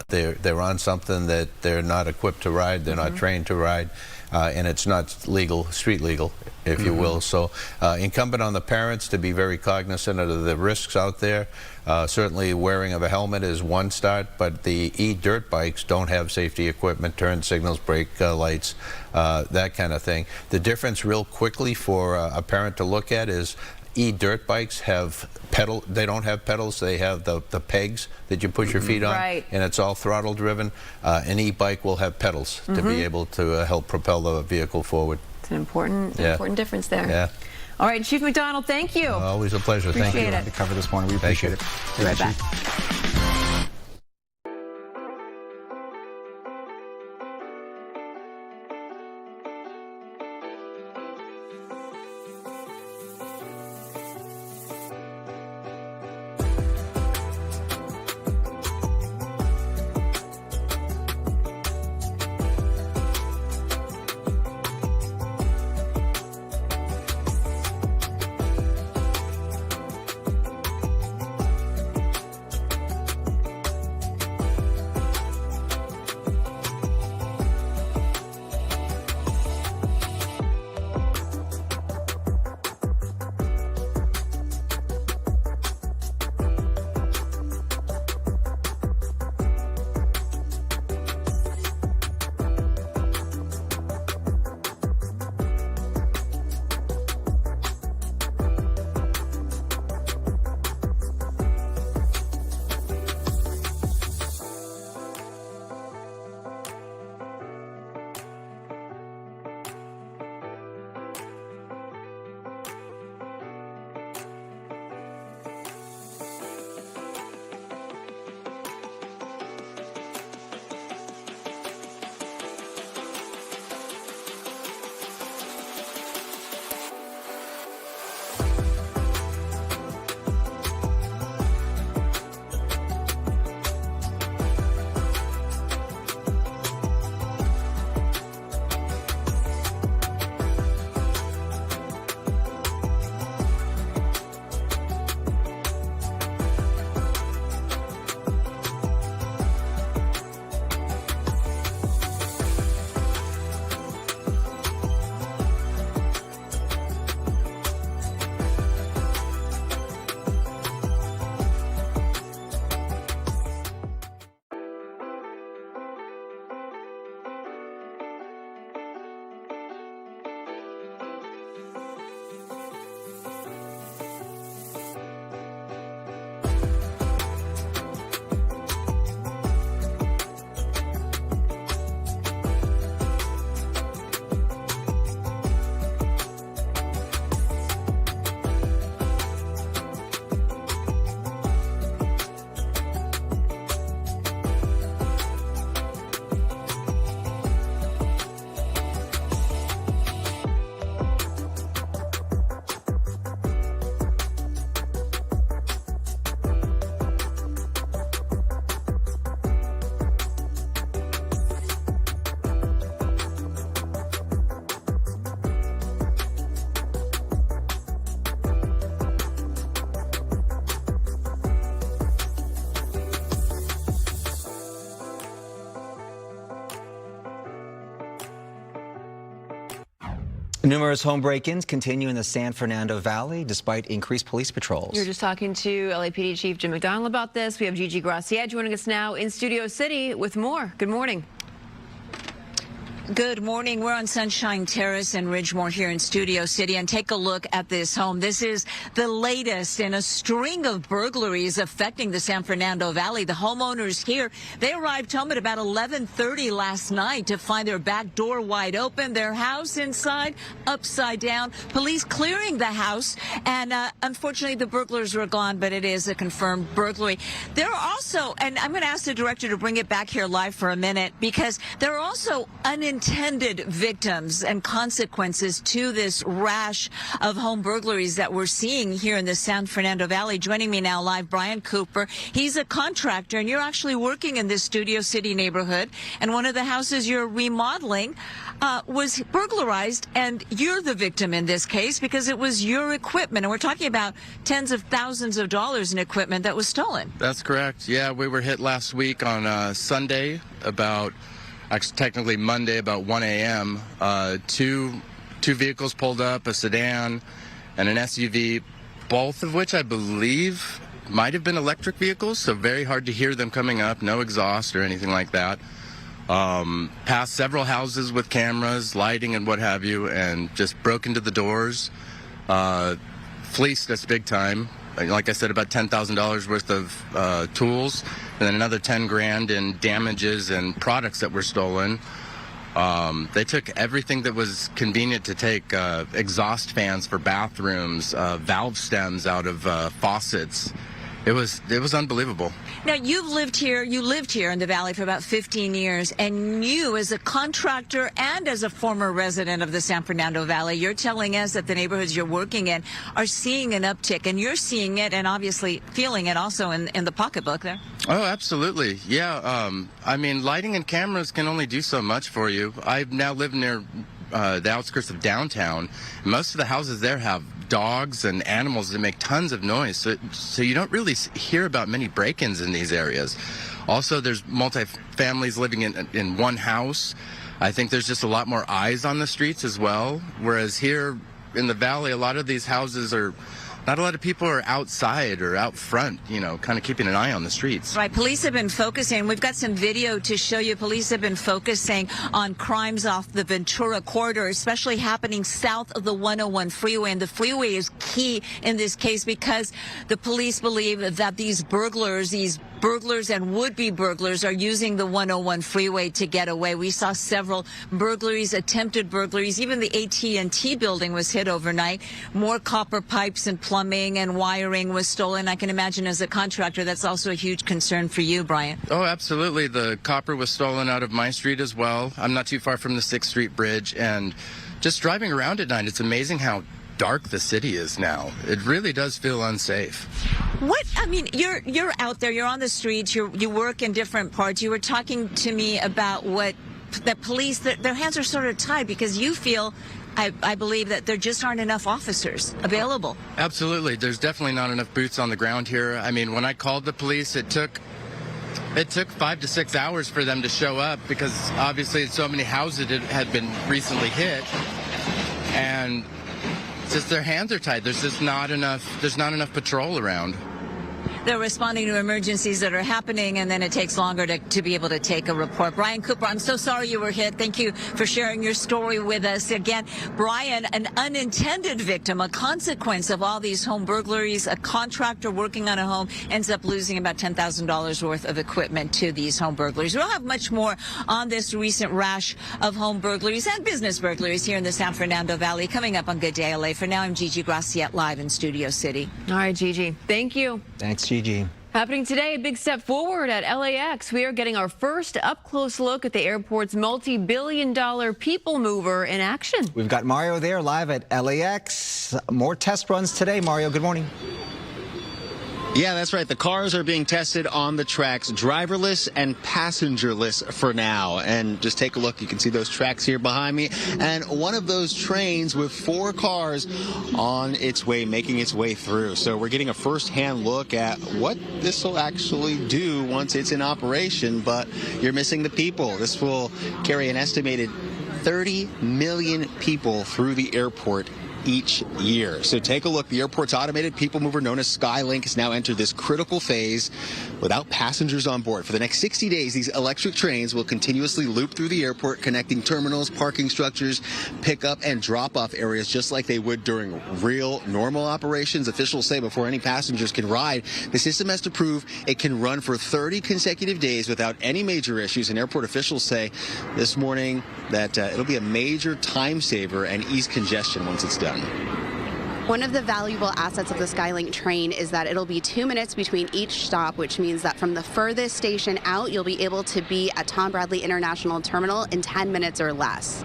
they're on something that they're not equipped to ride, they're not trained to ride, and it's not legal, street legal, if you will. So incumbent on the parents to be very cognizant of the risks out there. Certainly wearing of a helmet is one start, but the e-dirt bikes don't have safety equipment, turn signals, brake lights, that kind of thing. The difference real quickly for a parent to look at is e-dirt bikes have they don't have pedals, they have the pegs that you put your feet on, and it's all throttle driven. An e-bike will have pedals to be able to help propel the vehicle forward. It's an important difference there. Yeah. All right, Chief McDonald, thank you. Always a pleasure. Thank you. To cover this morning. We appreciate it. Be right back. Numerous home break-ins continue in the San Fernando Valley despite increased police patrols. You're just talking to LAPD Chief Jim McDonald about this. We have Gigi Gracia joining us now in Studio City with more. Good morning. Good morning. We're on Sunshine Terrace in Ridgemore here in Studio City, and take a look at this home. This is the latest in a string of burglaries affecting the San Fernando Valley. The homeowners here, they arrived home at about 11:30 last night to find their back door wide open, their house inside upside down, police clearing the house, and unfortunately the burglars were gone, but it is a confirmed burglary. There are also, and I'm going to ask the director to bring it back here live for a minute, because there are also unintentional unintended victims and consequences to this rash of home burglaries that we're seeing here in the San Fernando Valley. Joining me now live, Brian Cooper. He's a contractor, and you're actually working in this Studio City neighborhood, and one of the houses you're remodeling was burglarized, and you're the victim in this case because it was your equipment, and we're talking about tens of thousands of dollars in equipment that was stolen. That's correct. Yeah, we were hit last week on Sunday actually technically Monday about 1 a.m. Two vehicles pulled up, a sedan and an SUV, both of which I believe might have been electric vehicles, so very hard to hear them coming up, no exhaust or anything like that. Passed several houses with cameras, lighting and what have you, and just broke into the doors, fleeced us big time. Like I said, about $10,000 worth of tools, and then another 10 grand in damages and products that were stolen. They took everything that was convenient to take, exhaust fans for bathrooms, valve stems out of faucets. It was unbelievable. Now, you lived here in the Valley for about 15 years, and you, as a contractor and as a former resident of the San Fernando Valley, you're telling us that the neighborhoods you're working in are seeing an uptick, and you're seeing it and obviously feeling it also in the pocketbook there. Oh, absolutely. Yeah. I mean, lighting and cameras can only do so much for you. I now live near the outskirts of downtown. Most of the houses there have dogs and animals that make tons of noise, so you don't really hear about many break-ins in these areas. Also, there's multi-families living in one house. I think there's just a lot more eyes on the streets as well, whereas here in the Valley, a lot of these houses are not a lot of people are outside or out front, kind of keeping an eye on the streets. Right. Police have been focusing. We've got some video to show you. Police have been focusing on crimes off the Ventura corridor, especially happening south of the 101 freeway. And the freeway is key in this case because the police believe that these burglars and would-be burglars are using the 101 freeway to get away. We saw several burglaries, attempted burglaries. Even the AT&T building was hit overnight. More copper pipes and plumbing and wiring was stolen. I can imagine as a contractor, that's also a huge concern for you, Brian. Oh, absolutely. The copper was stolen out of my street as well. I'm not too far from the 6th Street Bridge, and just driving around at night, it's amazing how dark the city is now. It really does feel unsafe. You're out there, you're on the streets, you work in different parts. You were talking to me about what the police, their hands are sort of tied because you feel, I believe, that there just aren't enough officers available. Absolutely. There's definitely not enough boots on the ground here. I mean, when I called the police, it took 5 to 6 hours for them to show up because obviously so many houses had been recently hit, and just their hands are tied. There's just not enough patrol around. They're responding to emergencies that are happening, and then it takes longer to be able to take a report. Brian Cooper, I'm so sorry you were hit. Thank you for sharing your story with us. Again, Brian, an unintended victim, a consequence of all these home burglaries. A contractor working on a home ends up losing about $10,000 worth of equipment to these home burglaries. We'll have much more on this recent rash of home burglaries and business burglaries here in the San Fernando Valley coming up on Good Day LA. For now, I'm Gigi Graciette live in Studio City. All right, Gigi. Thank you. Thanks, Gigi. Happening today, a big step forward at LAX. We are getting our first up-close look at the airport's multi-billion-dollar people mover in action. We've got Mario there live at LAX. More test runs today. Mario, good morning. Yeah, that's right. The cars are being tested on the tracks, driverless and passengerless for now. And just take a look. You can see those tracks here behind me. And one of those trains with 4 cars on its way, making its way through. So we're getting a first-hand look at what this will actually do once it's in operation. But you're missing the people. This will carry an estimated 30 million people through the airport each year. So take a look. The airport's automated people mover known as Skylink has now entered this critical phase without passengers on board. For the next 60 days, these electric trains will continuously loop through the airport, connecting terminals, parking structures, pickup and drop-off areas, just like they would during real normal operations. Officials say before any passengers can ride, the system has to prove it can run for 30 consecutive days without any major issues. And airport officials say this morning that it'll be a major time saver and ease congestion once it's done. One of the valuable assets of the Skylink train is that it'll be 2 minutes between each stop, which means that from the furthest station out, you'll be able to be at Tom Bradley International Terminal in 10 minutes or less,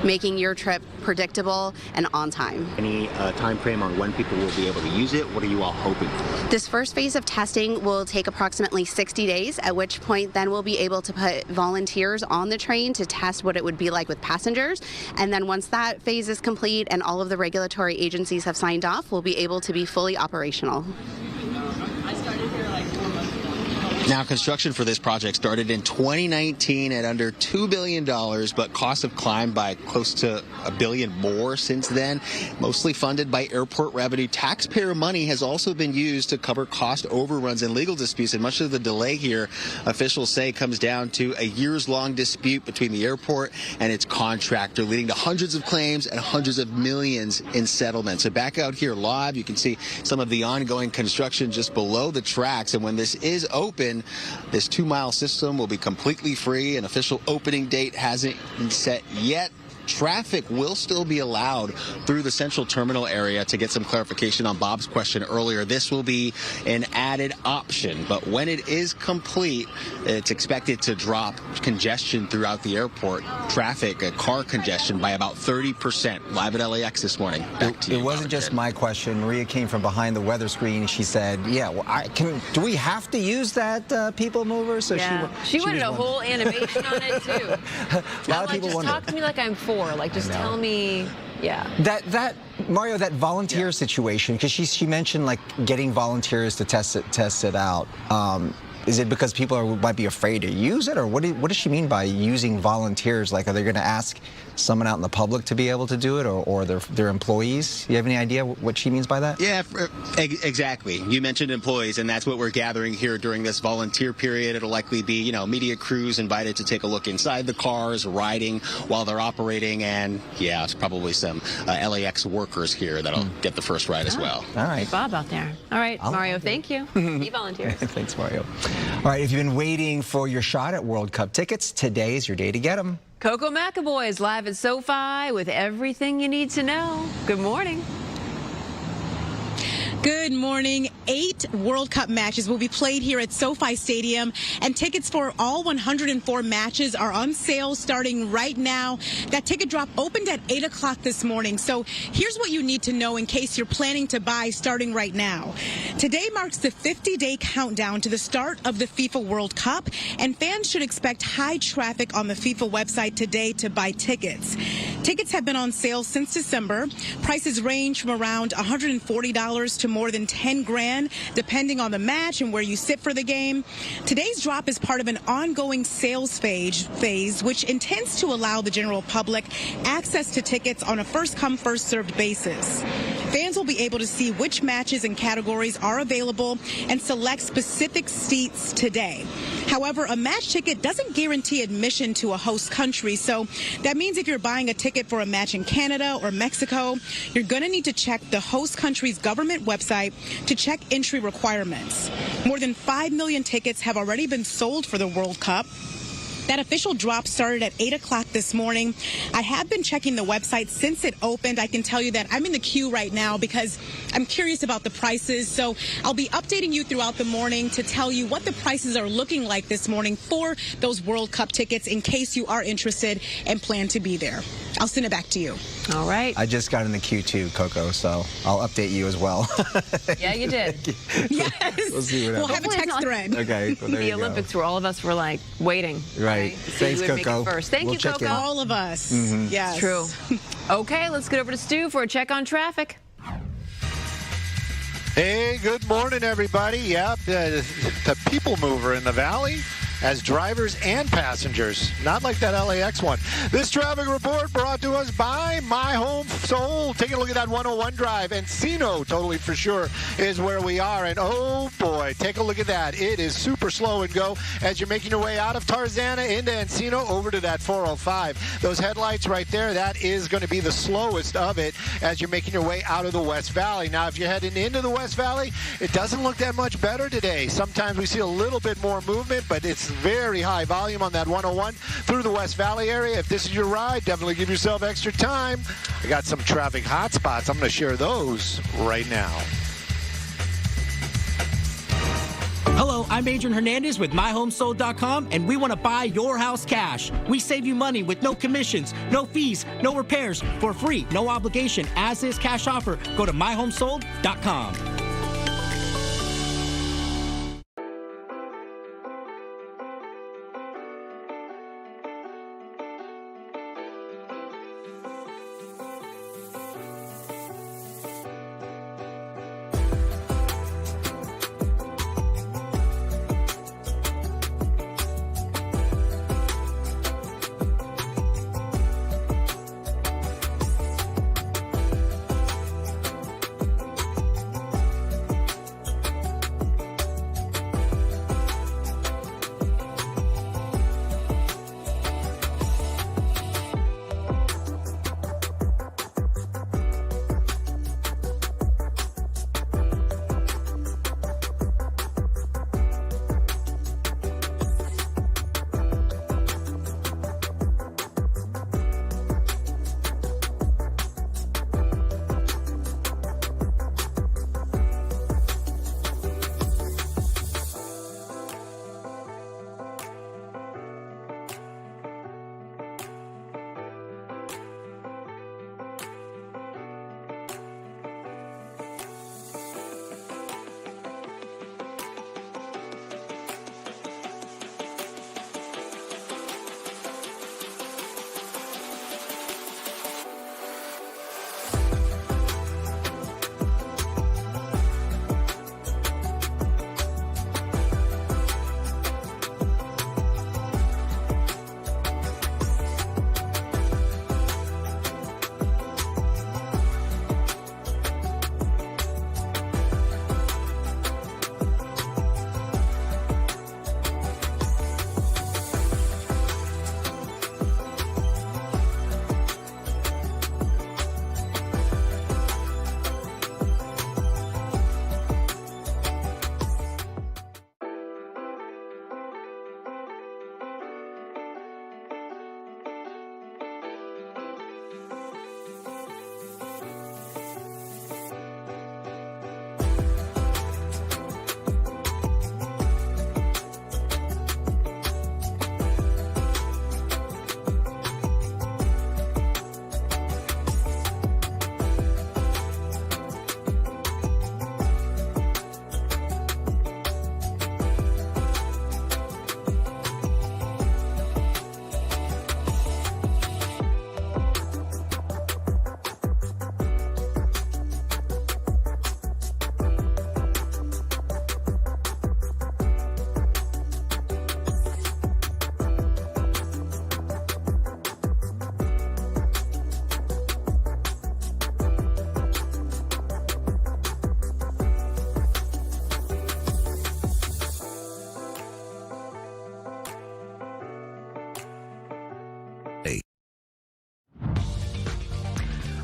making your trip predictable and on time. Any time frame on when people will be able to use it? What are you all hoping for? This first phase of testing will take approximately 60 days, at which point then we'll be able to put volunteers on the train to test what it would be like with passengers. And then once that phase is complete and all of the regulatory agencies have signed off, we'll be able to be fully operational. Now, construction for this project started in 2019 at under $2 billion, but costs have climbed by close to $1 billion more since then, mostly funded by airport revenue. Taxpayer money has also been used to cover cost overruns and legal disputes, and much of the delay here, officials say, comes down to a years-long dispute between the airport and its contractor, leading to hundreds of claims and hundreds of millions in settlements. So back out here live, you can see some of the ongoing construction just below the tracks, and when this is open, this 2-mile system will be completely free. An official opening date hasn't been set yet. Traffic will still be allowed through the central terminal area. To get some clarification on Bob's question earlier, this will be an added option, but when it is complete, it's expected to drop congestion throughout the airport, traffic, car congestion by about 30%. Live at LAX this morning. Back to you. It wasn't just my question. Maria came from behind the weather screen. She said, yeah, well, do we have to use that People Mover? So yeah. She wanted a whole animation on it, too. A lot of people just wonder. talk to me like I'm 4. Like, just tell me, yeah. That Mario, that volunteer situation, because she mentioned like getting volunteers to test it out. Is it because people might be afraid to use it, or what does she mean by using volunteers? Like, are they going to ask someone out in the public to be able to do it, or their employees? You have any idea what she means by that? Yeah, exactly. You mentioned employees, and that's what we're gathering here during this volunteer period. It'll likely be, media crews invited to take a look inside the cars, riding while they're operating, and yeah, it's probably some LAX workers here that'll get the first ride as well. All right. Bob out there. All right, Mario, thank you. He volunteers. Thanks, Mario. All right, if you've been waiting for your shot at World Cup tickets, today is your day to get them. Coco McAvoy is live at SoFi with everything you need to know. Good morning. Good morning. 8 World Cup matches will be played here at SoFi Stadium, and tickets for all 104 matches are on sale starting right now. That ticket drop opened at 8 o'clock this morning, so here's what you need to know in case you're planning to buy starting right now. Today marks the 50-day countdown to the start of the FIFA World Cup, and fans should expect high traffic on the FIFA website today to buy tickets. Tickets have been on sale since December. Prices range from around $140 to more than 10 grand, depending on the match and where you sit for the game. Today's drop is part of an ongoing sales phase, which intends to allow the general public access to tickets on a first-come, first-served basis. Fans will be able to see which matches and categories are available and select specific seats today. However, a match ticket doesn't guarantee admission to a host country, so that means if you're buying a ticket for a match in Canada or Mexico, you're going to need to check the host country's government website to check entry requirements. More than 5 million tickets have already been sold for the World Cup. That official drop started at 8 o'clock this morning. I have been checking the website since it opened. I can tell you that I'm in the queue right now because I'm curious about the prices. So I'll be updating you throughout the morning to tell you what the prices are looking like this morning for those World Cup tickets in case you are interested and plan to be there. I'll send it back to you. All right. I just got in the queue too, Coco, so I'll update you as well. Yeah, you did. Yes. We'll see what We'll happens. have a text thread. Okay, well, there The you go. Olympics where all of us were like waiting. Right. So Thanks, you would Coco. Make it first. Thank We'll you, check Coco. in. All of us. Yes. True. Okay, let's get over to Stu for a check on traffic. Hey, good morning, everybody. Yep, the People Mover in the Valley as drivers and passengers, not like that LAX one. This traffic report brought to us by My Home Sold. Take a look at that 101 drive. Encino, totally for sure, is where we are. And oh boy, take a look at that. It is super super slow and go as you're making your way out of Tarzana into Encino over to that 405. Those headlights right there, that is going to be the slowest of it as you're making your way out of the West Valley. Now, if you're heading into the West Valley, it doesn't look that much better today. Sometimes we see a little bit more movement, but it's very high volume on that 101 through the West Valley area. If this is your ride, definitely give yourself extra time. I got some traffic hotspots. I'm going to share those right now. Hello, I'm Adrian Hernandez with MyHomeSold.com, and we want to buy your house cash. We save you money with no commissions, no fees, no repairs, for free, no obligation, as is cash offer. Go to MyHomeSold.com.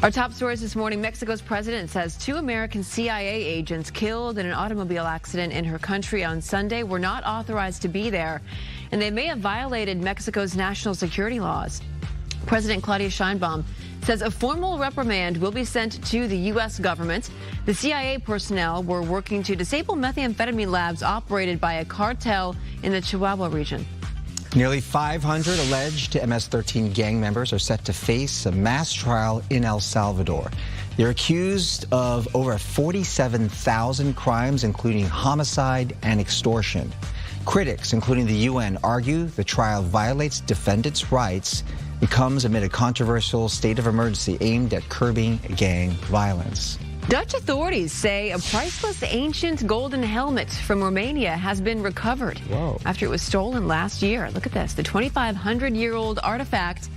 Our top stories this morning, Mexico's president says 2 American CIA agents killed in an automobile accident in her country on Sunday were not authorized to be there, and they may have violated Mexico's national security laws. President Claudia Sheinbaum says a formal reprimand will be sent to the U.S. government. The CIA personnel were working to disable methamphetamine labs operated by a cartel in the Chihuahua region. Nearly 500 alleged MS-13 gang members are set to face a mass trial in El Salvador. They're accused of over 47,000 crimes, including homicide and extortion. Critics, including the UN, argue the trial violates defendants' rights, comes amid a controversial state of emergency aimed at curbing gang violence. Dutch authorities say a priceless ancient golden helmet from Romania has been recovered after it was stolen last year. Look at this. The 2,500-year-old artifact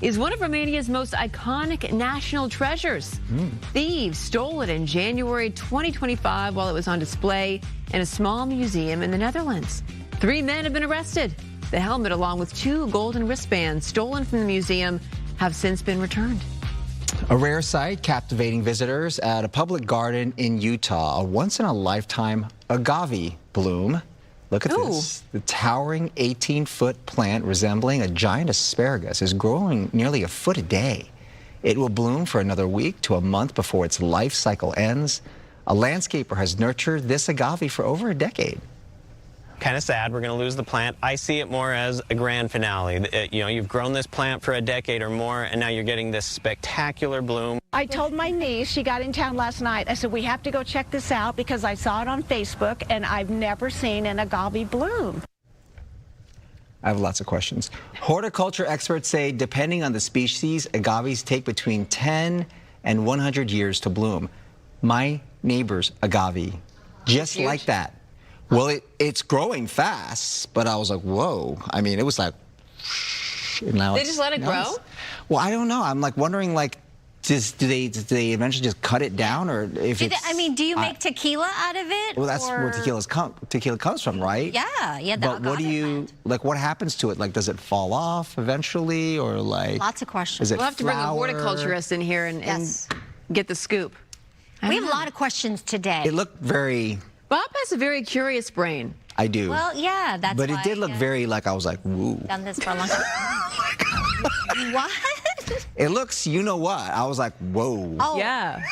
is one of Romania's most iconic national treasures. Thieves stole it in January 2025 while it was on display in a small museum in the Netherlands. 3 men have been arrested. The helmet, along with 2 golden wristbands stolen from the museum, have since been returned. A rare sight captivating visitors at a public garden in Utah. A once-in-a-lifetime agave bloom. Look at this. The towering 18-foot plant resembling a giant asparagus is growing nearly a foot a day. It will bloom for another week to a month before its life cycle ends. A landscaper has nurtured this agave for over a decade. Kind of sad we're going to lose the plant. I see it more as a grand finale. You've grown this plant for a decade or more, and now you're getting this spectacular bloom. I told my niece, she got in town last night, I said, we have to go check this out because I saw it on Facebook, and I've never seen an agave bloom. I have lots of questions. Horticulture experts say depending on the species, agaves take between 10 and 100 years to bloom. My neighbor's agave, just like that. Well, it's growing fast, but I was like, whoa. I mean, it was like, and now They just let it grow? Well, I don't know. I'm like wondering, like, do they eventually just cut it down, or if it's? I mean, do you make tequila out of it? Well, that's where tequila comes from, right? Yeah. But what do you like? What happens to it? Like, does it fall off eventually, or like? Lots of questions. Is it We'll have to bring a flower? horticulturist in here and get the scoop. We have a lot of questions today. It looked very. Bob has a very curious brain. I do. Well, yeah, that's But why, it did look very like I was like, woo. Done this for a long time. What? It looks, you know what? I was like, whoa. Oh, Yeah.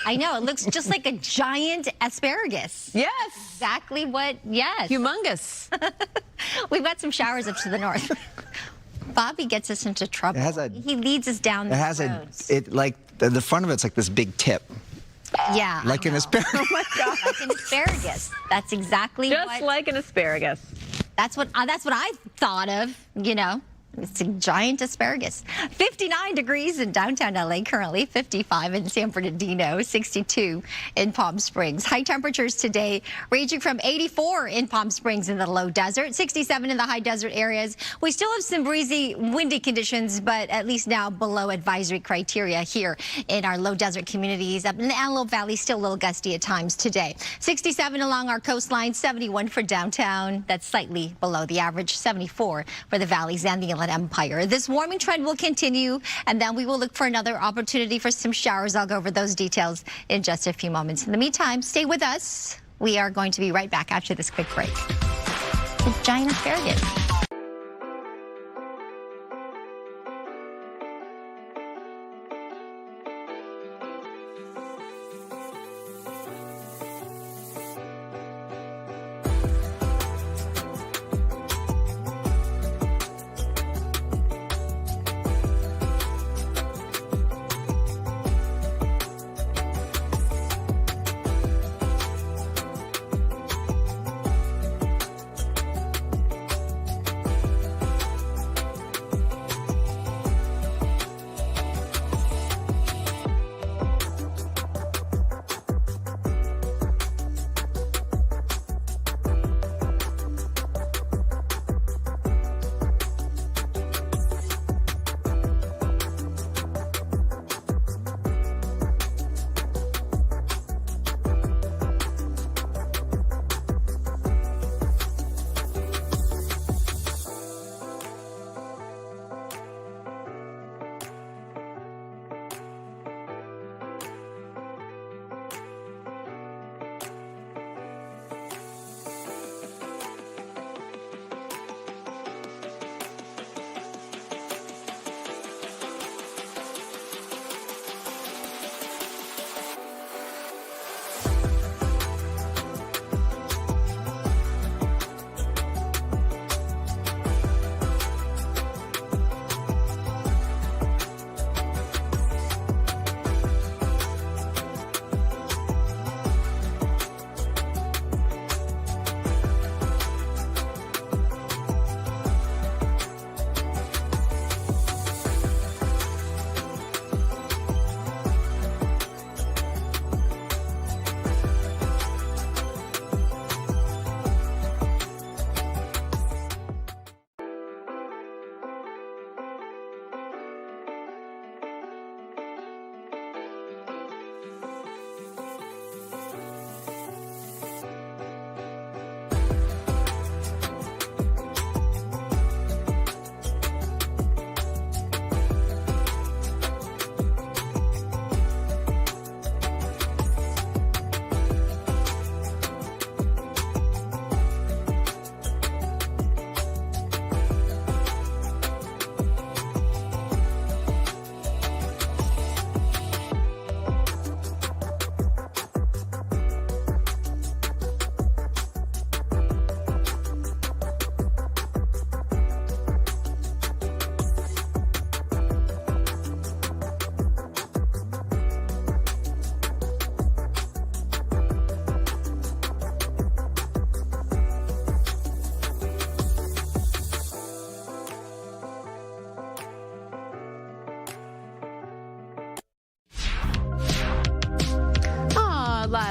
I know. It looks just like a giant asparagus. Yes. Exactly what, yes. Humongous. We've got some showers up to the north. Bobby gets us into trouble. He leads us down the roads. The front of it's like this big tip. Yeah. Like an asparagus. Oh my God. Like an asparagus. That's exactly Just like an asparagus. That's what I thought of, you know. It's a giant asparagus. 59 degrees in downtown LA currently, 55 in San Bernardino, 62 in Palm Springs. High temperatures today ranging from 84 in Palm Springs in the low desert, 67 in the high desert areas. We still have some breezy, windy conditions, but at least now below advisory criteria here in our low desert communities. Up in the Antelope Valley, still a little gusty at times today. 67 along our coastline, 71 for downtown. That's slightly below the average, 74 for the valleys and the Inland Empire. This warming trend will continue, and then we will look for another opportunity for some showers. I'll go over those details in just a few moments. In the meantime, stay with us. We are going to be right back after this quick break. The giant asparagus.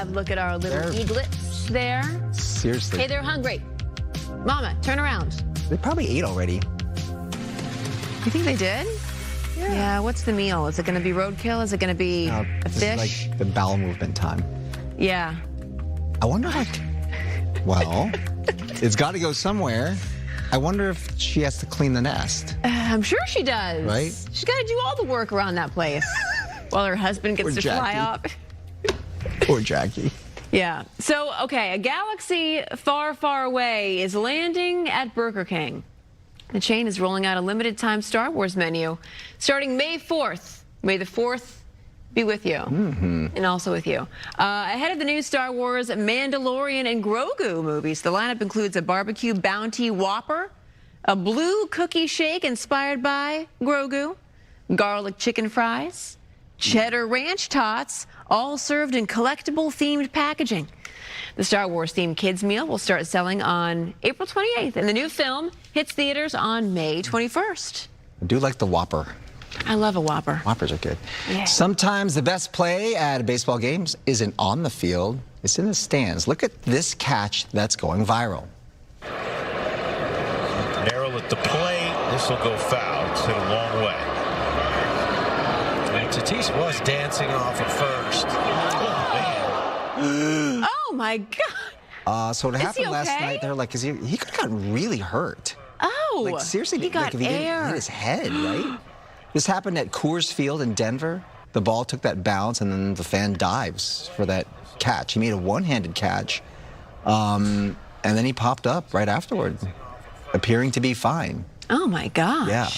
have a look at our little eaglets there. Seriously. Hey, they're hungry. Mama, turn around. They probably ate already. You think they did? Yeah. What's the meal? Is it going to be roadkill? Is it going to be a This fish? is like the bowel movement time. Yeah. I wonder, well, it's got to go somewhere. I wonder if she has to clean the nest. I'm sure she does. Right? She's got to do all the work around that place while her husband gets Poor to fly Jackie. up. Poor Jackie. Yeah. So, okay, a galaxy far, far away is landing at Burger King. The chain is rolling out a limited time Star Wars menu starting May 4th. May the 4th be with you. And also with you. Ahead of the new Star Wars Mandalorian and Grogu movies, the lineup includes a barbecue bounty Whopper, a blue cookie shake inspired by Grogu, garlic chicken fries, cheddar ranch tots, all served in collectible themed packaging. The Star Wars themed kids meal will start selling on April 28th, and the new film hits theaters on May 21st. I do like the Whopper. I love a Whopper. Whoppers are good. Yeah. Sometimes the best play at baseball games isn't on the field, it's in the stands. Look at this catch that's going viral. Narrow at the plate. This will go foul. It's hit a long way. And Tatis was dancing off at first. Oh, my God. So what Is he happened last okay? night, they're like, he could have gotten really hurt. Oh, Like, seriously, he got if he didn't air. hit his head, right? This happened at Coors Field in Denver. The ball took that bounce, and then the fan dives for that catch. He made a one-handed catch, and then he popped up right afterward, appearing to be fine. Oh, my gosh. Yeah.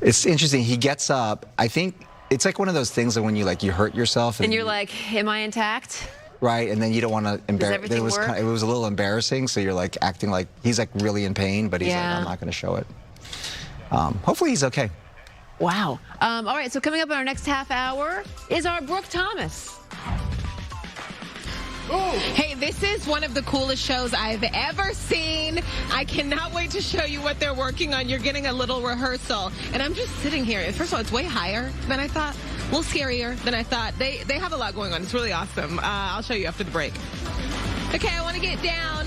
It's interesting. He gets up. I think it's like one of those things that when you hurt yourself. And you're like, am I intact? Right, and then you don't want to embarrass. everything It was work? it was a little embarrassing, so you're like acting like he's like really in pain, but he's Yeah. like, I'm not going to show it. Hopefully he's okay. Wow. All right, so coming up in our next half hour is our Brooke Thomas. Hey, this is one of the coolest shows I've ever seen. I cannot wait to show you what they're working on. You're getting a little rehearsal. And I'm just sitting here. First of all, it's way higher than I thought. A little scarier than I thought. They have a lot going on. It's really awesome. I'll show you after the break. Okay, I want to get down.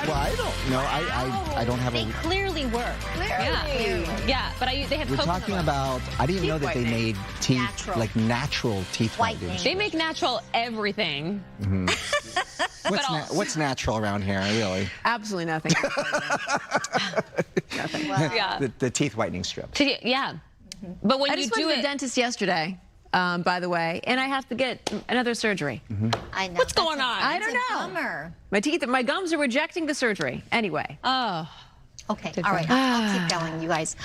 Well, I don't know. I don't have They a... clearly work. Yeah, but they have We're coconut talking oil. about... I didn't know that they made teeth, Natural. like natural teeth whitening. They make natural everything. What's natural around here, really? Absolutely nothing. Nothing. Yeah. The teeth whitening strip. Yeah. But when I you just went do to the dentist yesterday, by the way, and I have to get another surgery. I know. What's going on? I don't know. My gums are rejecting the surgery. Anyway. Oh. Okay. All right. I'll keep going, you guys.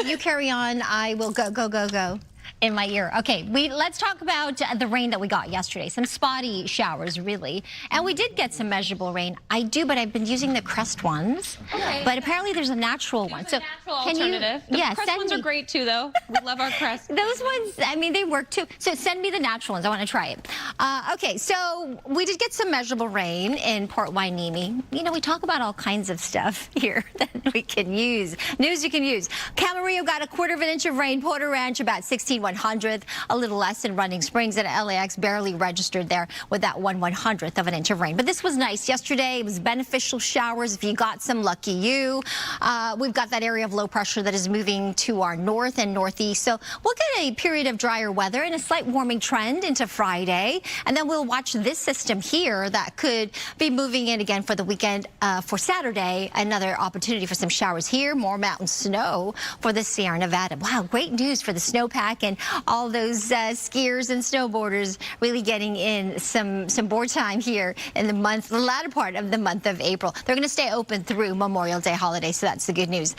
You carry on. I will go in my ear. Okay, let's talk about the rain that we got yesterday. Some spotty showers, really. And we did get some measurable rain. But I've been using the Crest ones. Okay. But apparently there's a natural one. So natural alternative. The Crest ones are great too, though. We love our Crest. Those ones, I mean, they work too. So send me the natural ones. I want to try it. Okay, so we did get some measurable rain in Port Hueneme. You know, we talk about all kinds of stuff here that we can use. News you can use. Camarillo got a 1/4 inch of rain. Porter Ranch about 16/100th, a little less in Running Springs, and LAX barely registered there with that 1/100th of an inch of rain. But this was nice. Yesterday, it was beneficial showers. If you got some, lucky you. We've got that area of low pressure that is moving to our north and northeast. So we'll get a period of drier weather and a slight warming trend into Friday. And then we'll watch this system here that could be moving in again for the weekend. For Saturday, another opportunity for some showers here. More mountain snow for the Sierra Nevada. Wow, great news for the snowpack and all those skiers and snowboarders really getting in some board time here in the latter part of the month of April. They're going to stay open through Memorial Day holiday, so that's the good news.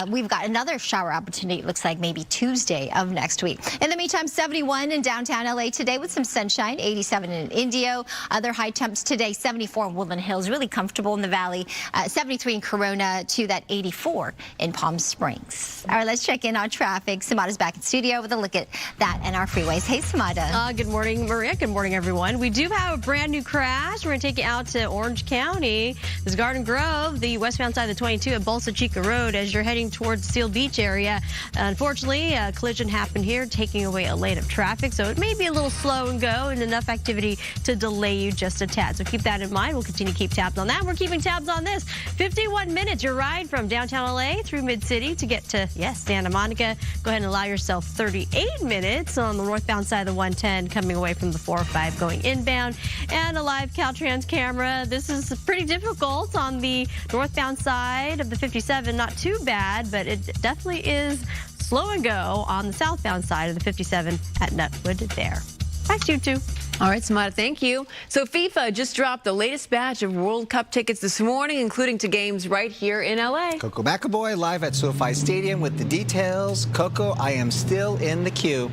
We've got another shower opportunity. It looks like maybe Tuesday of next week. In the meantime, 71 in downtown LA today with some sunshine, 87 in Indio. Other high temps today, 74 in Woodland Hills, really comfortable in the valley, 73 in Corona to that 84 in Palm Springs. All right, let's check in on traffic. Samada's back in studio with a look at that and our freeways. Hey, Samada. Good morning, Maria. Good morning, everyone. We do have a brand new crash. We're going to take you out to Orange County. This is Garden Grove, the westbound side of the 22 at Bolsa Chica Road as you're heading towards Seal Beach area. Unfortunately, a collision happened here, taking away a lane of traffic, so it may be a little slow and go and enough activity to delay you just a tad. So keep that in mind. We'll continue to keep tabs on that. We're keeping tabs on this. 51 minutes, your ride from downtown LA through Mid-City to get to, yes, Santa Monica. Go ahead and allow yourself 38 minutes on the northbound side of the 110 coming away from the 405 going inbound. And a live Caltrans camera. This is pretty difficult on the northbound side of the 57. Not too bad, but it definitely is slow and go on the southbound side of the 57 at Nutwood there. Back to you two. All right, Samada, thank you. So FIFA just dropped the latest batch of World Cup tickets this morning, including to games right here in LA. Coco McAvoy live at SoFi Stadium with the details. Coco, I am still in the queue.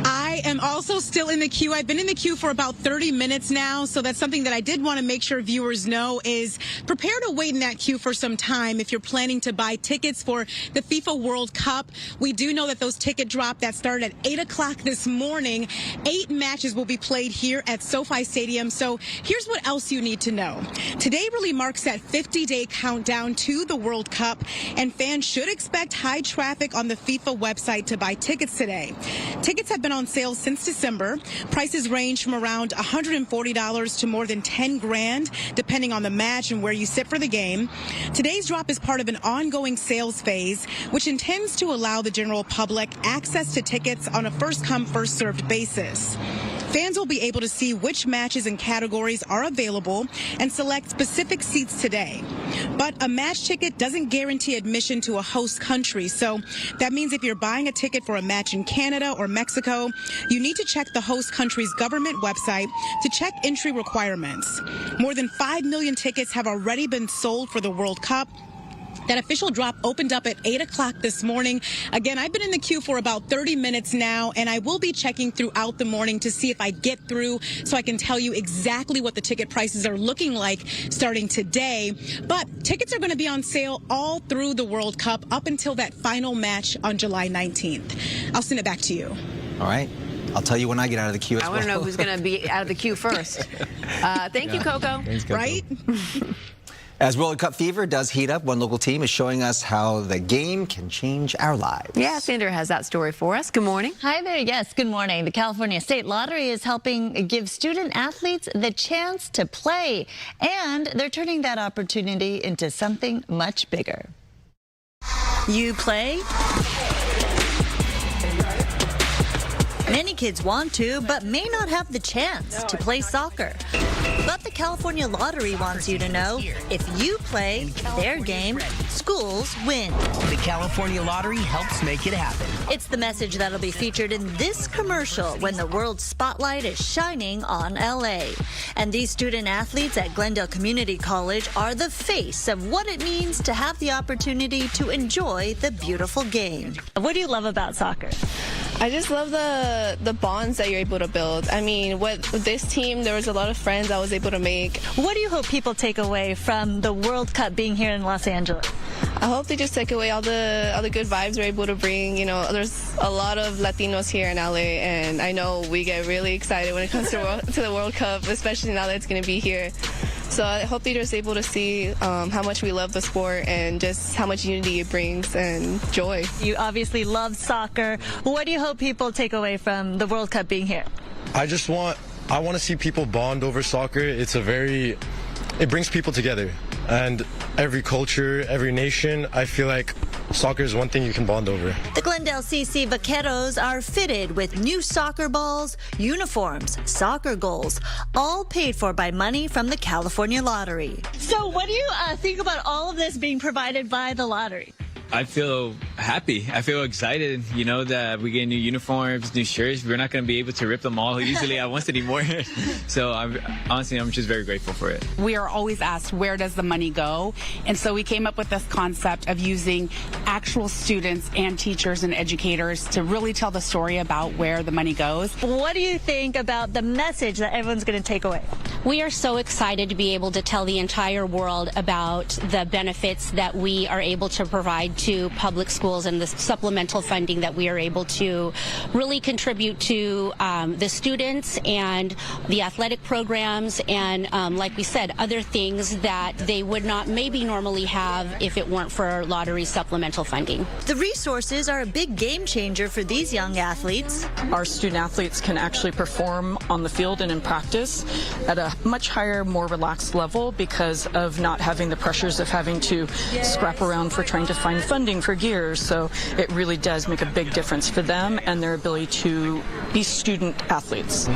I am also still in the queue. I've been in the queue for about 30 minutes now, so that's something that I did want to make sure viewers know is prepare to wait in that queue for some time if you're planning to buy tickets for the FIFA World Cup. We do know that those ticket drop that started at 8 o'clock this morning. 8 matches will be played here at SoFi Stadium, so here's what else you need to know. Today really marks that 50-day countdown to the World Cup, and fans should expect high traffic on the FIFA website to buy tickets today. Tickets have been on sale since December. Prices range from around $140 to more than $10 grand, depending on the match and where you sit for the game. Today's drop is part of an ongoing sales phase, which intends to allow the general public access to tickets on a first-come, first-served basis. Fans will be able to see which matches and categories are available and select specific seats today. But a match ticket doesn't guarantee admission to a host country, so that means if you're buying a ticket for a match in Canada or Mexico, you need to check the host country's government website to check entry requirements. More than 5 million tickets have already been sold for the World Cup. That official drop opened up at 8 o'clock this morning. Again, I've been in the queue for about 30 minutes now, and I will be checking throughout the morning to see if I get through so I can tell you exactly what the ticket prices are looking like starting today. But tickets are going to be on sale all through the World Cup up until that final match on July 19th. I'll send it back to you. All right. I'll tell you when I get out of the queue as well. I want to know who's going to be out of the queue first. Thank you, Coco. Thanks, Coco. Right? As World Cup fever does heat up, one local team is showing us how the game can change our lives. Yeah, Sandra has that story for us. Good morning. Hi there. Yes, good morning. The California State Lottery is helping give student athletes the chance to play, and they're turning that opportunity into something much bigger. You play? Many kids want to, but may not have the chance to play soccer. But the California Lottery wants you to know, if you play their game, schools win. The California Lottery helps make it happen. It's the message that'll be featured in this commercial when the world's spotlight is shining on LA. And these student athletes at Glendale Community College are the face of what it means to have the opportunity to enjoy the beautiful game. What do you love about soccer? I just love the bonds that you're able to build. I mean, with this team, there was a lot of friends I was able to make. What do you hope people take away from the World Cup being here in Los Angeles? I hope they just take away all the good vibes we're able to bring. You know, there's a lot of Latinos here in LA, and I know we get really excited when it comes to the World Cup, especially now that it's going to be here. So I hope they're just able to see how much we love the sport and just how much unity it brings and joy. You obviously love soccer. What do you hope people take away from the World Cup being here? I want to see people bond over soccer. It brings people together. And every culture, every nation, I feel like soccer is one thing you can bond over. The Glendale CC Vaqueros are fitted with new soccer balls, uniforms, soccer goals, all paid for by money from the California Lottery. So what do you think about all of this being provided by the lottery? I feel happy. I feel excited, you know, that we get new uniforms, new shirts. We're not going to be able to rip them all easily at once anymore. So I'm just very grateful for it. We are always asked, where does the money go? And so we came up with this concept of using actual students and teachers and educators to really tell the story about where the money goes. What do you think about the message that everyone's going to take away? We are so excited to be able to tell the entire world about the benefits that we are able to provide to public schools and the supplemental funding that we are able to really contribute to the students and the athletic programs and, like we said, other things that they would not maybe normally have if it weren't for lottery supplemental funding. The resources are a big game changer for these young athletes. Our student athletes can actually perform on the field and in practice at a much higher, more relaxed level because of not having the pressures of having to scrap around for trying to find funding for gears. So it really does make a big difference for them and their ability to be student athletes.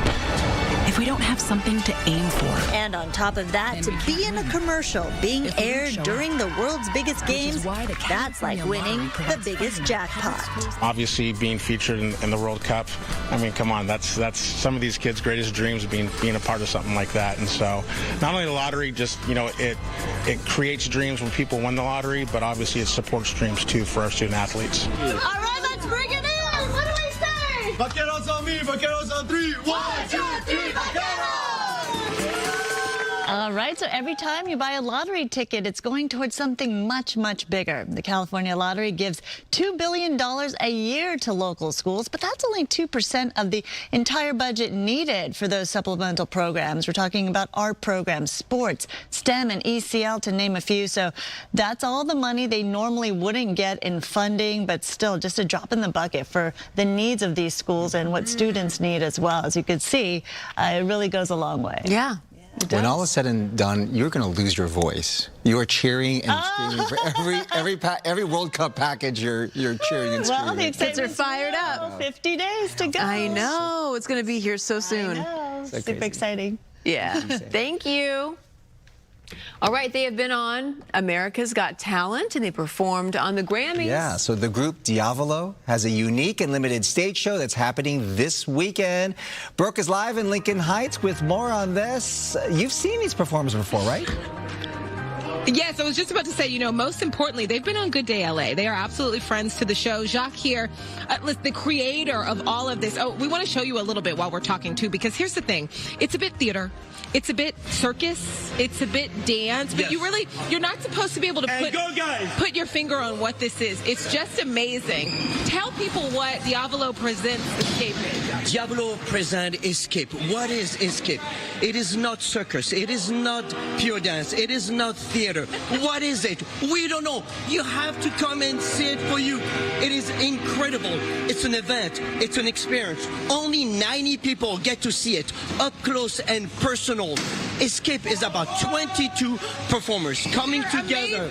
If we don't have something to aim for. And on top of that, to be in a commercial being aired during the world's biggest games, that's like winning the biggest jackpot. Obviously, being featured in the World Cup, I mean, come on, that's some of these kids' greatest dreams, being a part of something like that. And so, not only the lottery, just, you know, it creates dreams when people win the lottery, but obviously it supports dreams too for our student athletes. All right, let's bring it in. What do we say? Vaqueros on me, vaqueros on three. 1, 2, 3, vaqueros! All right, so every time you buy a lottery ticket, it's going towards something much, much bigger. The California Lottery gives $2 billion a year to local schools, but that's only 2% of the entire budget needed for those supplemental programs. We're talking about art programs, sports, STEM, and ECL, to name a few. So that's all the money they normally wouldn't get in funding, but still just a drop in the bucket for the needs of these schools and what students need as well. As you can see, it really goes a long way. Yeah. When all is said and done, you're going to lose your voice. You are cheering and screaming for every World Cup package. You're cheering and screaming. Well, the kids are fired up. 50 days to go. I know. It's going to be here so soon. I know. Super exciting. Yeah. Thank you. All right, they have been on America's Got Talent, and they performed on the Grammys. Yeah, so the group Diavolo has a unique and limited stage show that's happening this weekend. Brooke is live in Lincoln Heights with more on this. You've seen these performers before, right? Yes, I was just about to say, you know, most importantly, they've been on Good Day LA. They are absolutely friends to the show. Jacques here, the creator of all of this. Oh, we want to show you a little bit while we're talking, too, because here's the thing. It's a bit theater. It's a bit circus. It's a bit dance, but you're not supposed to be able to put your finger on what this is. It's just amazing. Tell people what Diavolo presents Escape is. Diavolo present Escape. What is Escape? It is not circus. It is not pure dance. It is not theater. What is it? We don't know. You have to come and see it for you. It is incredible. It's an event. It's an experience. Only 90 people get to see it up close and personal. Escape is about 22 performers coming together.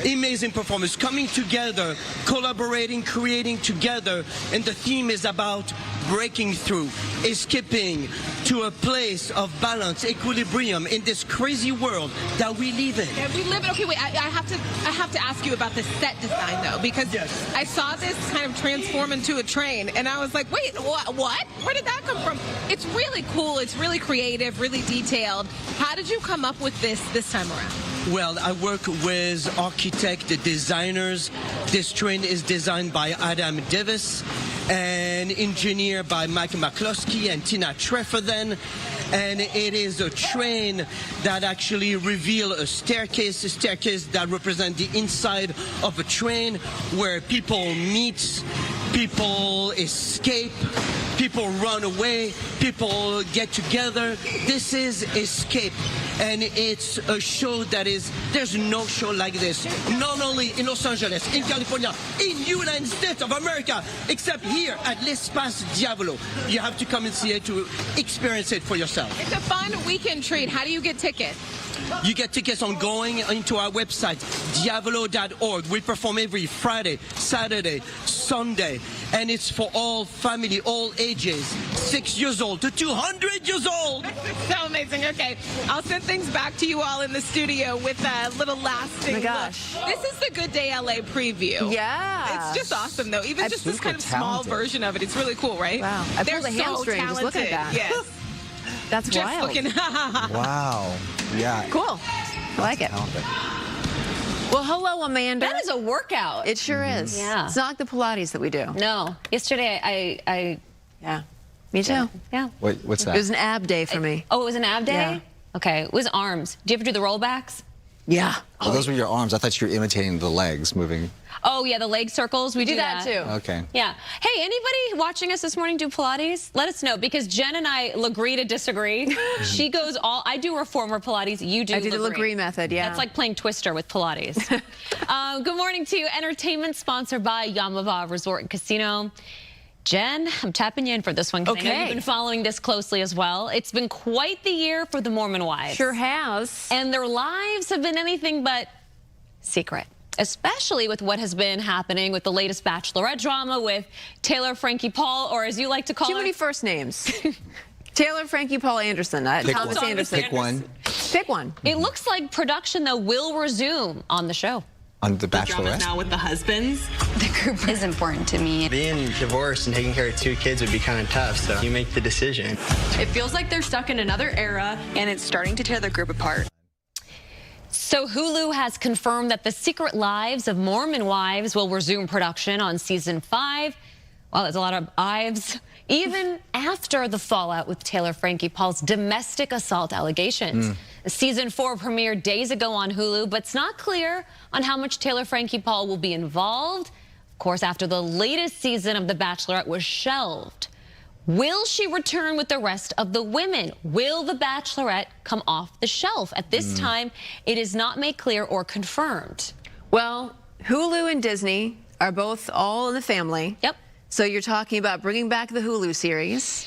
Amazing performers coming together, collaborating, creating together, and the theme is about breaking through, escaping to a place of balance, equilibrium in this crazy world that we live in. Yeah, we live in. Okay, wait. I have to ask you about the set design though, because I saw this kind of transform into a train, and I was like, wait, what? Where did that come from? It's really cool. It's really creative, really detailed. How did you come up with this time around? Well, I work with architect, designers. This train is designed by Adam Davis and engineered by Mike McCloskey and Tina Trefferden. And it is a train that actually reveals a staircase that represents the inside of a train where people meet, people escape, people run away, people get together. This is Escape. And it's a show that there's no show like this, not only in Los Angeles, in California, in United States of America, except here at L'Espace Diavolo. You have to come and see it to experience it for yourself. It's a fun weekend treat. How do you get tickets? You get tickets on going into our website, diavolo.org. We perform every Friday, Saturday, Sunday, and it's for all family, all ages, 6 years old to 200 years old. So amazing. Okay, I'll send things back to you all in the studio with a little lasting. Oh my gosh. Look. This is the Good Day LA preview. Yeah. It's just awesome, though. Even just this kind of small version of it. It's really cool, right? Wow. I pulled a hamstring just looking at that. Yes. That's just wild. Looking. Wow. Yeah. Cool. I like it. Well, hello, Amanda. That is a workout. It sure is. Yeah. It's not like the Pilates that we do. No. Yesterday, I yeah. Me too. Yeah. What's that? It was an ab day for me. Oh, it was an ab day? Yeah. Okay. It was arms. Do you ever do the rollbacks? Yeah. Oh, those were your arms. I thought you were imitating the legs moving. Oh, yeah, the leg circles. We do that too. Okay. Yeah. Hey, anybody watching us this morning do Pilates? Let us know, because Jen and I agree to disagree. She goes I do reformer Pilates. You do I do the Legree method, yeah. That's like playing Twister with Pilates. Good morning to you. Entertainment sponsored by Yamava Resort and Casino. Jen, I'm tapping you in for this one because I know you've been following this closely as well. It's been quite the year for the Mormon wives. Sure has. And their lives have been anything but secret, especially with what has been happening with the latest Bachelorette drama with Taylor Frankie Paul, or as you like to call her. Too many first names. Taylor Frankie Paul Anderson. Thomas Anderson. Pick one. Pick one. It looks like production, though, will resume on the show. On The Bachelorette? Now with the husbands. The group is important to me. Being divorced and taking care of 2 kids would be kind of tough, so you make the decision. It feels like they're stuck in another era, and it's starting to tear the group apart. So Hulu has confirmed that The Secret Lives of Mormon Wives will resume production on season 5. Well, there's a lot of Ives. Even after the fallout with Taylor Frankie Paul's domestic assault allegations. Season 4 premiered days ago on Hulu, but it's not clear on how much Taylor Frankie Paul will be involved. Of course, after the latest season of The Bachelorette was shelved. Will she return with the rest of the women? Will The Bachelorette come off the shelf? At this time, it is not made clear or confirmed. Well, Hulu and Disney are both all in the family. Yep. So you're talking about bringing back the Hulu series.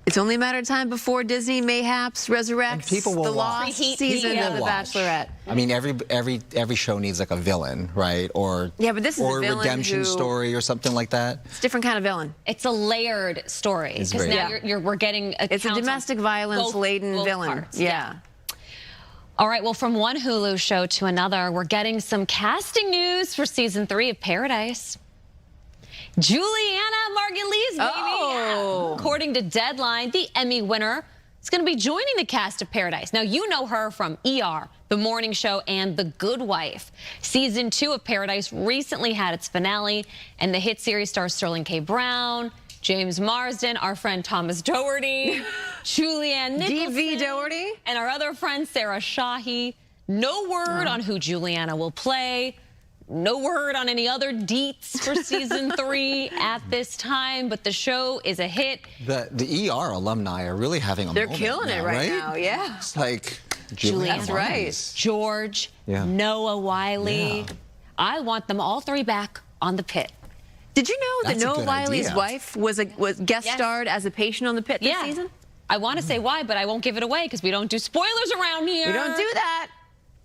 It's only a matter of time before Disney mayhaps resurrects the lost season of The Bachelorette. I mean, every show needs like a villain, right? Or yeah, but this is or a villain redemption story or something like that. It's a different kind of villain. It's a layered story because now we're getting it's a domestic violence laden villain. Parts. Yeah. All right, well, from one Hulu show to another, we're getting some casting news for season 3 of Paradise. Juliana Margulies, baby. Oh. According to Deadline, the Emmy winner is going to be joining the cast of Paradise. Now, you know her from ER, The Morning Show, and The Good Wife. Season 2 of Paradise recently had its finale, and the hit series stars Sterling K. Brown, James Marsden, our friend Thomas Doherty, Julianne Nicholson, DV Doherty, and our other friend Sarah Shahi. No word on who Juliana will play. No word on any other deets for season 3 at this time, but the show is a hit. The ER alumni are really having a moment. They're killing it right now, yeah. It's like Juliana, That's right. George, Noah Wiley. Yeah. I want them all 3 back on The Pit. Did you know That's that a Noah good Wiley's idea. wife was guest starred as a patient on The Pit this season? I want to say why, but I won't give it away because we don't do spoilers around here. We don't do that.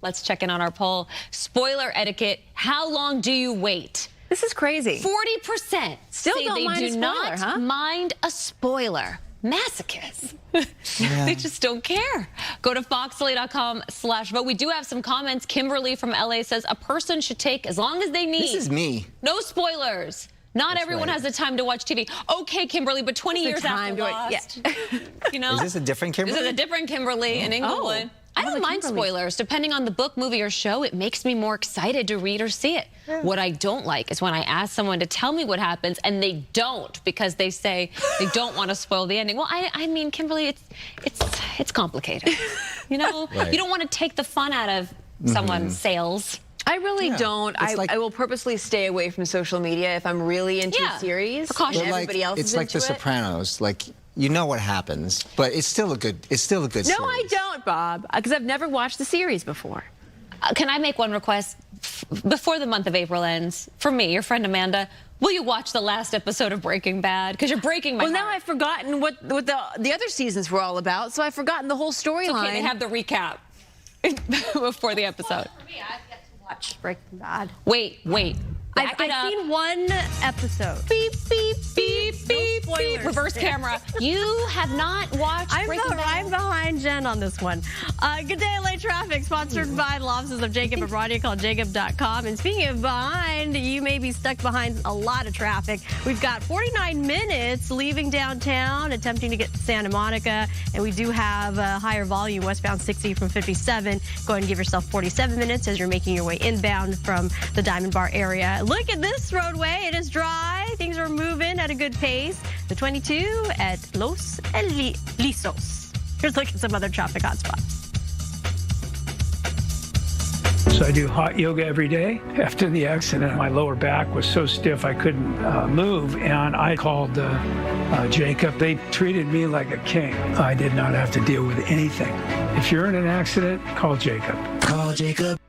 Let's check in on our poll. Spoiler etiquette. How long do you wait? This is crazy. 40% Still say don't they mind do a spoiler, not huh? mind a spoiler. Masochists. They just don't care. Go to foxley.com/vote. We do have some comments. Kimberly from LA says a person should take as long as they need. This is me. No spoilers. Not That's everyone right. has the time to watch TV. Okay, Kimberly, but 20 years after Lost, you know. Is this a different Kimberly? This is a different Kimberly in Englewood. I don't mind spoilers. Depending on the book, movie, or show, it makes me more excited to read or see it. What I don't like is when I ask someone to tell me what happens and they don't because they say they don't want to spoil the ending. Well, I mean, Kimberly, it's complicated. You know, Right. you don't want to take the fun out of someone's sales. I really don't. I will purposely stay away from social media if I'm really into a series. Precaution. And everybody else It's is like into The it. Sopranos. Like, you know what happens, but it's still a good series. No, I don't, Bob, because I've never watched the series before. Can I make one request? Before the month of April ends, for me, your friend Amanda, will you watch the last episode of Breaking Bad? Because you're breaking my Well, heart. now I've forgotten what the other seasons were all about, so I've forgotten the whole storyline. Okay, they have the recap before the episode. For me, I've yet to watch Breaking Bad. Wait. I've seen one episode. Beep, beep, beep, beep, spoilers. beep. Reverse camera. You have not watched Breaking Bad? I'm behind Jen on this one. Good day, LA Traffic, sponsored by the offices of Jacob and Rodney. Call jacob.com. And speaking of behind, you may be stuck behind a lot of traffic. We've got 49 minutes leaving downtown, attempting to get to Santa Monica. And we do have a higher volume, westbound 60 from 57. Go ahead and give yourself 47 minutes as you're making your way inbound from the Diamond Bar area. Look at this roadway. It is dry. Things are moving at a good pace. The 22 at Los Lisos. Here's a look at some other traffic hotspots. So I do hot yoga every day. After the accident, my lower back was so stiff I couldn't move, and I called Jacob. They treated me like a king. I did not have to deal with anything. If you're in an accident, call Jacob. Call Jacob.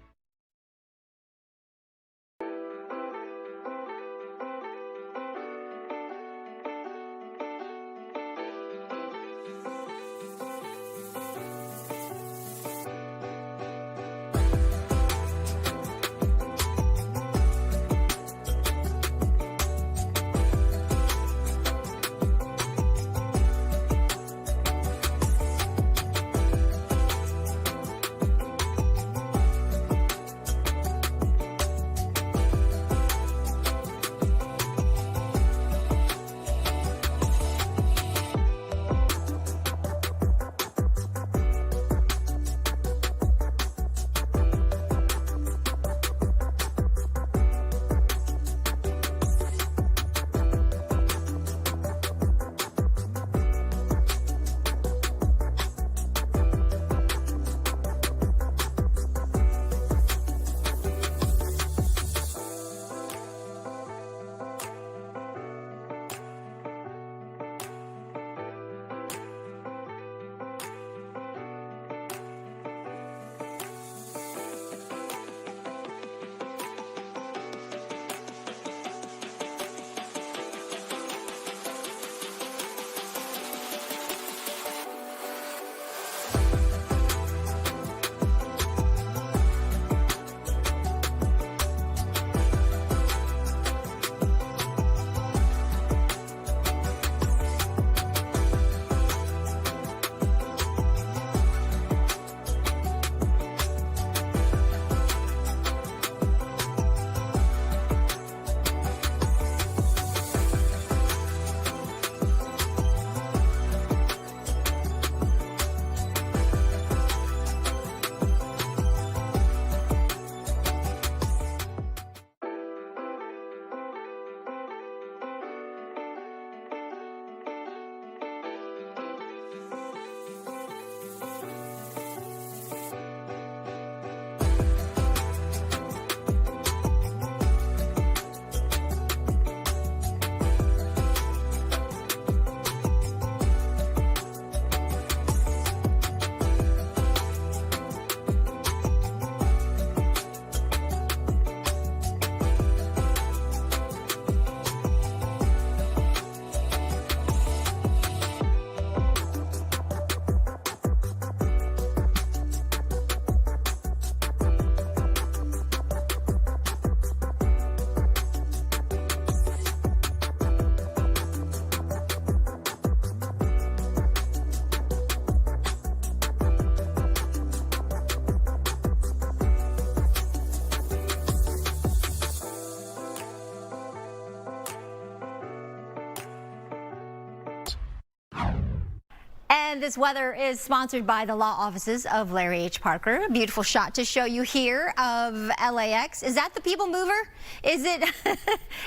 And this weather is sponsored by the law offices of Larry H. Parker. A beautiful shot to show you here of LAX. Is that the People Mover? Is it?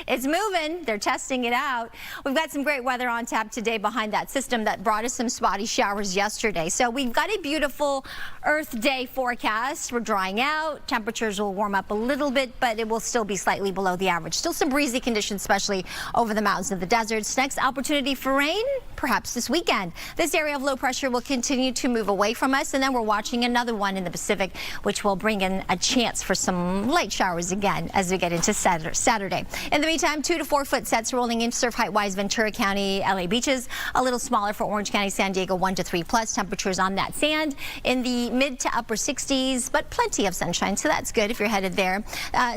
It's moving. They're testing it out. We've got some great weather on tap today behind that system that brought us some spotty showers yesterday. So we've got a beautiful Earth Day forecast. We're drying out. Temperatures will warm up a little bit, but it will still be slightly below the average. Still some breezy conditions, especially over the mountains of the deserts. Next opportunity for rain, perhaps this weekend. This area of low pressure will continue to move away from us, and then we're watching another one in the Pacific, which will bring in a chance for some light showers again as we get into Saturday. In the meantime, 2 to 4 foot sets rolling in surf height wise Ventura County, LA beaches. A little smaller for Orange County, San Diego, 1 to 3 plus. Temperatures on that sand in the mid to upper 60s, but plenty of sunshine, so that's good if you're headed there.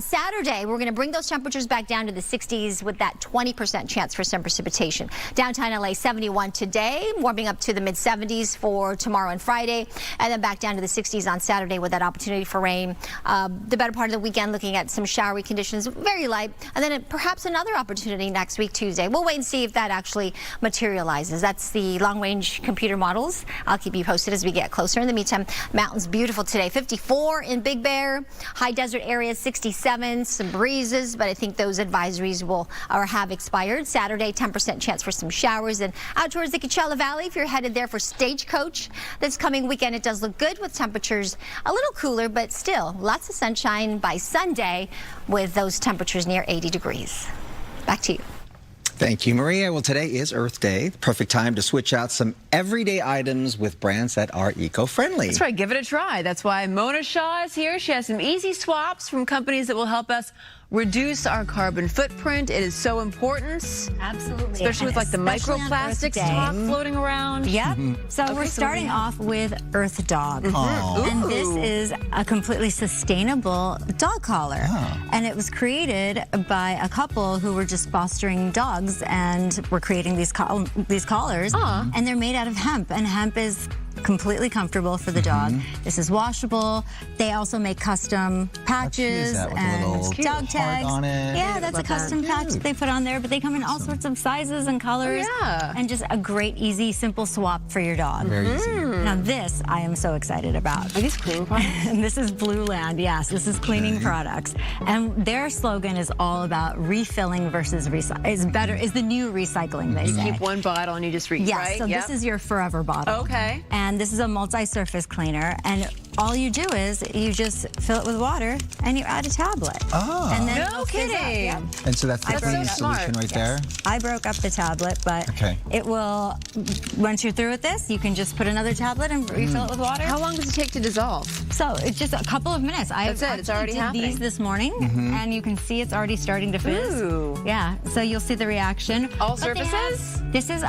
Saturday, we're going to bring those temperatures back down to the 60s with that 20% chance for some precipitation. Downtown LA, 71 today, warming up to the mid 70s for tomorrow and Friday, and then back down to the 60s on Saturday with that opportunity for rain. The better part of the weekend looking at some showery conditions, very light, and then perhaps another opportunity next week, Tuesday. We'll wait and see if that actually materializes. That's the long-range computer models. I'll keep you posted as we get closer. In the meantime, mountains beautiful today. 54 in Big Bear, high desert areas 67, some breezes, but I think those advisories will or have expired. Saturday, 10% chance for some showers, and out towards the Coachella Valley, if you're headed there for Stagecoach this coming weekend, it does look good with temperatures a little cooler, but still lots of sunshine by Sunday with those temperatures near 80 degrees. Back to you. Thank you, Maria. Well, today is Earth Day. Perfect time to switch out some everyday items with brands that are eco-friendly. That's right. Give it a try. That's why Mona Shaw is here. She has some easy swaps from companies that will help us reduce our carbon footprint. It is so important. Absolutely. Especially with like the microplastics talk floating around. Yep. So we're starting off with Earth Dog. And this is a completely sustainable dog collar. And it was created by a couple who were just fostering dogs and were creating these collars. And they're made out of hemp. And hemp is completely comfortable for the dog. This is washable. They also make custom patches and dog tags. On it. Yeah, that's a custom patch that they put on there, but they come in all sorts of sizes and colors. And just a great, easy, simple swap for your dog. Very easy. Now this I am so excited about. Are these cleaning products? And this is Blue Land. Yes, this is cleaning products. And their slogan is all about refilling versus recycling. Is the new recycling, they say. You keep one bottle and you just refill, right? Yes, so this is your forever bottle. Okay. And this is a multi-surface cleaner, and all you do is you just fill it with water and you add a tablet. And then no kidding. Yep. And so that's the cleaning solution right there? I broke up the tablet, but it will, once you're through with this, you can just put another tablet and refill it with water. How long does it take to dissolve? So it's just a couple of minutes. That's it. It's already happening. These this morning, and you can see it's already starting to fizz. Yeah, so you'll see the reaction. All surfaces? This is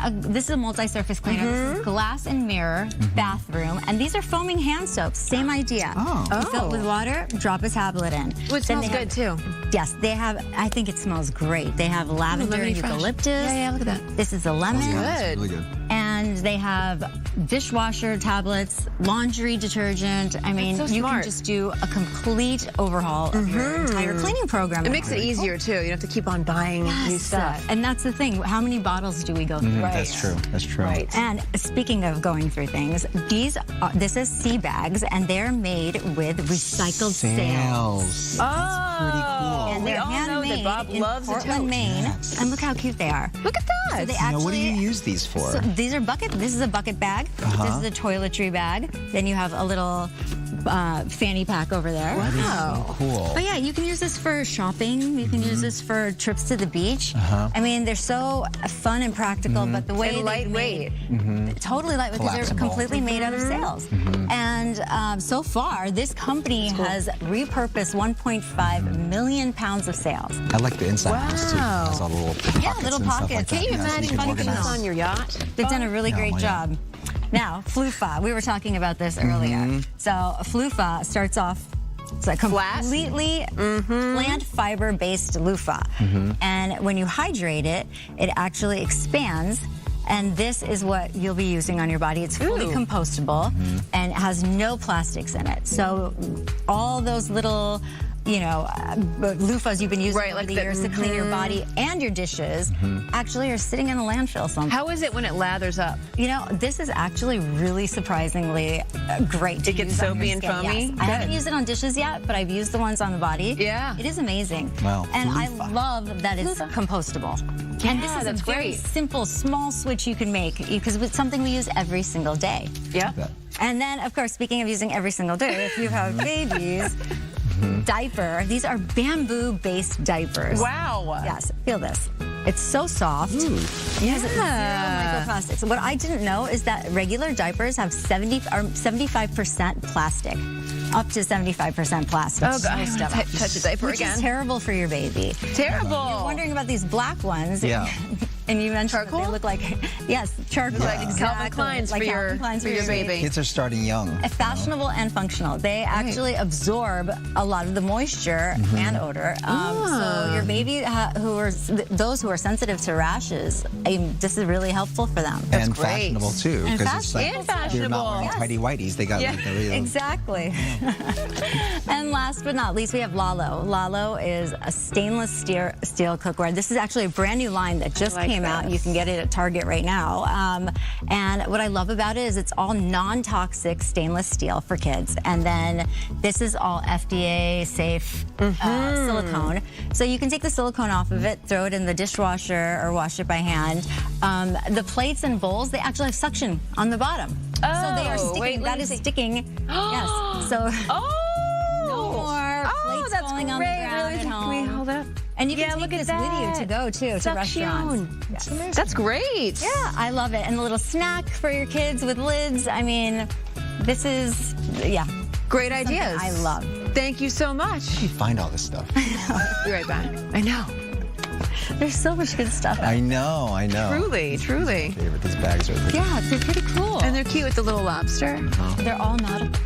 a multi-surface cleaner. This is glass and mirror bathroom, and these are foaming hand soaps. Same idea. You fill it with water, drop a tablet in. Well, it smells good too. Yes, they have. I think it smells great. They have lavender and eucalyptus. Yeah, look at that. This is a lemon. Good. Really good. And they have dishwasher tablets, laundry detergent. I mean, you can just do a complete overhaul of your entire cleaning program. It makes it easier too. You don't have to keep on buying new stuff. And that's the thing. How many bottles do we go through? That's true. That's true. Right. And speaking of going through things, this is sea bags, and they're made with recycled sails. Pretty cool. And they're handmade in Portland, Maine. Yes. And look how cute they are. Look at that. So they Now, what do you use these for? So these are this is a bucket bag. This is a toiletry bag. Then you have a little fanny pack over there. Wow. So cool. But yeah, you can use this for shopping. You can use this for trips to the beach. I mean, they're so fun and practical, but the way lightweight. Totally lightweight, because they're completely made out of sails. And so far, this company has repurposed 1.5 million pounds of sails. I like the inside ones too. It has all the little pockets little and stuff pockets. like Can you that. imagine Funny things on your yacht? They've done a really great job. Now, Flufa, we were talking about this earlier. So Flufa starts off, it's a completely plant fiber-based loofah. And when you hydrate it, it actually expands. And this is what you'll be using on your body. It's fully compostable and it has no plastics in it. So all those little loofahs you've been using over the years to clean your body and your dishes actually are sitting in a landfill somewhere. How is it when it lathers up? This is actually really surprisingly great to use. It gets soapy and foamy? Yes. I haven't used it on dishes yet, but I've used the ones on the body. Yeah. It is amazing. Wow. And I love that it's compostable. Yeah, and this is that's a very great. simple, small switch you can make because it's something we use every single day. Yeah. And then, of course, speaking of using every single day, if you have babies, diaper. These are bamboo-based diapers. Wow. Yes, feel this. It's so soft. Yes, it's zero microplastics. What I didn't know is that regular diapers have 75% plastic. Up to 75% plastic. Oh, God, I don't want to touch a diaper which again. Is terrible for your baby. Terrible. You're wondering about these black ones. Yeah. And you mentioned that they look like, yes, charcoal. Like Calvin Klein's like for your baby. Kids are starting young. Fashionable and functional. They actually absorb a lot of the moisture and odor. So your baby, those who are sensitive to rashes, this is really helpful for them. And fashionable too, because it's like fashionable. they're not wearing tidy whities. They got like the real. Exactly. And last but not least, we have Lalo. Lalo is a stainless steel cookware. This is actually a brand new line that just came out. You can get it at Target right now. And what I love about it is it's all non-toxic stainless steel for kids. And then this is all FDA safe silicone. So you can take the silicone off of it, throw it in the dishwasher or wash it by hand. The plates and bowls, they actually have suction on the bottom. So they are sticking. That is sticking. Yes. So no more plates falling on the ground at home. Can we hold up? And you can take this with you to go, too, to restaurants. Yes. That's great. Yeah, I love it. And a little snack for your kids with lids. I mean, this is, great ideas. I love. Thank you so much. Where do you find all this stuff? Be right back. I know. There's so much good stuff. I know. Truly. Favorite. These bags are. Yeah, they're pretty cool. And they're cute with the little lobster. They're all nautical.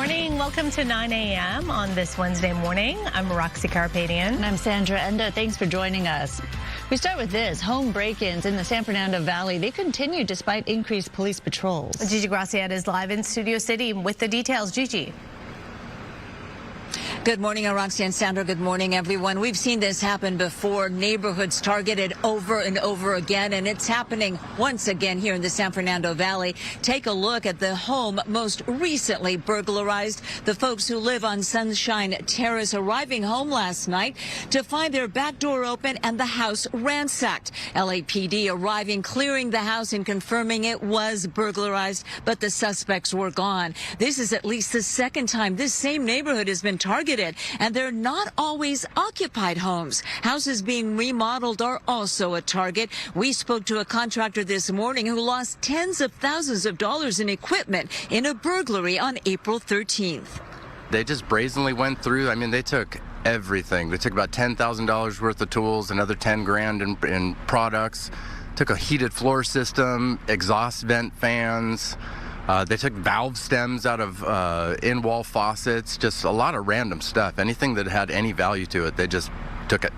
morning. Welcome to 9 a.m. on this Wednesday morning. I'm Roxy Carpadian. And I'm Sandra Enda. Thanks for joining us. We start with this. Home break-ins in the San Fernando Valley, they continue despite increased police patrols. Gigi Graciette is live in Studio City with the details. Gigi. Good morning, Roxy and Sandra. Good morning, everyone. We've seen this happen before. Neighborhoods targeted over and over again, and it's happening once again here in the San Fernando Valley. Take a look at the home most recently burglarized. The folks who live on Sunshine Terrace arriving home last night to find their back door open and the house ransacked. LAPD arriving, clearing the house and confirming it was burglarized, but the suspects were gone. This is at least the second time this same neighborhood has been targeted. And they're not always occupied homes. Houses being remodeled are also a target. We spoke to a contractor this morning who lost tens of thousands of dollars in equipment in a burglary on April 13th. They just brazenly went through. I mean, they took everything. They took about $10,000 worth of tools, another 10 grand in products, took a heated floor system, exhaust vent fans. They took valve stems out of in-wall faucets, just a lot of random stuff. Anything that had any value to it, they just took it.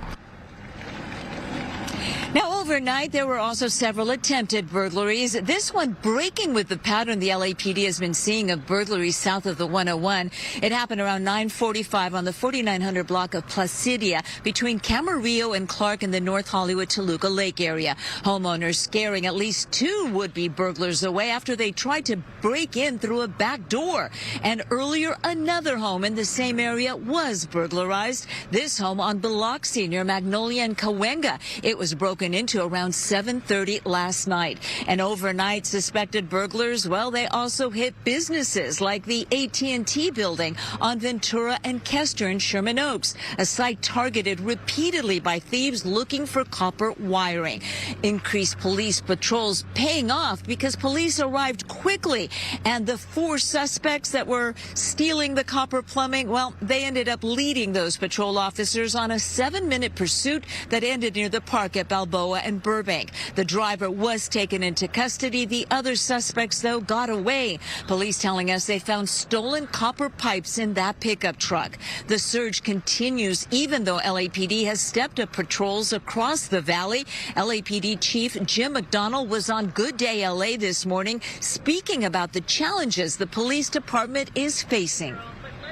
Now, overnight, there were also several attempted burglaries. This one breaking with the pattern the LAPD has been seeing of burglaries south of the 101. It happened around 9:45 on the 4900 block of Placidia between Camarillo and Clark in the North Hollywood Toluca Lake area. Homeowners scaring at least two would-be burglars away after they tried to break in through a back door. And earlier, another home in the same area was burglarized. This home on Biloxi near Magnolia and Cahuenga. It was broken into around 7:30 last night. And overnight, suspected burglars, well, they also hit businesses like the AT&T building on Ventura and Kester in Sherman Oaks, a site targeted repeatedly by thieves looking for copper wiring. Increased police patrols paying off because police arrived quickly, and the four suspects that were stealing the copper plumbing, well, they ended up leading those patrol officers on a 7-minute pursuit that ended near the park at Balboa and Burbank. The driver was taken into custody. The other suspects, though, got away. Police telling us they found stolen copper pipes in that pickup truck. The surge continues even though LAPD has stepped up patrols across the valley. LAPD Chief Jim McDonald was on Good Day LA this morning speaking about the challenges the police department is facing.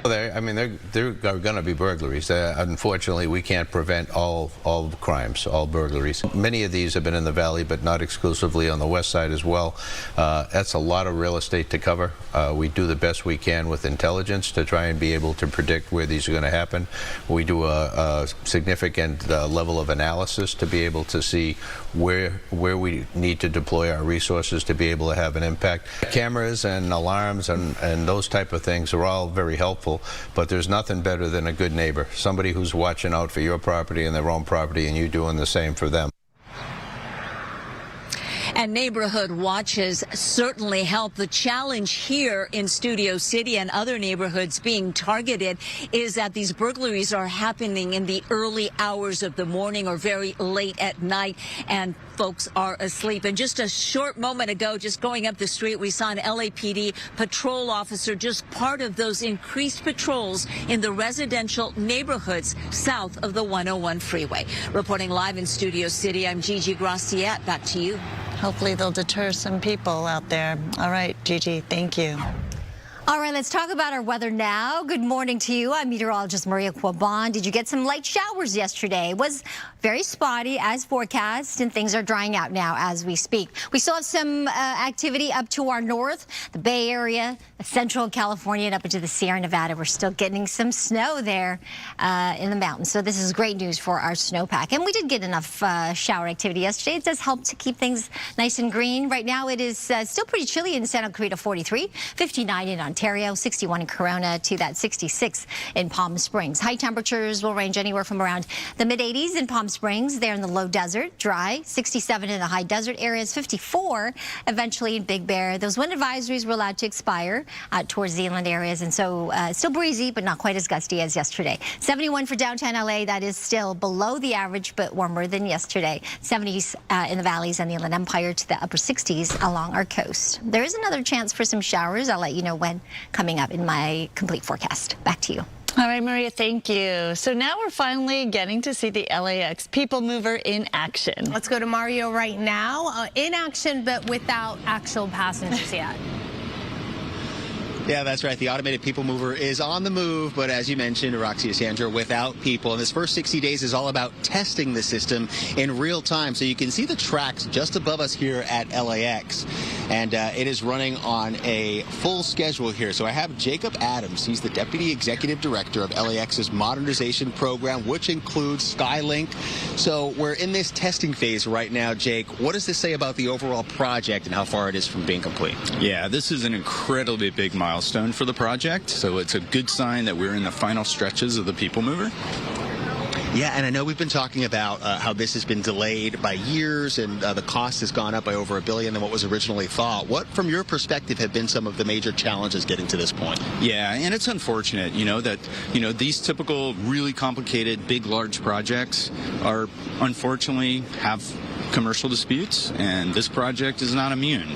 There are going to be burglaries. Unfortunately, we can't prevent all crimes, all burglaries. Many of these have been in the valley, but not exclusively on the west side as well. That's a lot of real estate to cover. We do the best we can with intelligence to try and be able to predict where these are going to happen. We do a significant level of analysis to be able to see where we need to deploy our resources to be able to have an impact. Cameras and alarms and those type of things are all very helpful. But there's nothing better than a good neighbor, somebody who's watching out for your property and their own property, and you doing the same for them. And neighborhood watches certainly help. The challenge here in Studio City and other neighborhoods being targeted is that these burglaries are happening in the early hours of the morning or very late at night, and folks are asleep. And just a short moment ago, just going up the street, we saw an LAPD patrol officer, just part of those increased patrols in the residential neighborhoods south of the 101 freeway. Reporting live in Studio City, I'm Gigi Graciette. Back to you. Hopefully they'll deter some people out there. All right, Gigi, thank you. All right, let's talk about our weather now. Good morning to you. I'm meteorologist Maria Quaban. Did you get some light showers yesterday? It was very spotty as forecast, and things are drying out now as we speak. We still have some activity up to our north, the Bay Area, Central California, and up into the Sierra Nevada. We're still getting some snow there in the mountains. So this is great news for our snowpack. And we did get enough shower activity yesterday. It does help to keep things nice and green. Right now it is still pretty chilly in Santa Clarita, 43, 59 in Ontario, 61 in Corona, to that 66 in Palm Springs. High temperatures will range anywhere from around the mid-80s in Palm Springs, there in the low desert, dry, 67 in the high desert areas, 54 eventually in Big Bear. Those wind advisories were allowed to expire towards the inland areas, and so still breezy, but not quite as gusty as yesterday. 71 for downtown LA, that is still below the average, but warmer than yesterday. 70s in the valleys and the Inland Empire, to the upper 60s along our coast. There is another chance for some showers. I'll let you know when. coming up in my complete forecast. Back to you. All right, Maria, thank you. So now we're finally getting to see the LAX People Mover in action. Let's go to Mario right now. In action, but without actual passengers yet. Yeah, that's right. The automated people mover is on the move, but as you mentioned, Roxy and Sandra, without people. And this first 60 days is all about testing the system in real time. So you can see the tracks just above us here at LAX. And it is running on a full schedule here. So I have Jacob Adams. He's the Deputy Executive Director of LAX's modernization program, which includes Skylink. So we're in this testing phase right now, Jake. What does this say about the overall project and how far it is from being complete? Yeah, this is an incredibly big milestone for the project, so it's a good sign that we're in the final stretches of the People Mover. Yeah, and I know we've been talking about how this has been delayed by years and the cost has gone up by over $1 billion than what was originally thought. What, from your perspective, have been some of the major challenges getting to this point? Yeah, and it's unfortunate, that, these typical really complicated, big, large projects are unfortunately have commercial disputes, and this project is not immune.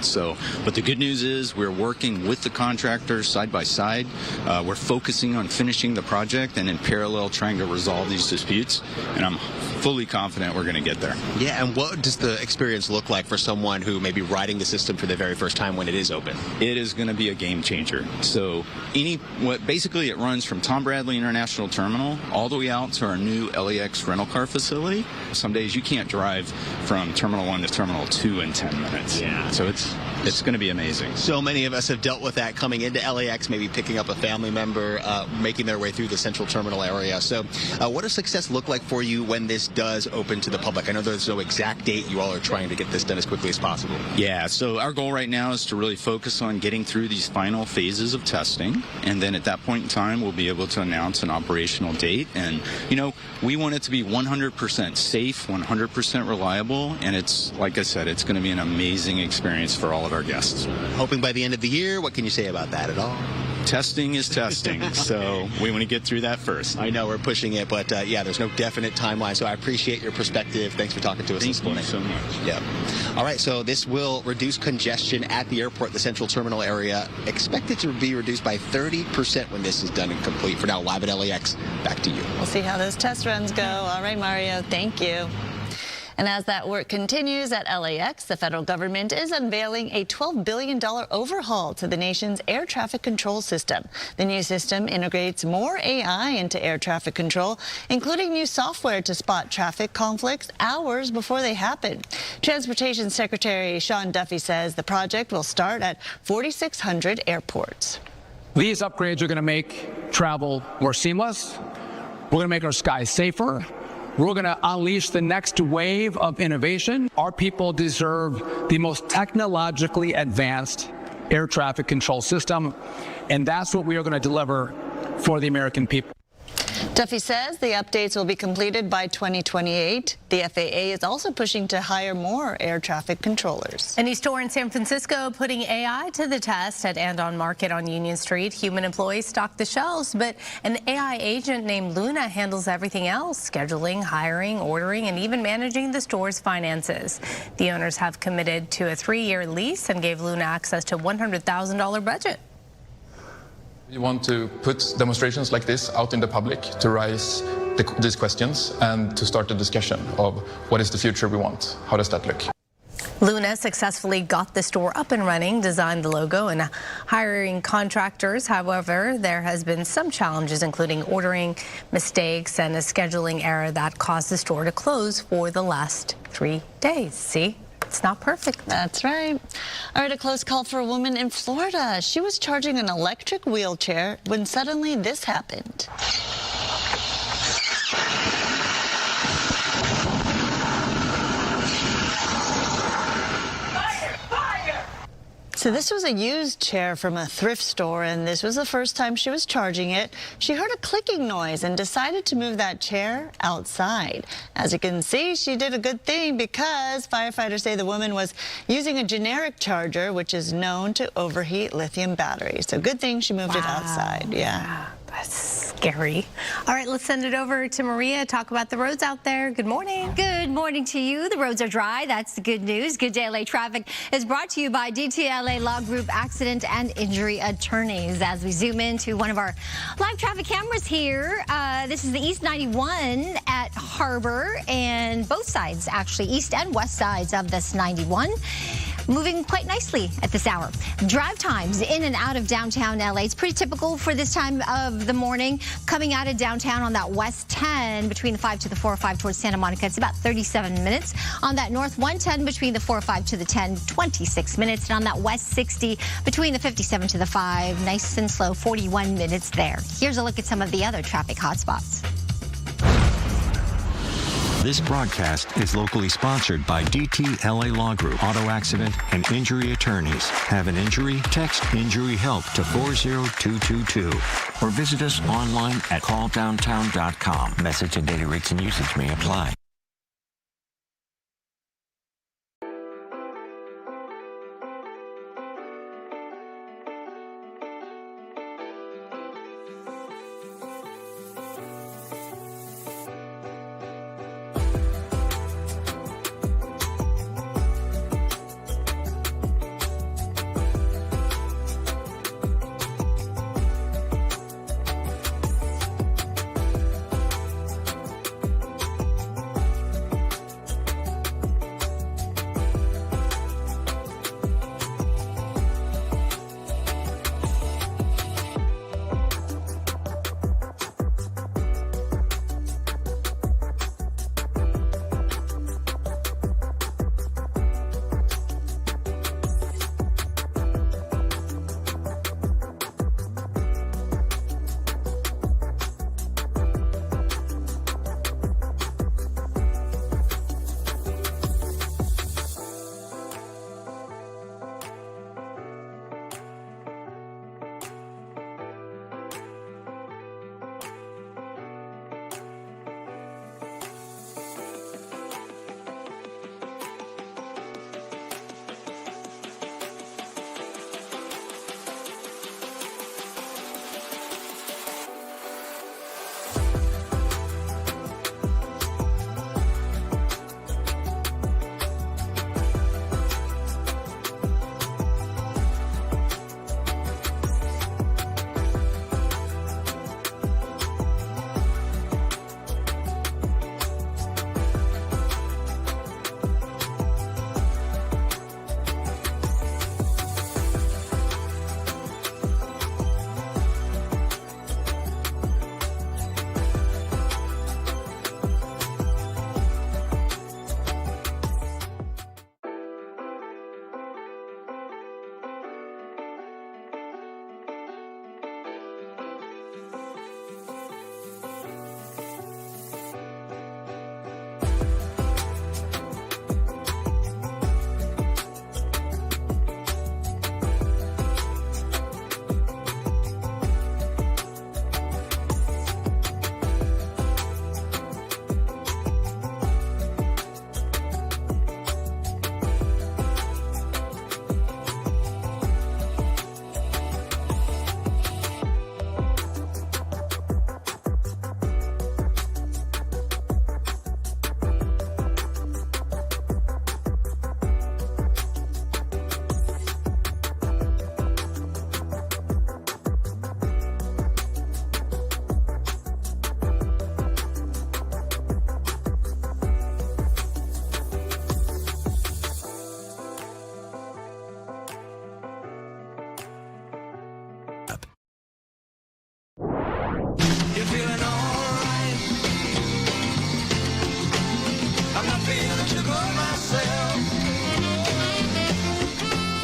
But the good news is we're working with the contractors side by side. We're focusing on finishing the project and in parallel trying to resolve these disputes, and I'm fully confident we're going to get there. Yeah, and what does the experience look like for someone who may be riding the system for the very first time when it is open? It is going to be a game changer. So basically it runs from Tom Bradley International Terminal all the way out to our new LAX rental car facility. Some days you can't drive from Terminal 1 to Terminal 2 in 10 minutes. Yeah. So it's going to be amazing. So many of us have dealt with that coming into LAX, maybe picking up a family member, making their way through the central terminal area. So what does success look like for you when this does open to the public? I know there's no exact date. You all are trying to get this done as quickly as possible. Yeah, so our goal right now is to really focus on getting through these final phases of testing, and then at that point in time we'll be able to announce an operational date. And we want it to be 100% safe, 100% reliable, and it's, like I said, it's going to be an amazing experience for all of our guests. Hoping by the end of the year. What can you say about that at all? Testing is testing, so we want to get through that first. I know we're pushing it, but yeah, there's no definite timeline, so I appreciate your perspective. Thanks for talking to us this morning. Thank you so much. Yeah. All right, so this will reduce congestion at the airport, the central terminal area. Expected to be reduced by 30% when this is done and complete. For now, live at LAX, back to you. We'll see how those test runs go. All right, Mario, thank you. And as that work continues at LAX, the federal government is unveiling a $12 billion overhaul to the nation's air traffic control system. The new system integrates more AI into air traffic control, including new software to spot traffic conflicts hours before they happen. Transportation Secretary Sean Duffy says the project will start at 4,600 airports. These upgrades are going to make travel more seamless. We're going to make our skies safer. We're going to unleash the next wave of innovation. Our people deserve the most technologically advanced air traffic control system, and that's what we are going to deliver for the American people. Duffy says the updates will be completed by 2028. The FAA is also pushing to hire more air traffic controllers. A new store in San Francisco putting AI to the test at Andon Market on Union Street. Human employees stock the shelves, but an AI agent named Luna handles everything else: scheduling, hiring, ordering, and even managing the store's finances. The owners have committed to a 3-year lease and gave Luna access to a $100,000 budget. We want to put demonstrations like this out in the public to raise these questions and to start a discussion of what is the future we want. How does that look? Luna successfully got the store up and running, designed the logo, and hiring contractors. However, there has been some challenges, including ordering mistakes and a scheduling error that caused the store to close for the last 3 days. See? It's not perfect. That's right. All right, a close call for a woman in Florida. She was charging an electric wheelchair when suddenly this happened. So this was a used chair from a thrift store, and this was the first time she was charging it. She heard a clicking noise and decided to move that chair outside. As you can see, she did a good thing because firefighters say the woman was using a generic charger, which is known to overheat lithium batteries. So good thing she moved it outside. Yeah. That's Scary. All right, let's send it over to Maria, talk about the roads out there. Good morning. Good morning to you. The roads are dry. That's the good news. Good Day LA Traffic is brought to you by DTLA Law Group Accident and Injury Attorneys. As we zoom into one of our live traffic cameras here, this is the East 91 at Harbor, and both sides, actually, east and west sides of this 91. Moving quite nicely at this hour. Drive times in and out of downtown LA. It's pretty typical for this time of the morning. Coming out of downtown on that west 10 between the 5 to the 405 towards Santa Monica, it's about 37 minutes. On that north 110 between the 405 to the 10, 26 minutes. And on that west 60 between the 57 to the 5, nice and slow, 41 minutes there. Here's a look at some of the other traffic hotspots. This broadcast is locally sponsored by DTLA Law Group, Auto Accident and Injury Attorneys. Have an injury? Text Injury Help to 40222 or visit us online at calldowntown.com. Message and data rates and usage may apply.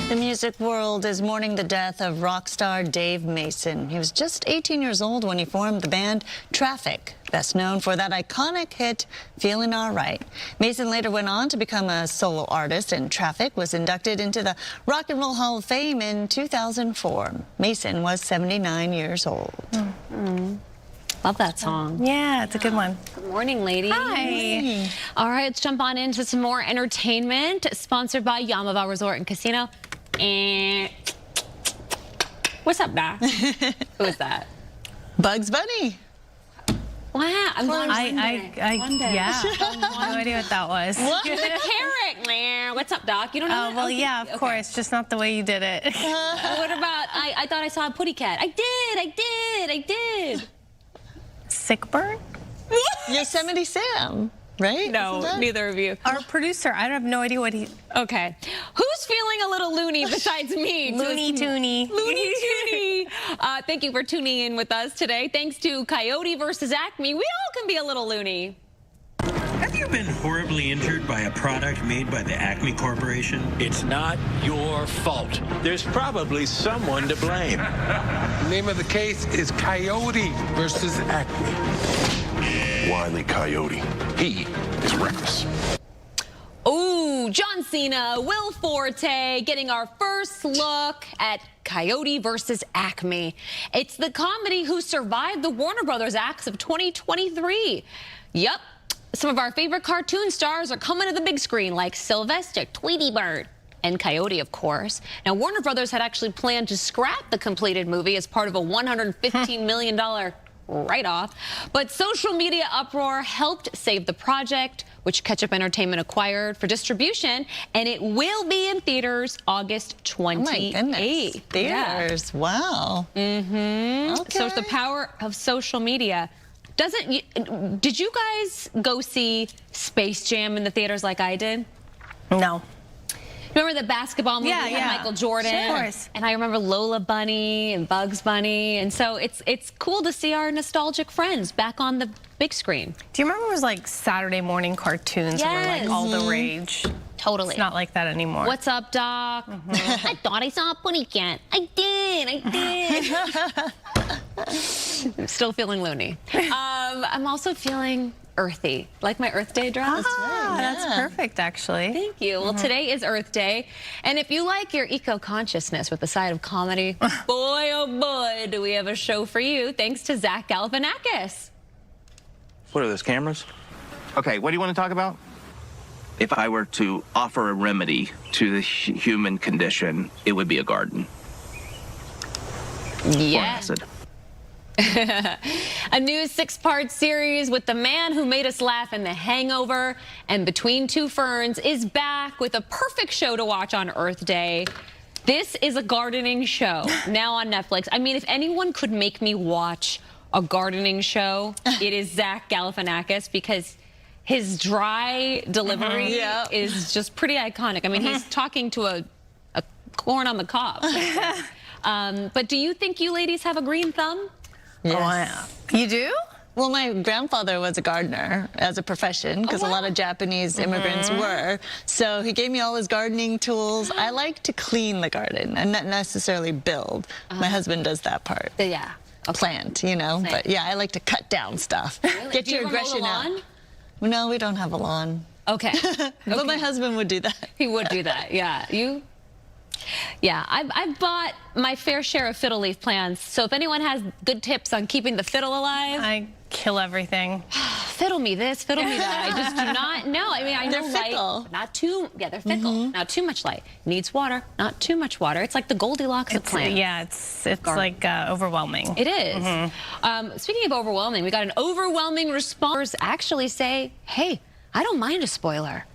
The music world is mourning the death of rock star Dave Mason. He was just 18 years old when he formed the band Traffic, best known for that iconic hit, Feeling Alright. Mason later went on to become a solo artist, and Traffic was inducted into the Rock and Roll Hall of Fame in 2004. Mason was 79 years old. Love that song. Yeah, it's a good one. Good morning, ladies. Hi. All right, let's jump on into some more entertainment, sponsored by Yamava Resort and Casino. And what's up, Dax? Who is that? Bugs Bunny. Wow. I'm going yeah. No idea what that was. What? The carrot, man. What's up, Doc? You don't know? Well, yeah, of course. Just not the way you did it. What about, I thought I saw a putty cat. I did. Sick burn? Yosemite Sam, right? No, neither of you. Our producer, I have no idea what he... Okay. Who's feeling a little loony besides me? Loony Toony. Loony Toony. Thank you for tuning in with us today. Thanks to Coyote versus Acme, we all can be a little loony. Have you been horribly injured by a product made by the Acme Corporation? It's not your fault. There's probably someone to blame. The name of the case is Coyote versus Acme. Wile E. Coyote. He is reckless. Ooh, John Cena, Will Forte, getting our first look at Coyote versus Acme. It's the comedy who survived the Warner Brothers acts of 2023. Yup. Some of our favorite cartoon stars are coming to the big screen, like Sylvester, Tweety Bird, and Coyote, of course. Now, Warner Brothers had actually planned to scrap the completed movie as part of a $115 million write-off, but social media uproar helped save the project, which Ketchup Entertainment acquired for distribution, and it will be in theaters August 28th. Oh my goodness. Theaters, yeah. Wow. Mm-hmm. Okay. So it's the power of social media. Did you guys go see Space Jam in the theaters like I did? No. Remember the basketball movie with Michael Jordan? Of course. And I remember Lola Bunny and Bugs Bunny. And so it's cool to see our nostalgic friends back on the big screen. Do you remember it was like Saturday morning cartoons were like all the rage? Totally. It's not like that anymore. What's up, Doc? I thought I saw a putty cat. I did. I'm still feeling loony. I'm also feeling earthy, like my Earth Day dress. That's perfect, actually. Thank you. Well, today is Earth Day, and if you like your eco-consciousness with the side of comedy, boy, oh boy, do we have a show for you, thanks to Zack Galifanakis. What are those, cameras? Okay, what do you want to talk about? If I were to offer a remedy to the human condition, it would be a garden. Yeah. Or acid. A new 6-part series with the man who made us laugh in The Hangover and Between Two Ferns is back with a perfect show to watch on Earth Day. This is a gardening show now on Netflix. I mean, if anyone could make me watch a gardening show, it is Zack Galifanakis, because his dry delivery is just pretty iconic. I mean, he's talking to a corn on the cob. But do you think you ladies have a green thumb? Yes. Oh, you do? Well, my grandfather was a gardener as a profession, because a lot of Japanese immigrants were. So he gave me all his gardening tools. I like to clean the garden and not necessarily build. My husband does that part. Yeah. Plant, you know. Same. But yeah, I like to cut down stuff. Really? Get Do your you ever mow aggression the out. lawn? No, we don't have a lawn. Okay. But my husband would do that. He would do that, yeah. Yeah, I've bought my fair share of fiddle leaf plants, so if anyone has good tips on keeping the fiddle alive. I kill everything. Fiddle me this, fiddle me that. I just do not know. I mean, I know They're fickle. light, not too, they're fickle. Not too much light. Needs water, not too much water. It's like the Goldilocks of plants. Yeah, it's like overwhelming. It is. Speaking of overwhelming, we got an overwhelming response. Actually say, hey, I don't mind a spoiler.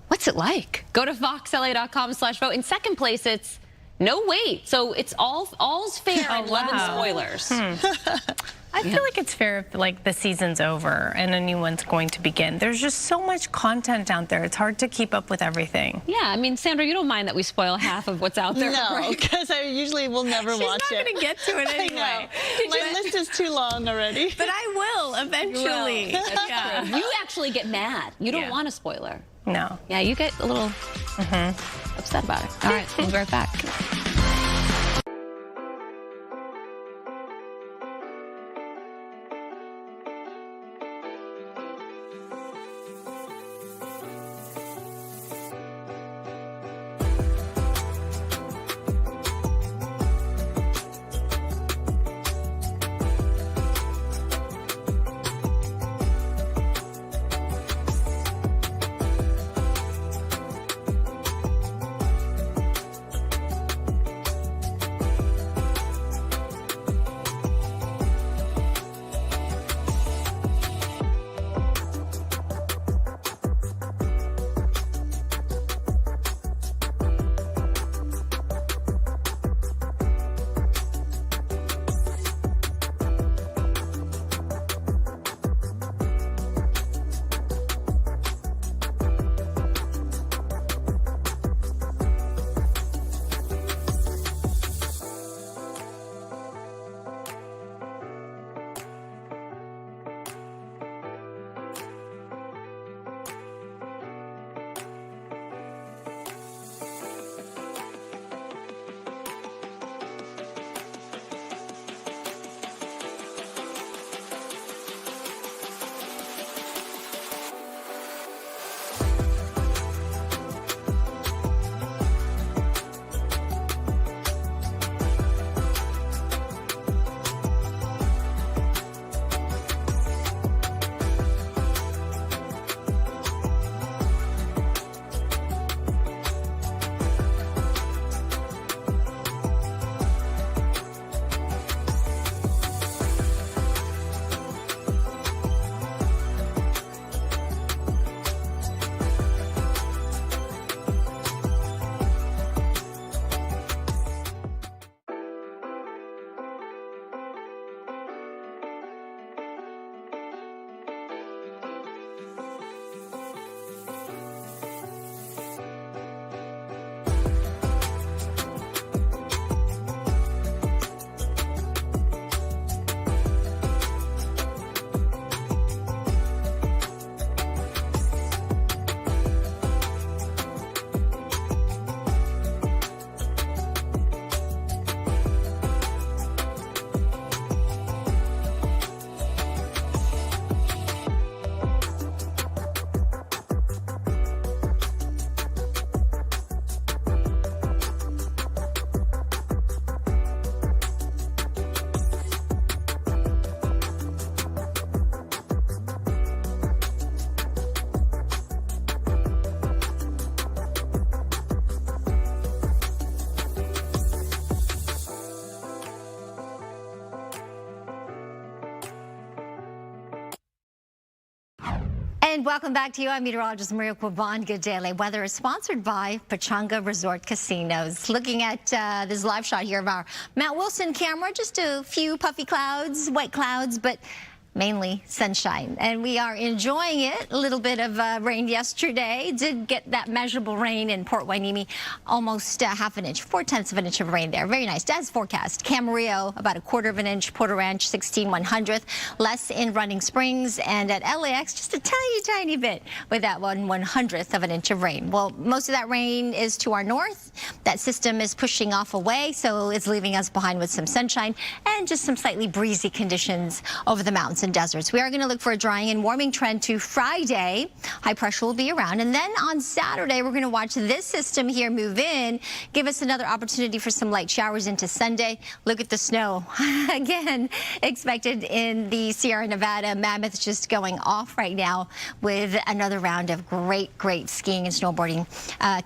What's it like? Go to foxla.com/vote. In second place, it's no wait. So it's all's fair in love and spoilers. I feel like it's fair if like the season's over and a new one's going to begin. There's just so much content out there. It's hard to keep up with everything. Yeah, I mean, Sandra, you don't mind that we spoil half of what's out there, No, right? because I usually will never watch it. She's not going to get to it anyway. I know. My list is too long already. But I will eventually. You will. That's true. You actually get mad. You don't want a spoiler. No. Yeah, you get a little upset about it. All right, we'll be right back. And welcome back to you. I'm meteorologist Maria Quaban. Good day, LA. Weather is sponsored by Pechanga Resort Casinos. Looking at this live shot here of our Mount Wilson camera, just a few puffy clouds, white clouds, but mainly sunshine, and we are enjoying it. A little bit of rain yesterday. Did get that measurable rain in Port Hueneme, almost half an inch, 4/10 of an inch of rain there. Very nice. As forecast, Camarillo about 1/4 of an inch, Porter Ranch 16/100th, less in Running Springs, and at LAX just a tiny bit with that 1/100th of an inch of rain. Well, most of that rain is to our north. That system is pushing off away, so it's leaving us behind with some sunshine and just some slightly breezy conditions over the mountains and deserts. We are going to look for a drying and warming trend to Friday. High pressure will be around. And then on Saturday, we're going to watch this system here move in, give us another opportunity for some light showers into Sunday. Look at the snow. Again, expected in the Sierra Nevada. Mammoth just going off right now with another round of great skiing and snowboarding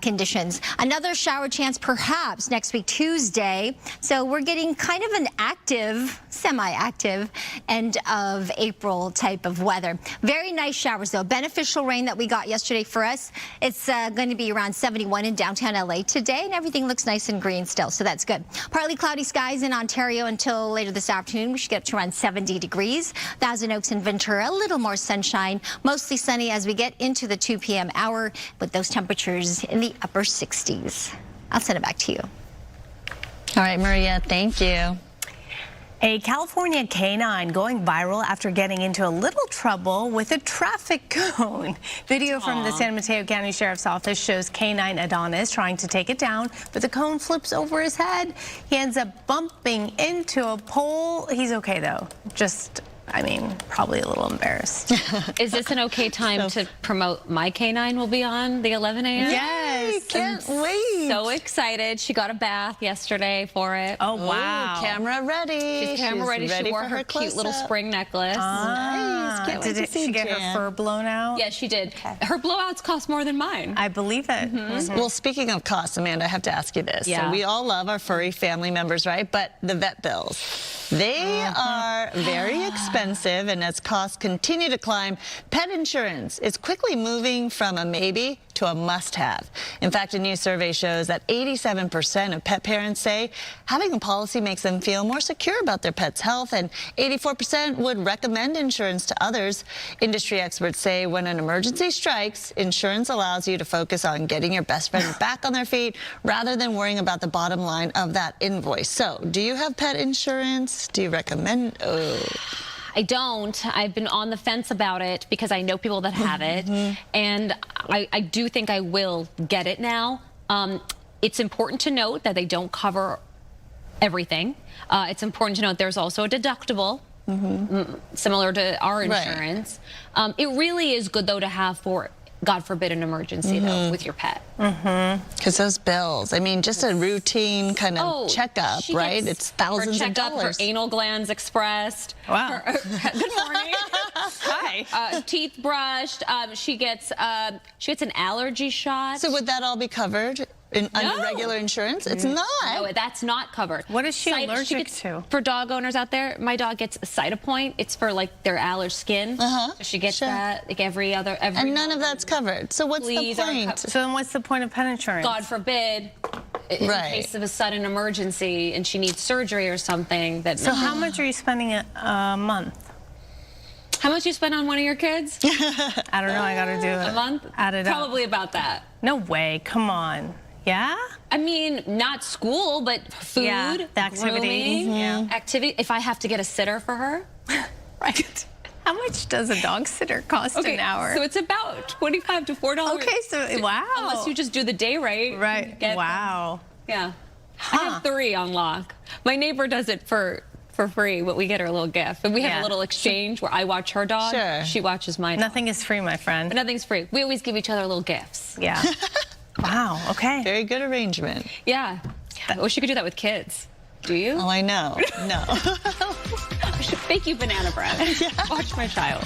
conditions. Another shower chance perhaps next week, Tuesday. So we're getting kind of an active, semi-active end of April type of weather. Very nice showers though. Beneficial rain that we got yesterday for us. It's going to be around 71 in downtown LA today, and everything looks nice and green still, so that's good. Partly cloudy skies in Ontario until later this afternoon. We should get up to around 70 degrees. Thousand Oaks and Ventura, a little more sunshine. Mostly sunny as we get into the 2 p.m. hour with those temperatures in the upper 60s. I'll send it back to you. All right, Maria, thank you. A California canine going viral after getting into a little trouble with a traffic cone. Video from the San Mateo County Sheriff's Office shows canine Adonis trying to take it down, but the cone flips over his head. He ends up bumping into a pole. He's okay though. Just, I mean, probably a little embarrassed. Is this an okay time to promote my canine will be on the 11 a.m.? Yes, can't wait. So excited. She got a bath yesterday for it. Oh, wow. Ooh, camera ready. She's camera ready. She wore her cute little spring necklace. Nice. Can't wait to see she get her fur blown out? Yeah, she did. Okay. Her blowouts cost more than mine. I believe it. Well, speaking of costs, Amanda, I have to ask you this. Yeah. So we all love our furry family members, right? But the vet bills, they are very expensive, and as costs continue to climb, pet insurance is quickly moving from a maybe to a must-have. In fact, a new survey shows that 87% of pet parents say having a policy makes them feel more secure about their pet's health, and 84% would recommend insurance to others. Industry experts say when an emergency strikes, insurance allows you to focus on getting your best friend back on their feet rather than worrying about the bottom line of that invoice. So, do you have pet insurance? Do you recommend? I don't. I've been on the fence about it because I know people that have it, and I do think I will get it now. It's important to note that they don't cover everything. It's important to note there's also a deductible, similar to our insurance. Right. It really is good, though, to have for, God forbid, an emergency, though, with your pet. Because those bills, I mean, just a routine kind of checkup, right? It's thousands of dollars. Her anal glands expressed. Wow. Good morning. Hi. Teeth brushed. She gets an allergy shot. So would that all be covered under regular insurance? It's not. No, that's not covered. What is she allergic to? For dog owners out there, my dog gets Cytopoint. It's for like their allergy skin. So she gets that like every and none of that's covered. So what's the point? So then what's the point of pet insurance? God forbid, in case of a sudden emergency and she needs surgery or something. So how much are you spending a month? How much you spend on one of your kids? I don't know. I got to do it. A month? Add it up. Probably about that. No way. Come on. Yeah? I mean, not school, but food, the activity, grooming, activity. If I have to get a sitter for her. Right. How much does a dog sitter cost an hour? So it's about $25 to $40. Okay, so wow. Unless you just do the day rate. Right. Wow. Yeah. I have 3 on lock. My neighbor does it for free, but we get her a little gift. And we have a little exchange where I watch her dog, she watches my dog. Nothing is free, my friend. But nothing's free. We always give each other little gifts. Yeah. Wow, okay. Very good arrangement. Yeah. I wish you could do that with kids. Do you? Oh, I know. No. I should bake you banana bread. Watch my child.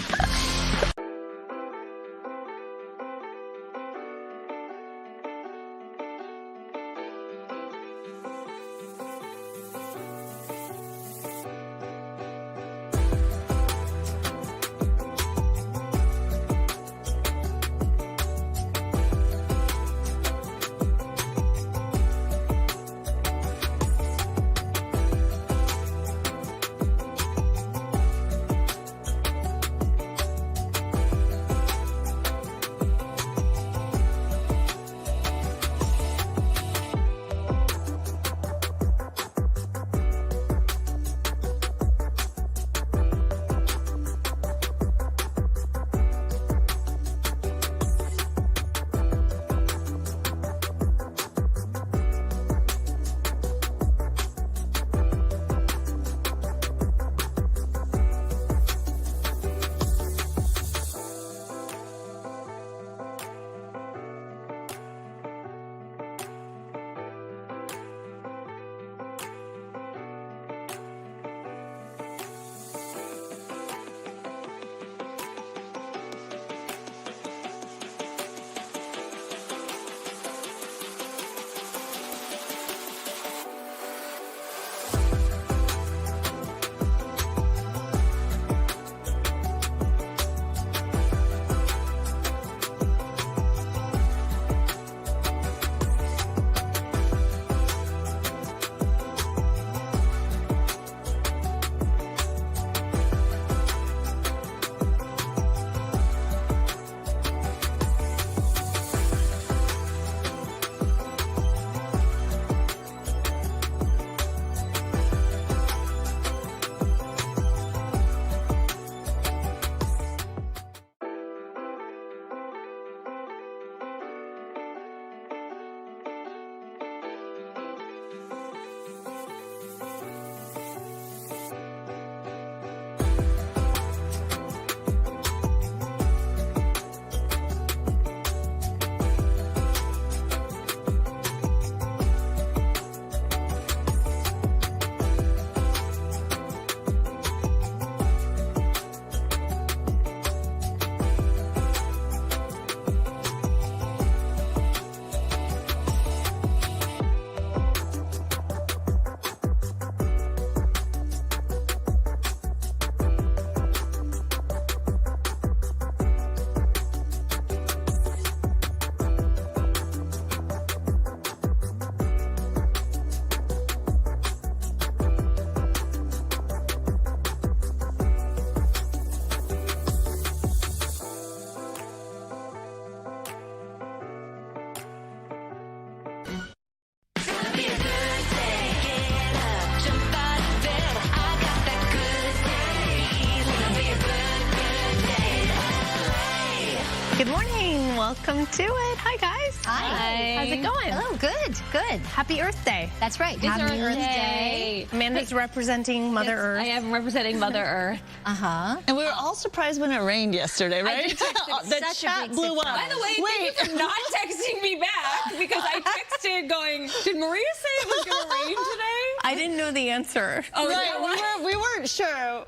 Welcome to it. Hi, guys. Hi. How's it going? Hello, good. Happy Earth Day. That's right. It's Happy Earth Day. Amanda's representing Mother Earth. I am representing Mother Earth. And we were all surprised when it rained yesterday, right? The chat blew up. By the way, thank you for not texting me back because I texted going, did Maria say it was going to rain today? I didn't know the answer. Oh, right. We weren't sure.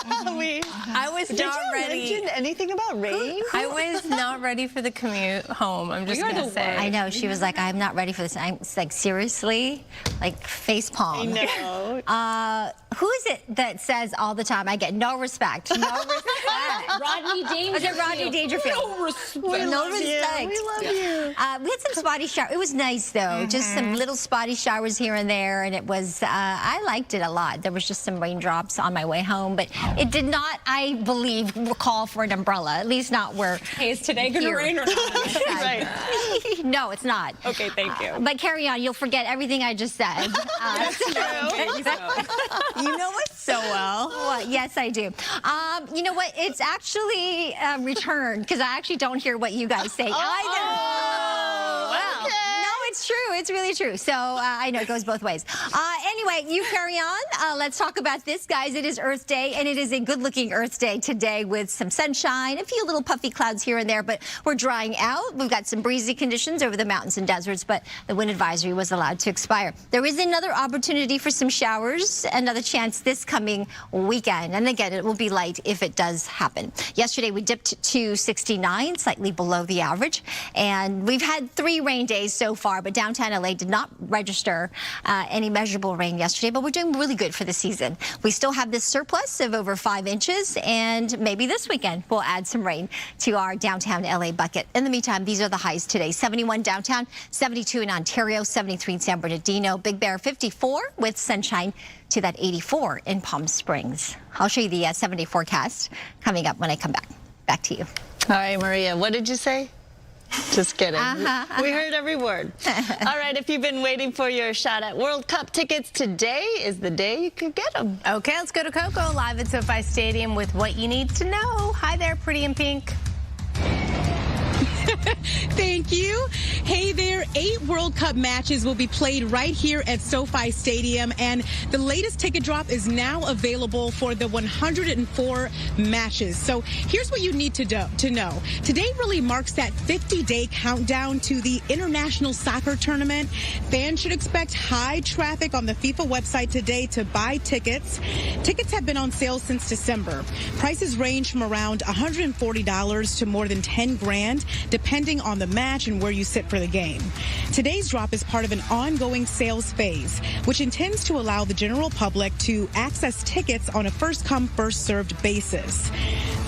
I was not ready. Did you mention anything about rain? I was not ready for the commute home. I'm just going to say. I know. She was like, I'm not ready for this. I'm like, seriously? Like, face palm. I know. Who is it that says all the time, I get no respect? No respect. Rodney Dangerfield. Was it Rodney Dangerfield? No respect. No respect. We love you. We had some spotty showers. It was nice, though. Just some little spotty showers here and there, and it was, I liked it a lot. There was just some raindrops on my way home, but it did not, I believe, call for an umbrella, at least not where. Hey, is today going to rain or not? Right. No, it's not. Okay, thank you. But carry on. You'll forget everything I just said. That's true. You know us so well. What? Yes, I do. You know what? It's actually returned because I actually don't hear what you guys say either. Wow. No, it's true. It's really true. So I know it goes both ways. Anyway, you carry on. Let's talk about this, guys. It is Earth Day, and it is a good-looking Earth Day today with some sunshine, a few little puffy clouds here and there, but we're drying out. We've got some breezy conditions over the mountains and deserts, but the wind advisory was allowed to expire. There is another opportunity for some showers, another chance this coming weekend. And again, it will be light if it does happen. Yesterday, we dipped to 69, slightly below the average, and we've had 3 rain days so far, but downtown LA did not register any measurable rain yesterday, but we're doing really good for the season. We still have this surplus of over 5 inches, and maybe this weekend we'll add some rain to our downtown LA bucket. In the meantime, these are the highs today. 71 downtown, 72 in Ontario, 73 in San Bernardino, Big Bear 54 with sunshine to that 84 in Palm Springs. I'll show you the 7-day forecast coming up when I come back. Back to you. All right, Maria, what did you say? Just kidding. We heard every word. All right, if you've been waiting for your shot at World Cup tickets, today is the day you could get them. Okay, let's go to Coco live at SoFi Stadium with what you need to know. Hi there, pretty in pink. Thank you. Hey there, 8 World Cup matches will be played right here at SoFi Stadium, and the latest ticket drop is now available for the 104 matches. So here's what you need to know. Today really marks that 50-day countdown to the International Soccer Tournament. Fans should expect high traffic on the FIFA website today to buy tickets. Tickets have been on sale since December. Prices range from around $140 to more than 10 grand, depending on the match and where you sit for the game. Today's drop is part of an ongoing sales phase, which intends to allow the general public to access tickets on a first-come, first-served basis.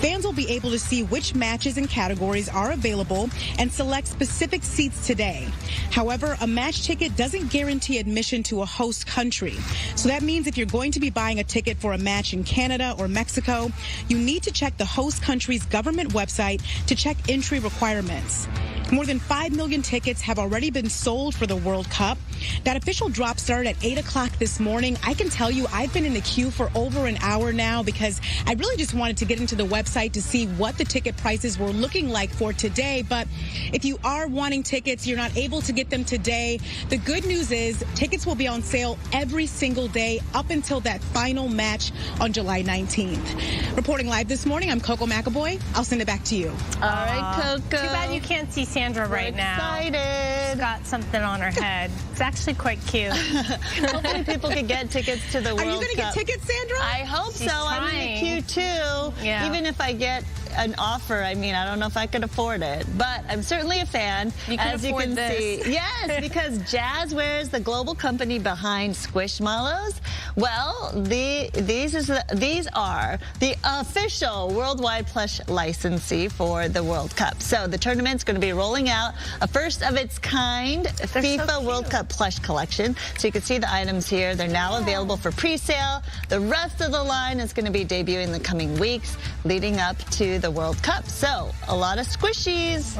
Fans will be able to see which matches and categories are available and select specific seats today. However, a match ticket doesn't guarantee admission to a host country. So that means if you're going to be buying a ticket for a match in Canada or Mexico, you need to check the host country's government website to check entry requirements. More than 5 million tickets have already been sold for the World Cup. That official drop started at 8 o'clock this morning. I can tell you I've been in the queue for over an hour now because I really just wanted to get into the website to see what the ticket prices were looking like for today. But if you are wanting tickets, you're not able to get them today. The good news is tickets will be on sale every single day up until that final match on July 19th. Reporting live this morning, I'm Coco McAvoy. I'll send it back to you. All right, Coco. Too bad you can't see Sandra right now. Excited. She's got something on her head. It's actually quite cute. Hopefully people can get tickets to the World Cup. Are you going to get tickets, Sandra? I hope so. I'm in the queue too. Yeah. Even if I get an offer, I mean, I don't know if I could afford it, but I'm certainly a fan. As you can see. Yes, because Jazzwares, the global company behind Squishmallows, well, these are the official worldwide plush licensee for the World Cup. So the tournament's going to be rolling out a first of its kind FIFA World Cup plush collection. So you can see the items here. They're now available for pre-sale. The rest of the line is going to be debuting in the coming weeks leading up to the World Cup. So a lot of squishies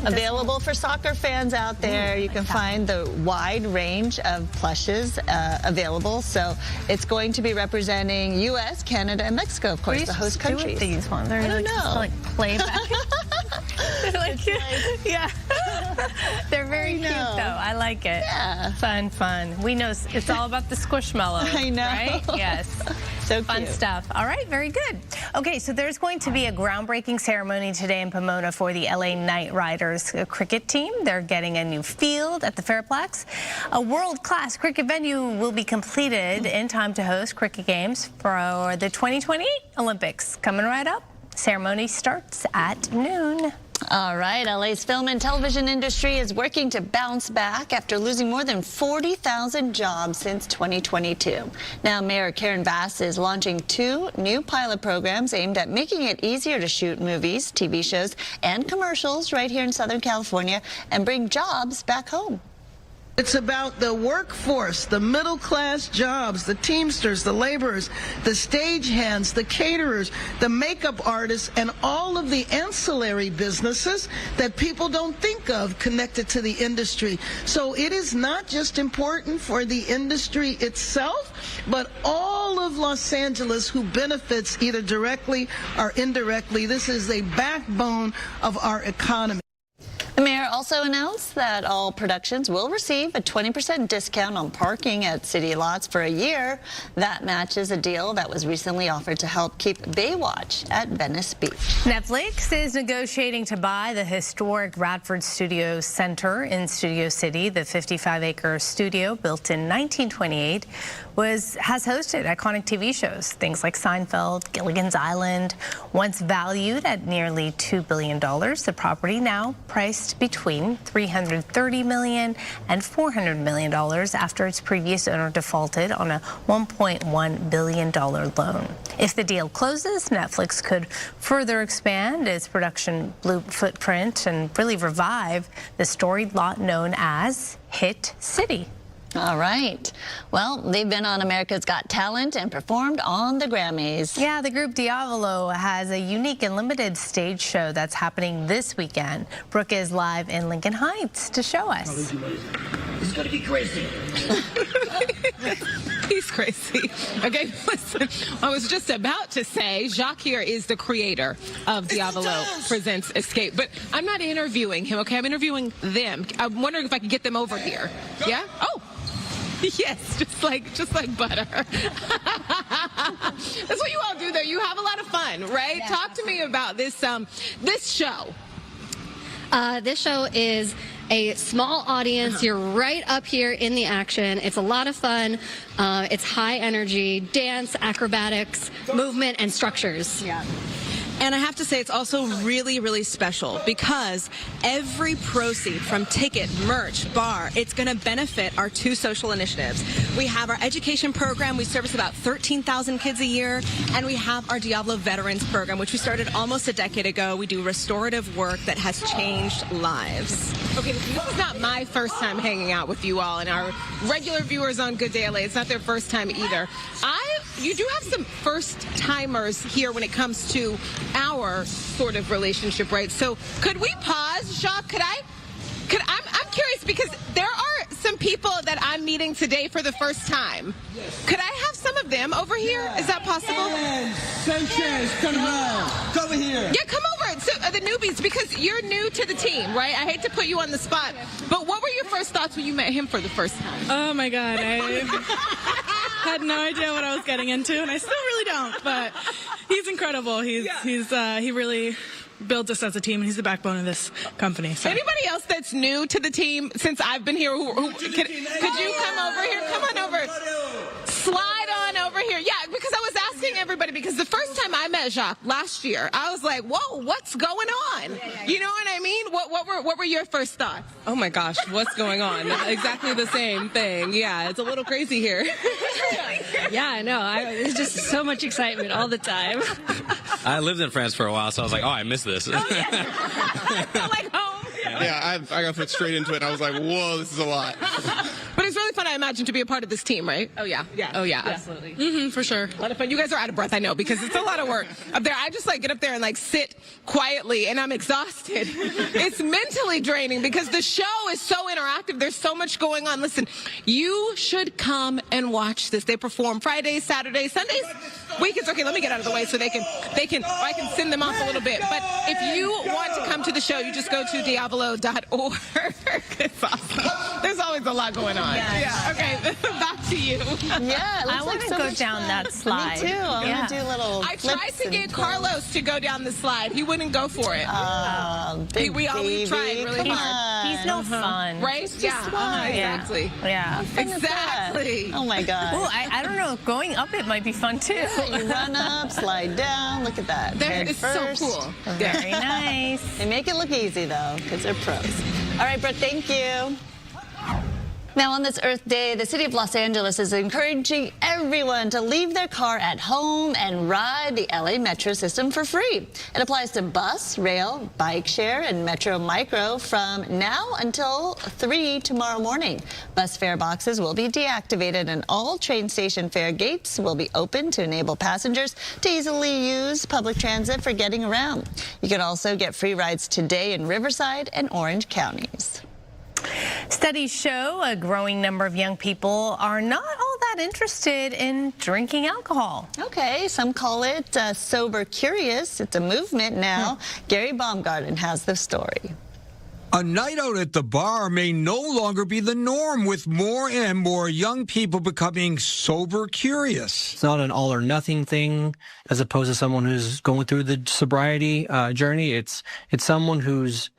available for soccer fans out there. You can find the wide range of plushes available. So it's going to be representing U.S., Canada, and Mexico, of course, the host countries. These ones? I don't know. Just like play back. Yeah. They're very cute, though. I like it. Yeah. Fun. We know it's all about the squishmallows. I know. Right? Yes. So fun cute. stuff. All right, very good. Okay, so there's going to be a groundbreaking ceremony today in Pomona for the LA Knight Riders cricket team. They're getting a new field at the Fairplex. A world-class cricket venue will be completed in time to host cricket games for the 2028 Olympics. Coming right up. Ceremony starts at noon. All right, LA's film and television industry is working to bounce back after losing more than 40,000 jobs since 2022. Now, Mayor Karen Bass is launching 2 new pilot programs aimed at making it easier to shoot movies, TV shows, and commercials right here in Southern California and bring jobs back home. It's about the workforce, the middle-class jobs, the Teamsters, the laborers, the stagehands, the caterers, the makeup artists, and all of the ancillary businesses that people don't think of connected to the industry. So it is not just important for the industry itself, but all of Los Angeles who benefits either directly or indirectly. This is a backbone of our economy. The mayor also announced that all productions will receive a 20% discount on parking at city lots for a year. That matches a deal that was recently offered to help keep Baywatch at Venice Beach. Netflix is negotiating to buy the historic Radford Studio Center in Studio City. The 55-acre studio, built in 1928, has hosted iconic TV shows, things like Seinfeld, Gilligan's Island. Once valued at nearly $2 billion, the property now priced between $330 million and $400 million after its previous owner defaulted on a $1.1 billion loan. If the deal closes, Netflix could further expand its production footprint and really revive the storied lot known as Hit City. All right. Well, they've been on America's Got Talent and performed on the Grammys. Yeah, the group Diavolo has a unique and limited stage show that's happening this weekend. Brooke is live in Lincoln Heights to show us. It's going to be crazy. He's crazy. Okay, listen, I was just about to say, Jacques here is the creator of Diavolo Presents Escape, but I'm not interviewing him, okay? I'm interviewing them. I'm wondering if I could get them over here. Yeah? Oh. Yes, just like butter. That's what you all do, though. You have a lot of fun, right? Yeah. Talk to me about this this show. This show is a small audience. You're right up here in the action. It's a lot of fun. It's high energy, dance, acrobatics, movement, and structures. Yeah. And I have to say, it's also really, really special because every proceed from ticket, merch, bar, it's going to benefit our 2 social initiatives. We have our education program. We service about 13,000 kids a year. And we have our Diavolo Veterans program, which we started almost a decade ago. We do restorative work that has changed lives. Okay, this is not my first time hanging out with you all and our regular viewers on Good Day LA. It's not their first time either. You do have some first-timers here when it comes to our sort of relationship, right? So could we pause, Jacques? I'm curious because there are some people that I'm meeting today for the first time. Yes. Could I have some of them over here? Yeah. Is that possible? Sanchez, come around. Come over here. Yeah, come over. So the newbies, because you're new to the team, right? I hate to put you on the spot, but what were your first thoughts when you met him for the first time? Oh my God, I had no idea what I was getting into, and I still really don't. But he's incredible. He really builds us as a team, and he's the backbone of this company. So. Anybody else that's new to the team since I've been here? Could you come over here? Come on over. Slide on over here. Yeah, because I was asking everybody, because the first time I met Jacques last year, I was like, whoa, what's going on? You know what I mean? What were your first thoughts? Oh my gosh, what's going on? Exactly the same thing. Yeah, it's a little crazy here. Yeah, I know. It's just so much excitement all the time. I lived in France for a while, so I was like, oh, I miss this. Oh, yeah. Like home. Yeah, I got put straight into it. I was like, whoa, this is a lot. But it's really fun, I imagine, to be a part of this team, right? Oh, yeah. Yeah. Oh, yeah, absolutely. Mm-hmm, for sure. A lot of fun. You guys are out of breath, I know, because it's a lot of work up there. I just get up there and sit quietly, and I'm exhausted. It's mentally draining because the show is so interactive. There's so much going on. Listen, you should come and watch this. They perform Fridays, Saturdays, Sundays. Okay, let me get out of the way so I can send them off a little bit. But if you want to come to the show, you just go to diavolo.org. It's awesome. There's always a lot going on. Yeah. Okay, back to you. Yeah, I want to go down that slide. Me too. I want to do little I tried to get Carlos to go down the slide. He wouldn't go for it. We tried really hard. He's no fun. Right? Exactly. Yeah. Exactly. Oh my God. Oh, I don't know. Going up it might be fun too. Yeah, you run up, slide down. Look at that. It's so cool. Very nice. They make it look easy though, because they're pros. All right, Brooke, thank you. Now, on this Earth Day, the city of Los Angeles is encouraging everyone to leave their car at home and ride the LA Metro system for free. It applies to bus, rail, bike share, and Metro Micro from now until 3 tomorrow morning. Bus fare boxes will be deactivated, and all train station fare gates will be open to enable passengers to easily use public transit for getting around. You can also get free rides today in Riverside and Orange counties. Studies show a growing number of young people are not all that interested in drinking alcohol. Okay, some call it sober curious. It's a movement now. Gary Baumgarten has the story. A night out at the bar may no longer be the norm, with more and more young people becoming sober curious. It's not an all or nothing thing as opposed to someone who's going through the sobriety journey. It's someone who's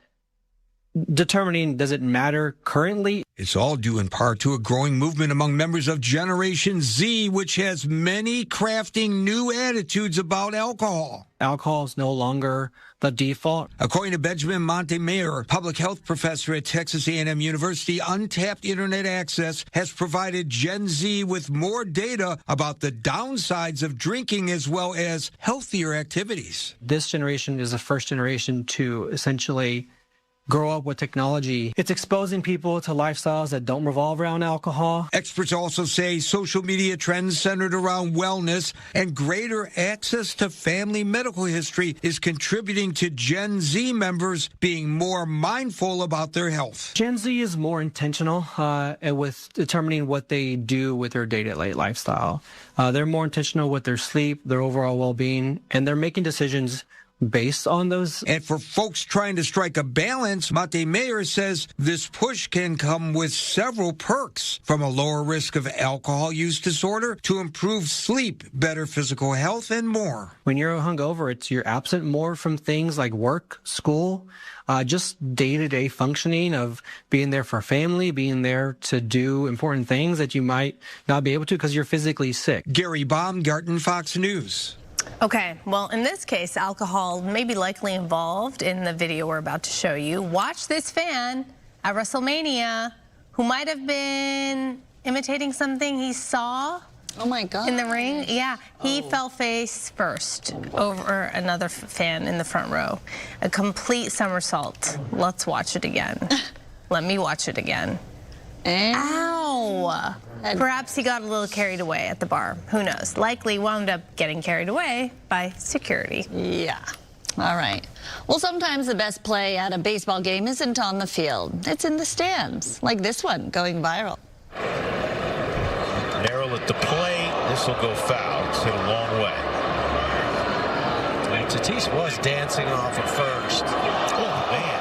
determining, does it matter currently? It's all due in part to a growing movement among members of Generation Z, which has many crafting new attitudes about alcohol. Alcohol is no longer the default. According to Benjamin Montemayor, public health professor at Texas A&M University, untapped internet access has provided Gen Z with more data about the downsides of drinking as well as healthier activities. This generation is the first generation to essentially grow up with technology. It's exposing people to lifestyles that don't revolve around alcohol. Experts also say social media trends centered around wellness and greater access to family medical history is contributing to Gen Z members being more mindful about their health. Gen Z is more intentional with determining what they do with their day-to-day lifestyle. They're more intentional with their sleep, their overall well-being, and they're making decisions based on those. And for folks trying to strike a balance, Montemayor says this push can come with several perks, from a lower risk of alcohol use disorder to improved sleep, better physical health, and more. When you're hungover, you're absent more from things like work, school, just day-to-day functioning of being there for family, being there to do important things that you might not be able to because you're physically sick. Gary Baumgarten, Fox News. Okay, well, in this case, alcohol may be likely involved in the video we're about to show you. Watch this fan at WrestleMania who might have been imitating something he saw. Oh my God. In the ring. Yeah, he fell face first over another fan in the front row. A complete somersault. Let's watch it again. Let me watch it again. Ow! Perhaps he got a little carried away at the bar. Who knows? Likely wound up getting carried away by security. Yeah. All right. Well, sometimes the best play at a baseball game isn't on the field. It's in the stands, like this one going viral. Narrow at the plate. This will go foul. It's hit a long way. And Tatis was dancing off at first. Oh, man.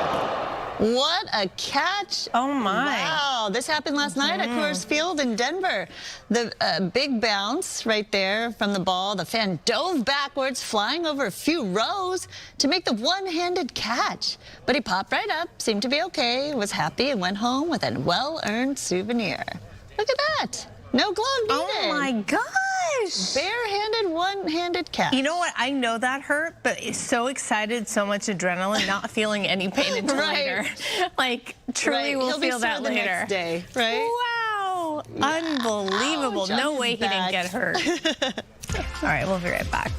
What a catch. Oh, my. Wow. This happened last night at Coors Field in Denver. The big bounce right there from the ball. The fan dove backwards, flying over a few rows to make the one-handed catch. But he popped right up, seemed to be okay, was happy, and went home with a well-earned souvenir. Look at that. No glove needed. Oh, my gosh. Barehanded, one-handed catch. You know what? I know that hurt, but it's so excited, so much adrenaline, not feeling any pain until later. Like, truly we'll feel that later. Next day, right? Wow. Yeah. Unbelievable. Ouch, no way he didn't get hurt. All right, we'll be right back.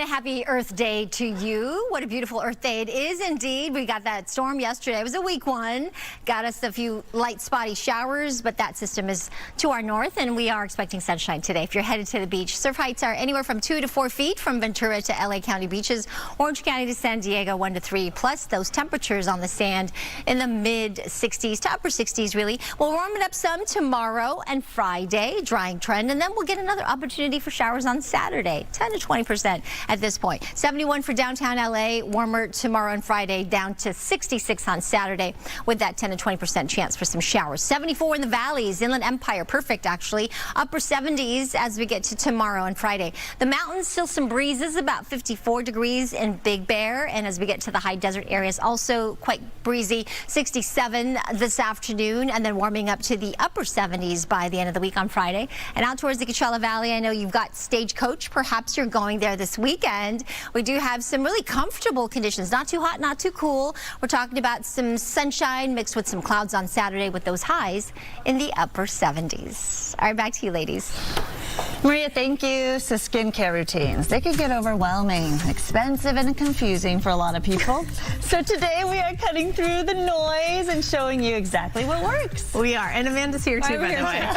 a happy Earth Day to you. What a beautiful Earth Day it is indeed. We got that storm yesterday. It was a weak one. Got us a few light spotty showers, but that system is to our north, and we are expecting sunshine today. If you're headed to the beach, surf heights are anywhere from 2 to 4 feet from Ventura to LA County beaches, Orange County to San Diego 1 to 3, plus those temperatures on the sand in the mid 60s to upper 60s really. We'll warm it up some tomorrow and Friday, drying trend, and then we'll get another opportunity for showers on Saturday, 10 to 20% at this point. 71 for downtown LA, warmer tomorrow and Friday, down to 66 on Saturday with that 10 to 20% chance for some showers. 74 in the valleys, Inland Empire, perfect actually. Upper 70s as we get to tomorrow and Friday. The mountains, still some breezes, about 54 degrees in Big Bear, and as we get to the high desert areas, also quite breezy, 67 this afternoon, and then warming up to the upper 70s by the end of the week on Friday. And out towards the Coachella Valley, I know you've got Stagecoach. Perhaps you're going there this weekend. We do have some really comfortable conditions, not too hot, not too cool. We're talking about some sunshine mixed with some clouds on Saturday with those highs in the upper 70s. All right, back to you, ladies. Maria, thank you. So skincare routines, they can get overwhelming, expensive, and confusing for a lot of people. So today we are cutting through the noise and showing you exactly what works. We are, and Amanda's here too, by the way.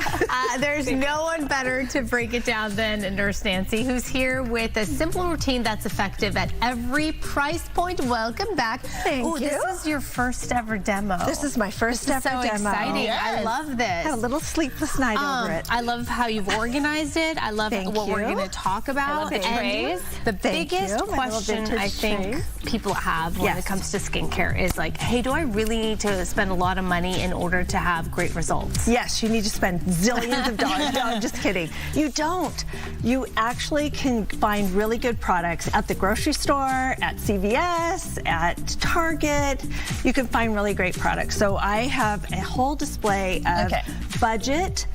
There's no one better to break it down than Nurse Nancy, who's here with a simple routine that's effective at every price point. Welcome back. Thank you. This is your first ever demo. This is my first ever demo. So exciting. Yes. I love this. Had a little sleepless night over it. I love how you've organized it. I love what we're going to talk about. I love the trays. The biggest question I think people have when it comes to skincare is like, hey, do I really need to spend a lot of money in order to have great results? Yes, you need to spend zillions of dollars. No, I'm just kidding. You don't. You actually can find really good products at the grocery store, at CVS, at Target. You can find really great products. So I have a whole display of budget,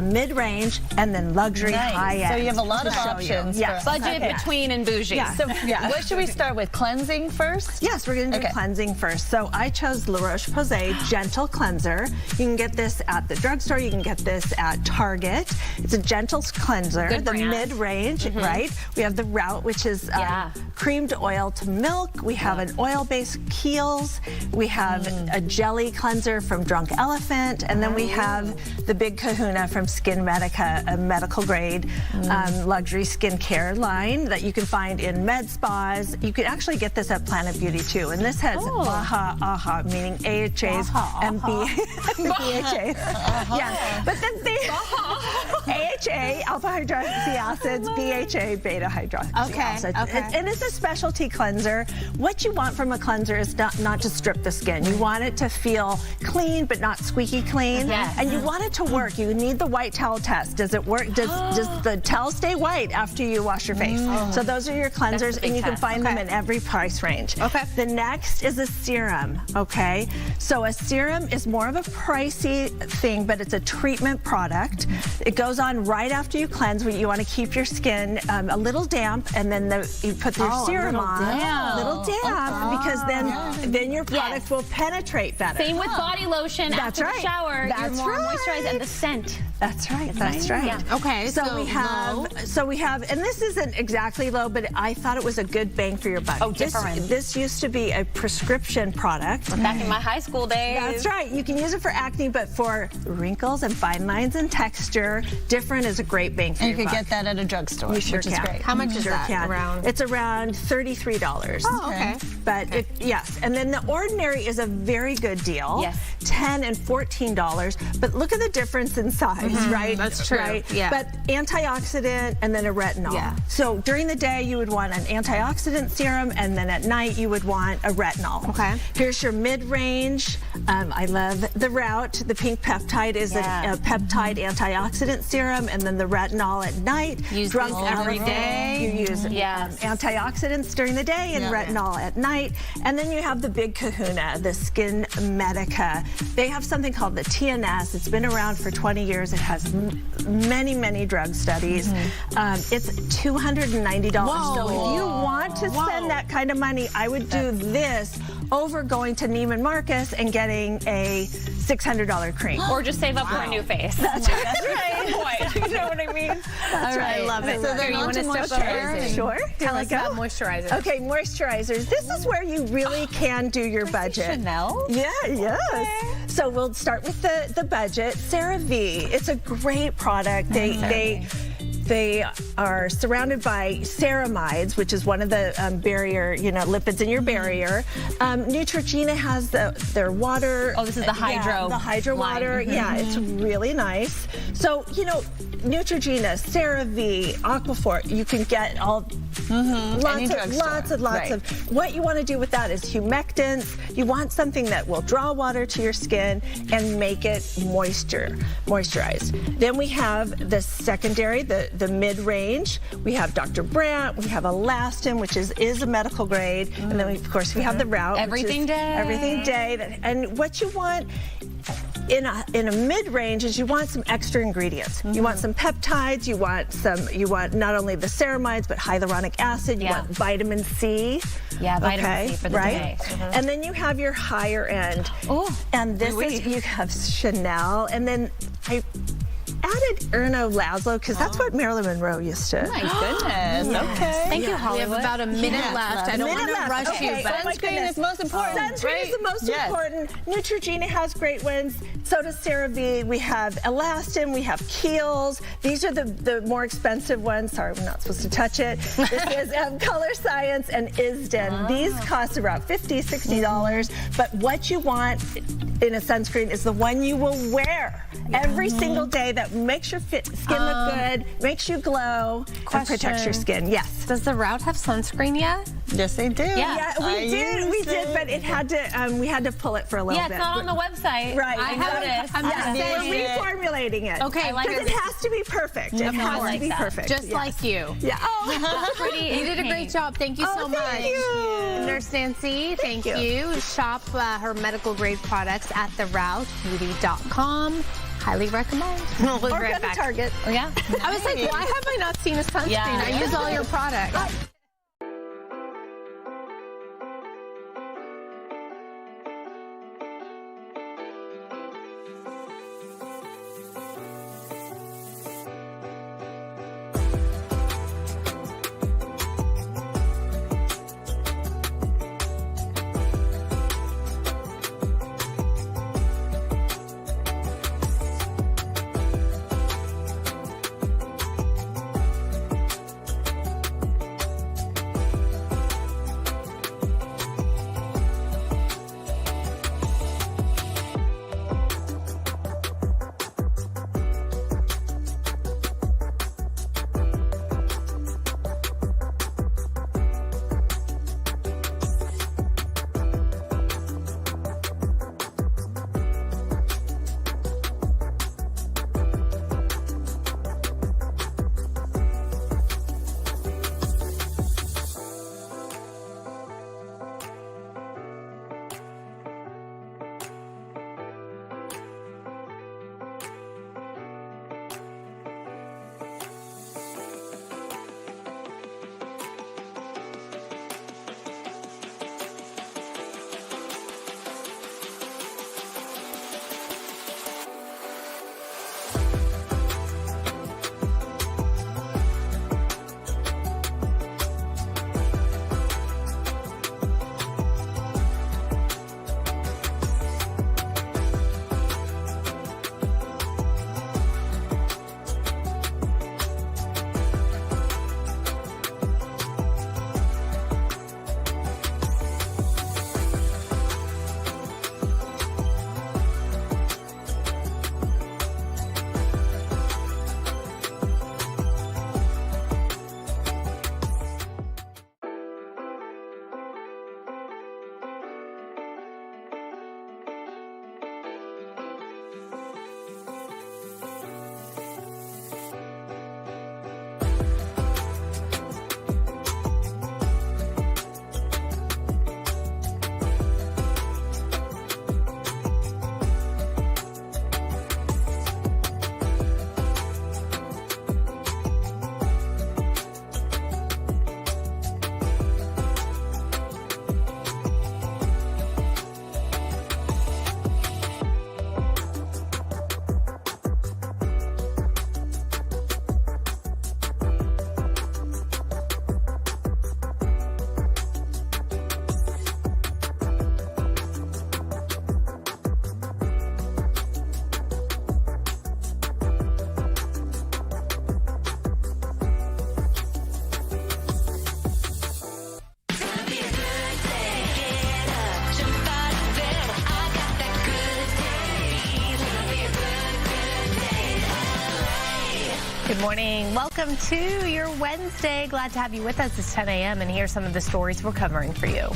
mid-range, and then luxury, high-end. So you have a lot of options. Yes. Budget, between, and bougie. Yeah. So what should we start with? Cleansing first? Yes, we're going to do cleansing first. So I chose La Roche-Posay Gentle Cleanser. You can get this at the drugstore. You can get this at Target. It's a gentle cleanser. Good brand. Mid-range, right? We have the Route, which is creamed oil to milk. We have an oil-based Kiehl's. We have a jelly cleanser from Drunk Elephant. And then we have the Big Kahuna from Skin Medica, a medical grade luxury skincare line that you can find in med spas. You can actually get this at Planet Beauty too. And this has AHA, meaning AHAs and BHAs. Yeah, but then AHA, alpha hydroxy acids, BHA, beta hydroxy acids. And it's a specialty cleanser. What you want from a cleanser is not to strip the skin. You want it to feel clean but not squeaky clean. And you want it to work. You need the white towel test. Does it work? Does the towel stay white after you wash your face? So those are your cleansers, and you can find them in every price range. The next is a serum, So a serum is more of a pricey thing, but it's a treatment product. It goes on right after you cleanse. You want to keep your skin a little damp, and then you put your serum on. A little damp, because then your product will penetrate better. Same with body lotion after the shower. You're more moisturized, and the scent. That's right. That's right. Yeah. Okay. So we have, and this isn't exactly low, but I thought it was a good bang for your buck. Oh, different. This used to be a prescription product. Back in my high school days. That's right. You can use it for acne, but for wrinkles and fine lines and texture, different is a great bang for your buck. And you can get that at a drugstore, You sure which is can. great. How much is that? Around? It's around $33. Oh, okay. But yes, and then the Ordinary is a very good deal. Yes. $10 and $14. But look at the difference in size, right? That's true. Right? Yeah. But antioxidant and then a retinol. Yeah. So during the day you would want an antioxidant serum, and then at night you would want a retinol. Okay. Here's your mid-range. I love the Route. The pink peptide is a peptide antioxidant serum, and then the retinol at night. Use Drunk every day. You use antioxidants during the day and retinol at night. And then you have the Big Kahuna, the Skin Medica. They have something called the TNS. It's been around for 20 years. It has many drug studies. It's $290. Whoa. So if you want to spend that kind of money, I would do this over going to Neiman Marcus and getting a $600 cream. Or just save up for a new face. That's right. You know what I mean? That's right. I love it. So then you want to step over? Sure. Tell us about moisturizers. Okay, moisturizers. This is where you really can do your budget. Chanel? Yeah, yes. So we'll start with the budget. CeraVe. It's a great product. They are surrounded by ceramides, which is one of the barrier, lipids in your barrier. Neutrogena has their water. Oh, this is the hydro. Yeah, the hydro line. water. Yeah, it's really nice. So, Neutrogena, CeraVe, Aquaphor, you can get all lots of. What you want to do with that is humectants. You want something that will draw water to your skin and make it moisturized. Then we have the secondary, the mid-range. We have Dr. Brandt. We have Elastin, which is a medical grade, and then of course we have the Route. Everything Day. And what you want in a mid-range is you want some extra ingredients. You want some peptides, you want not only the ceramides but hyaluronic acid, you want vitamin C. Yeah, vitamin C for the day. And then you have your higher end. Oh, and this is, you have Chanel, and then I added Erno Laszlo because that's what Marilyn Monroe used to. Oh my goodness. Okay. Thank you, Hollywood. We have about a minute left. I don't want to rush you, but sunscreen is most important. Sunscreen is the most important. Neutrogena has great ones. So does CeraVe. We have Elastin. We have Kiehl's. These are the more expensive ones. Sorry, we're not supposed to touch it. This is Color Science and Isden. These cost about $50, $60. But what you want in a sunscreen is the one you will wear every single day that makes your skin look good, makes you glow, and protects your skin. Yes. Does the Route have sunscreen yet? Yes, they do. Yeah, we did, but it had to. We had to pull it for a little bit. Yeah, it's not on the website. Right. I noticed. We're reformulating it. Okay, because it has to be perfect. It has to be perfect. Just like you. Yeah. Oh, pretty. You did a great job. Thank you so much. Thank you. Nurse Nancy, thank you. Shop her medical grade products at theroutebeauty.com. Highly recommend. We'll be right back. Target. Oh, yeah? I was like, why have I not seen a sunscreen? Yeah. I use all your products. Good morning. Welcome to your Wednesday. Glad to have you with us. It's 10 a.m. and here's some of the stories we're covering for you.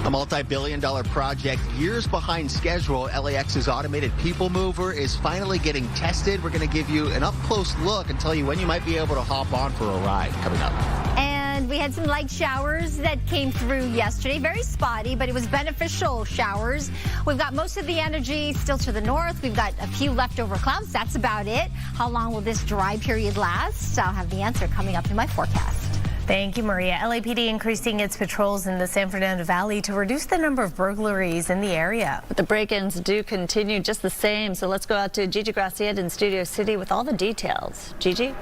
A multi-billion-dollar project years behind schedule. LAX's automated people mover is finally getting tested. We're going to give you an up-close look and tell you when you might be able to hop on for a ride coming up. And we had some light showers that came through yesterday. Very spotty, but it was beneficial showers. We've got most of the energy still to the north. We've got a few leftover clouds. That's about it. How long will this dry period last? I'll have the answer coming up in my forecast. Thank you, Maria. LAPD increasing its patrols in the San Fernando Valley to reduce the number of burglaries in the area. But the break-ins do continue just the same. So let's go out to Gigi Graciette in Studio City with all the details. Gigi?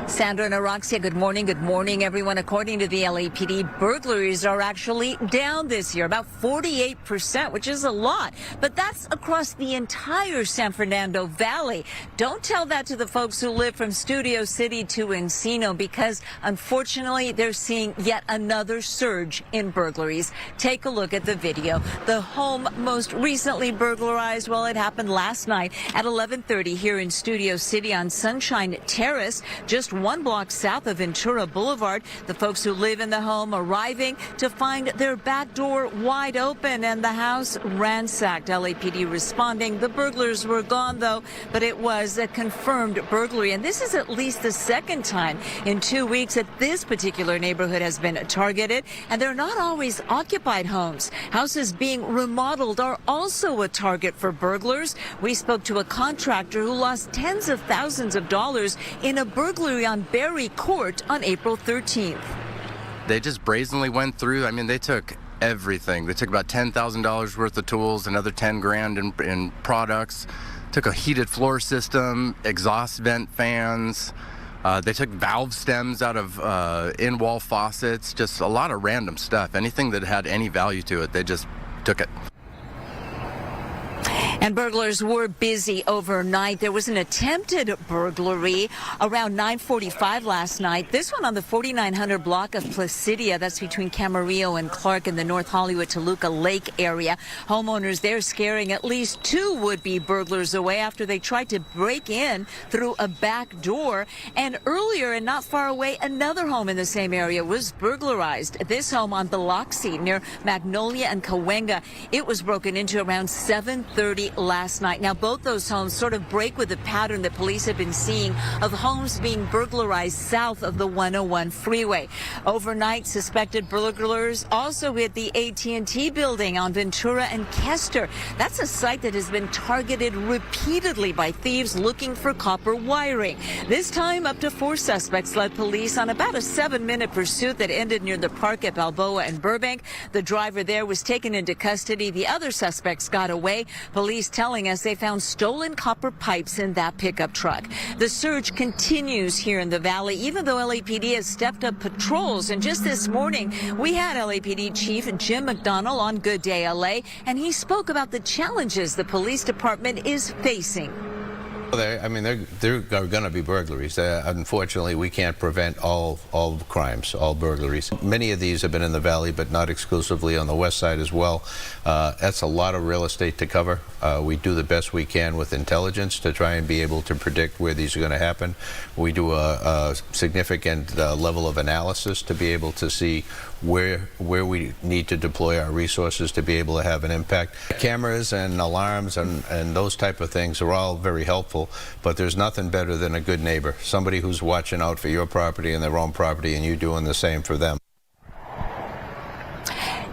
Sandra and Araxia, good morning. Good morning, everyone. According to the LAPD, burglaries are actually down this year, about 48%, which is a lot. But that's across the entire San Fernando Valley. Don't tell that to the folks who live from Studio City to Encino, because unfortunately, they're seeing yet another surge in burglaries. Take a look at the video. The home most recently burglarized, well, it happened last night at 11:30 here in Studio City on Sunshine Terrace, just one block south of Ventura Boulevard. The folks who live in the home arriving to find their back door wide open and the house ransacked. LAPD responding. The burglars were gone, though, but it was a confirmed burglary. And this is at least the second time in 2 weeks that this particular neighborhood has been targeted. And they're not always occupied homes. Houses being remodeled are also a target for burglars. We spoke to a contractor who lost tens of thousands of dollars in a burglary on Berry Court on April 13th. They just brazenly went through. I mean, they took everything. They took about $10,000 worth of tools, another 10 grand in products, took a heated floor system, exhaust vent fans. They took valve stems out of in-wall faucets, just a lot of random stuff. Anything that had any value to it, they just took it. And burglars were busy overnight. There was an attempted burglary around 9:45 last night. This one on the 4900 block of Placidia. That's between Camarillo and Clark in the North Hollywood Toluca Lake area. Homeowners there scaring at least two would-be burglars away after they tried to break in through a back door. And earlier and not far away, another home in the same area was burglarized. This home on Biloxi near Magnolia and Cahuenga. It was broken into around 7:30 last night. Now, both those homes sort of break with the pattern that police have been seeing of homes being burglarized south of the 101 freeway. Overnight, suspected burglars also hit the AT&T building on Ventura and Kester. That's a site that has been targeted repeatedly by thieves looking for copper wiring. This time, up to 4 suspects led police on about a 7-minute pursuit that ended near the park at Balboa and Burbank. The driver there was taken into custody. The other suspects got away. Police telling us they found stolen copper pipes in that pickup truck. The search continues here in the valley, even though LAPD has stepped up patrols. And just this morning, we had LAPD Chief Jim McDonald on Good Day LA, and he spoke about the challenges the police department is facing. I mean, there are going to be burglaries. Unfortunately, we can't prevent all crimes, all burglaries. Many of these have been in the valley, but not exclusively on the west side as well. That's a lot of real estate to cover. We do the best we can with intelligence to try and be able to predict where these are going to happen. We do a significant level of analysis to be able to see where we need to deploy our resources to be able to have an impact. Cameras and alarms and those type of things are all very helpful, but there's nothing better than a good neighbor, somebody who's watching out for your property and their own property, and you doing the same for them.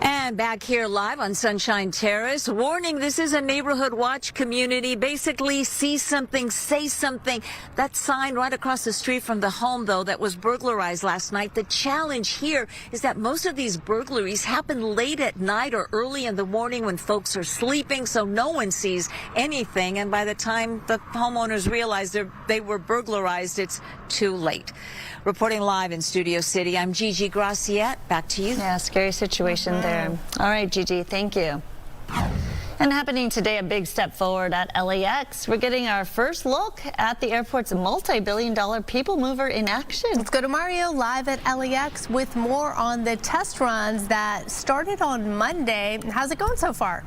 And back here live on Sunshine Terrace, warning, this is a neighborhood watch community. Basically, see something, say something. That sign right across the street from the home, though, that was burglarized last night. The challenge here is that most of these burglaries happen late at night or early in the morning when folks are sleeping, so no one sees anything. And by the time the homeowners realize they were burglarized, it's too late. Reporting live in Studio City, I'm Gigi Graciette. Back to you. Yeah, scary situation there. All right, Gigi, thank you. And happening today, a big step forward at LAX. We're getting our first look at the airport's multi-billion-dollar people mover in action. Let's go to Mario live at LAX with more on the test runs that started on Monday. How's it going so far?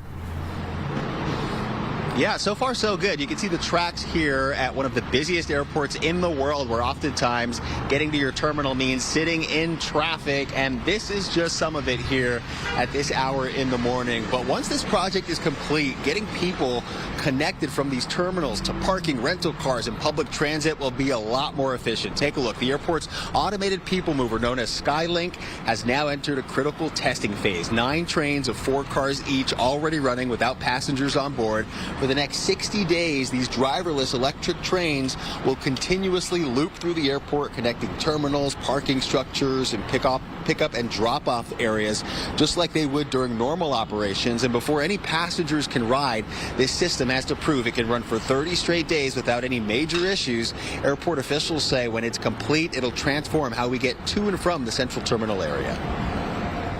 Yeah, so far so good. You can see the tracks here at one of the busiest airports in the world, where oftentimes getting to your terminal means sitting in traffic, and this is just some of it here at this hour in the morning. But once this project is complete, getting people connected from these terminals to parking, rental cars, and public transit will be a lot more efficient. Take a look. The airport's automated people mover, known as Skylink, has now entered a critical testing phase. 9 trains of 4 cars each already running without passengers on board. For the next 60 days, these driverless electric trains will continuously loop through the airport, connecting terminals, parking structures, and pick up and drop off areas, just like they would during normal operations. And before any passengers can ride, this system has to prove it can run for 30 straight days without any major issues. Airport officials say when it's complete, it'll transform how we get to and from the central terminal area.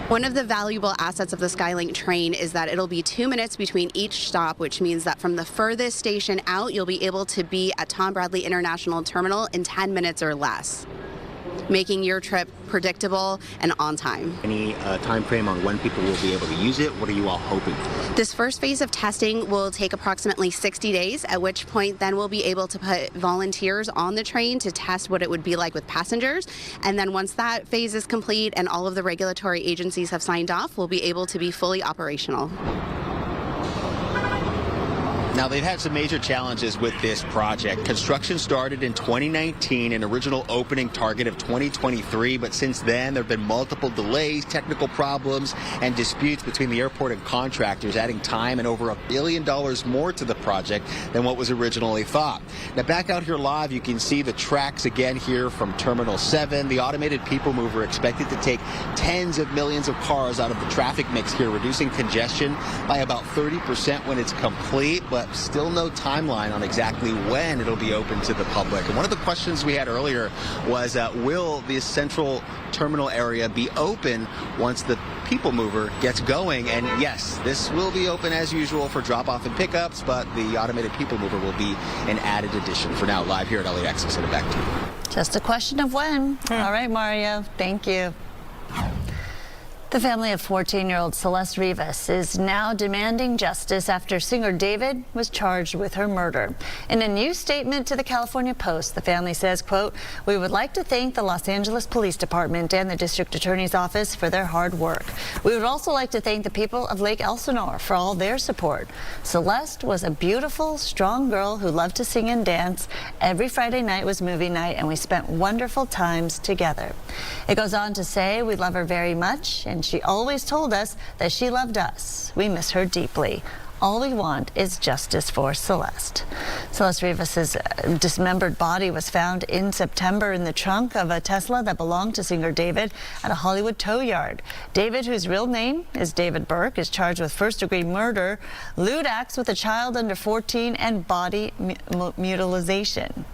One of the valuable assets of the Skylink train is that it'll be 2 minutes between each stop, which means that from the furthest station out, you'll be able to be at Tom Bradley International Terminal in 10 minutes or less, making your trip predictable and on time. Any time frame on when people will be able to use it? What are you all hoping for? This first phase of testing will take approximately 60 days, at which point then we'll be able to put volunteers on the train to test what it would be like with passengers. And then once that phase is complete and all of the regulatory agencies have signed off, we'll be able to be fully operational. Now, they've had some major challenges with this project. Construction started in 2019, an original opening target of 2023, but since then there have been multiple delays, technical problems, and disputes between the airport and contractors, adding time and over $1 billion more to the project than what was originally thought. Now, back out here live, you can see the tracks again here from Terminal 7. The automated people mover expected to take tens of millions of cars out of the traffic mix here, reducing congestion by about 30% when it's complete, but still no timeline on exactly when it'll be open to the public. And one of the questions we had earlier was, will this central terminal area be open once the people mover gets going? And yes, this will be open as usual for drop-off and pickups, but the automated people mover will be an added addition. For now, live here at LAX, I'll send it back to you. Just a question of when. All right, Mario. Thank you. The family of 14-year-old Celeste Rivas is now demanding justice after singer David was charged with her murder. In a new statement to the California Post, the family says, quote, "We would like to thank the Los Angeles Police Department and the District Attorney's Office for their hard work. We would also like to thank the people of Lake Elsinore for all their support. Celeste was a beautiful, strong girl who loved to sing and dance. Every Friday night was movie night, and we spent wonderful times together." It goes on to say, "We love her very much, and she always told us that she loved us. We miss her deeply. All we want is justice for Celeste." Celeste Rivas' dismembered body was found in September in the trunk of a Tesla that belonged to singer David at a Hollywood tow yard. David, whose real name is David Burke, is charged with first-degree murder, lewd acts with a child under 14, and body mutilation.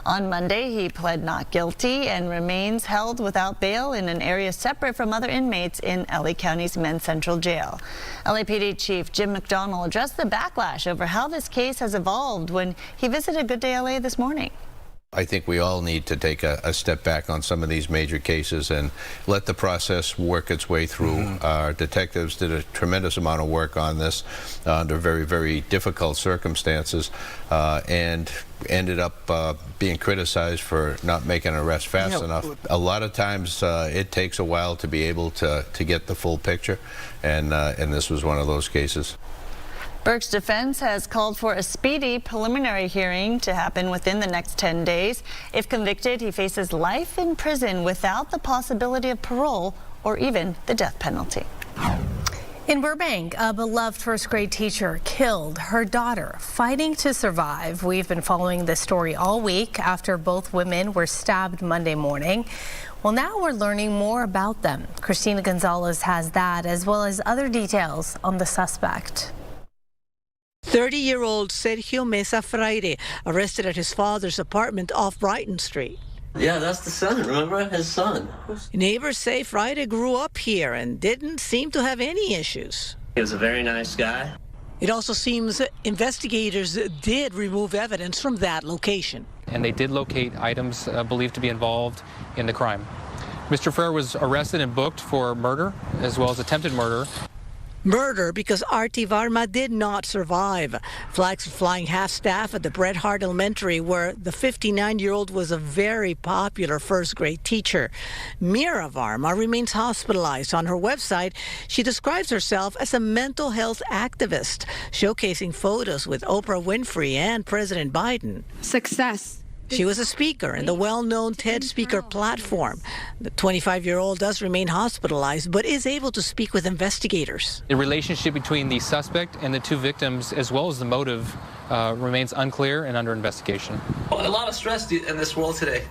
On Monday, he pled not guilty and remains held without bail in an area separate from other inmates in LA County's Men's Central Jail. LAPD Chief Jim McDonald addressed the backlash over how this case has evolved when he visited Good Day LA this morning. I think we all need to take a step back on some of these major cases and let the process work its way through. Our detectives did a tremendous amount of work on this under very, very difficult circumstances and ended up being criticized for not making an arrest fast enough. A lot of times it takes a while to be able to get the full picture, and this was one of those cases. Burke's defense has called for a speedy preliminary hearing to happen within the next 10 days. If convicted, he faces life in prison without the possibility of parole or even the death penalty. In Burbank, a beloved first-grade teacher killed her daughter fighting to survive. We've been following this story all week after both women were stabbed Monday morning. Well, now we're learning more about them. Christina Gonzalez has that, as well as other details on the suspect. 30-year-old Sergio Mesa Freire, arrested at his father's apartment off Brighton Street. Yeah, that's the son, remember? His son. Neighbors say Freire grew up here and didn't seem to have any issues. He was a very nice guy. It also seems investigators did remove evidence from that location. And they did locate items believed to be involved in the crime. Mr. Freire was arrested and booked for murder as well as attempted murder. Murder because Arti Varma did not survive. Flags flying half-staff at the Bret Hart Elementary, where the 59-year-old was a very popular first-grade teacher. Mira Varma remains hospitalized. On her website, she describes herself as a mental health activist, showcasing photos with Oprah Winfrey and President Biden. Success. She was a speaker in the well-known TED Speaker platform. The 25-year-old does remain hospitalized, but is able to speak with investigators. The relationship between the suspect and the two victims, as well as the motive, remains unclear and under investigation. A lot of stress in this world today.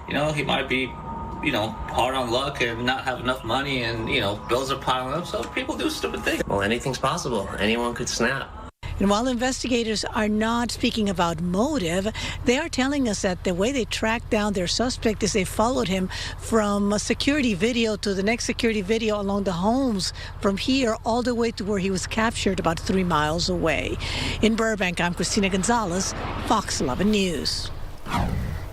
You know, he might be, hard on luck and not have enough money, and, bills are piling up, so people do stupid things. Well, anything's possible. Anyone could snap. And while investigators are not speaking about motive, they are telling us that the way they tracked down their suspect is they followed him from a security video to the next security video along the homes from here all the way to where he was captured about 3 miles away. In Burbank, I'm Christina Gonzalez, Fox 11 News.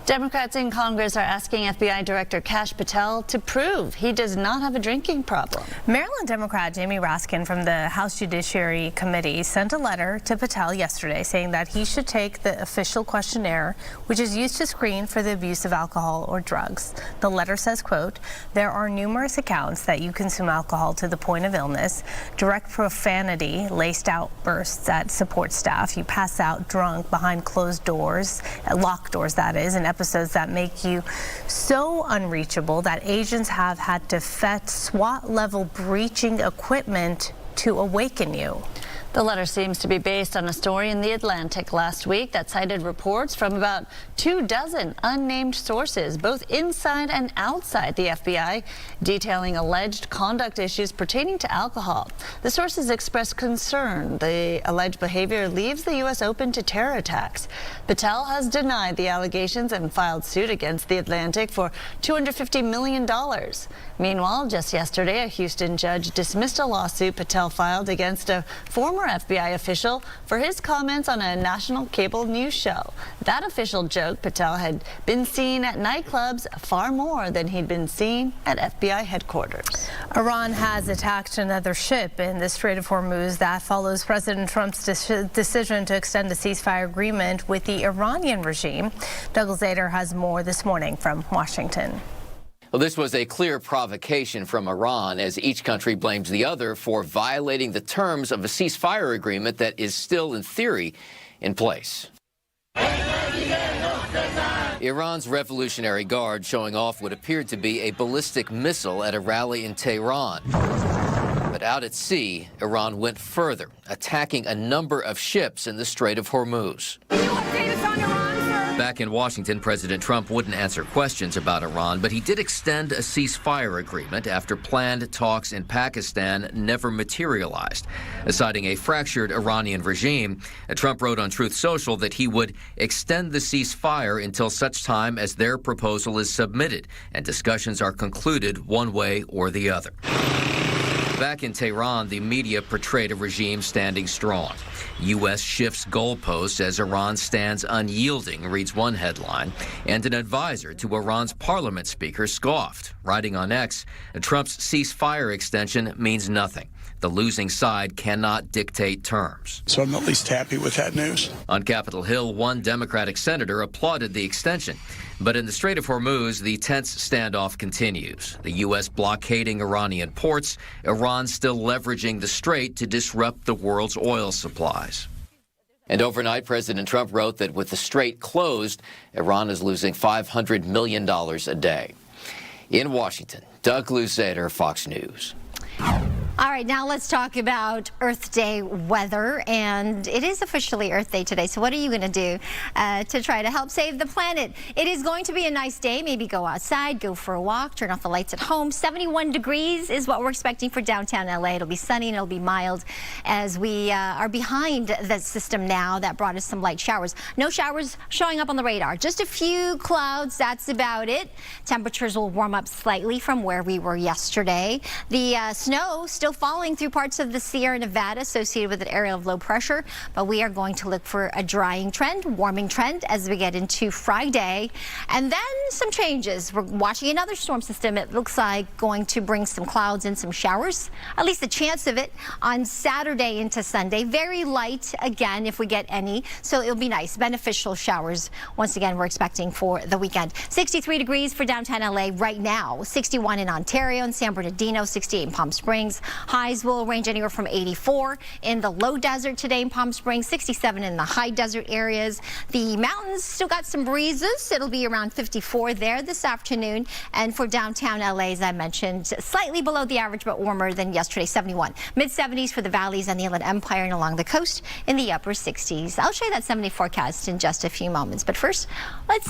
Democrats in Congress are asking FBI Director Kash Patel to prove he does not have a drinking problem. Maryland Democrat Jamie Raskin from the House Judiciary Committee sent a letter to Patel yesterday saying that he should take the official questionnaire, which is used to screen for the abuse of alcohol or drugs. The letter says, quote, "There are numerous accounts that you consume alcohol to the point of illness, direct profanity, laced outbursts at support staff, you pass out drunk behind closed doors, locked doors that is, and episodes that make you so unreachable that agents have had to fetch SWAT-level breaching equipment to awaken you." The letter seems to be based on a story in The Atlantic last week that cited reports from about 24 unnamed sources, both inside and outside the FBI, detailing alleged conduct issues pertaining to alcohol. The sources expressed concern the alleged behavior leaves the U.S. open to terror attacks. Patel has denied the allegations and filed suit against The Atlantic for $250 million. Meanwhile, just yesterday, a Houston judge dismissed a lawsuit Patel filed against a former FBI official for his comments on a national cable news show. That official joked Patel had been seen at nightclubs far more than he'd been seen at FBI headquarters. Iran has attacked another ship in the Strait of Hormuz. That follows President Trump's decision to extend the ceasefire agreement with the Iranian regime. Douglas Zader has more this morning from Washington. Well, this was a clear provocation from Iran as each country blames the other for violating the terms of a ceasefire agreement that is still, in theory, in place. Iran's Revolutionary Guard showing off what appeared to be a ballistic missile at a rally in Tehran. But out at sea, Iran went further, attacking a number of ships in the Strait of Hormuz. Back in Washington, President Trump wouldn't answer questions about Iran, but he did extend a ceasefire agreement after planned talks in Pakistan never materialized. Citing a fractured Iranian regime, Trump wrote on Truth Social that he would extend the ceasefire until such time as their proposal is submitted and discussions are concluded one way or the other. Back in Tehran, the media portrayed a regime standing strong. U.S. shifts goalposts as Iran stands unyielding, reads one headline, and an advisor to Iran's parliament speaker scoffed, writing on X, Trump's ceasefire extension means nothing. The losing side cannot dictate terms. So I'm at least happy with that news. On Capitol Hill, one Democratic senator applauded the extension. But in the Strait of Hormuz, the tense standoff continues. The U.S. blockading Iranian ports, Iran still leveraging the strait to disrupt the world's oil supplies. And overnight, President Trump wrote that with the strait closed, Iran is losing $500 million a day. In Washington, Douglas Zader, Fox News. All right, now let's talk about Earth Day weather, and it is officially Earth Day today. So what are you going to do to try to help save the planet? It is going to be a nice day. Maybe go outside, go for a walk, turn off the lights at home. 71 degrees is what we're expecting for downtown LA. It'll be sunny and it'll be mild as we are behind the system now that brought us some light showers. No showers showing up on the radar. Just a few clouds. That's about it. Temperatures will warm up slightly from where we were yesterday. The snow still Still falling through parts of the Sierra Nevada associated with an area of low pressure, but we are going to look for a drying trend, warming trend as we get into Friday. And then some changes. We're watching another storm system. It looks like going to bring some clouds and some showers, at least a chance of it on Saturday into Sunday. Very light again if we get any, so it'll be nice. Beneficial showers once again we're expecting for the weekend. 63 degrees for downtown LA right now, 61 in Ontario and San Bernardino, 68 in Palm Springs. Highs will range anywhere from 84 in the low desert today in Palm Springs, 67 in the high desert areas. The mountains still got some breezes. It'll be around 54 there this afternoon. And for downtown LA, as I mentioned, slightly below the average but warmer than yesterday, 71. Mid-70s for the valleys and the Inland Empire and along the coast in the upper 60s. I'll show you that 70 forecast in just a few moments. But first, let's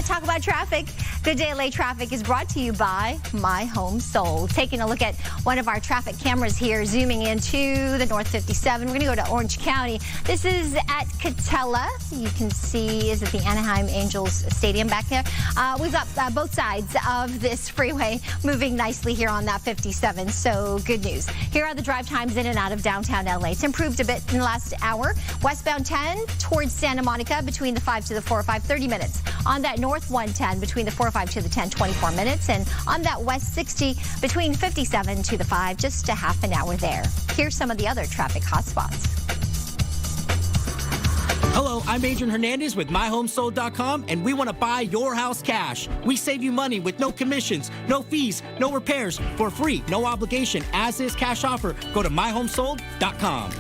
talk about traffic. Good Day LA Traffic is brought to you by My Home Sold. Taking a look at one of our traffic cameras here, zooming into the North 57. We're going to go to Orange County. This is at Catella. You can see, is it the Anaheim Angels Stadium back there? We've got both sides of this freeway moving nicely here on that 57. So good news. Here are the drive times in and out of downtown LA. It's improved a bit in the last hour. Westbound 10 towards Santa Monica between the 5 to the 405, 30 minutes. On that North 110 between the 405 to the 10, 24 minutes. And on that West 60 between 57 to the 5, just a half an hour there. Here's some of the other traffic hotspots. Hello, I'm Adrian Hernandez with MyHomeSold.com, and we want to buy your house cash. We save you money with no commissions, no fees, no repairs, for free, no obligation, as is cash offer. Go to MyHomeSold.com.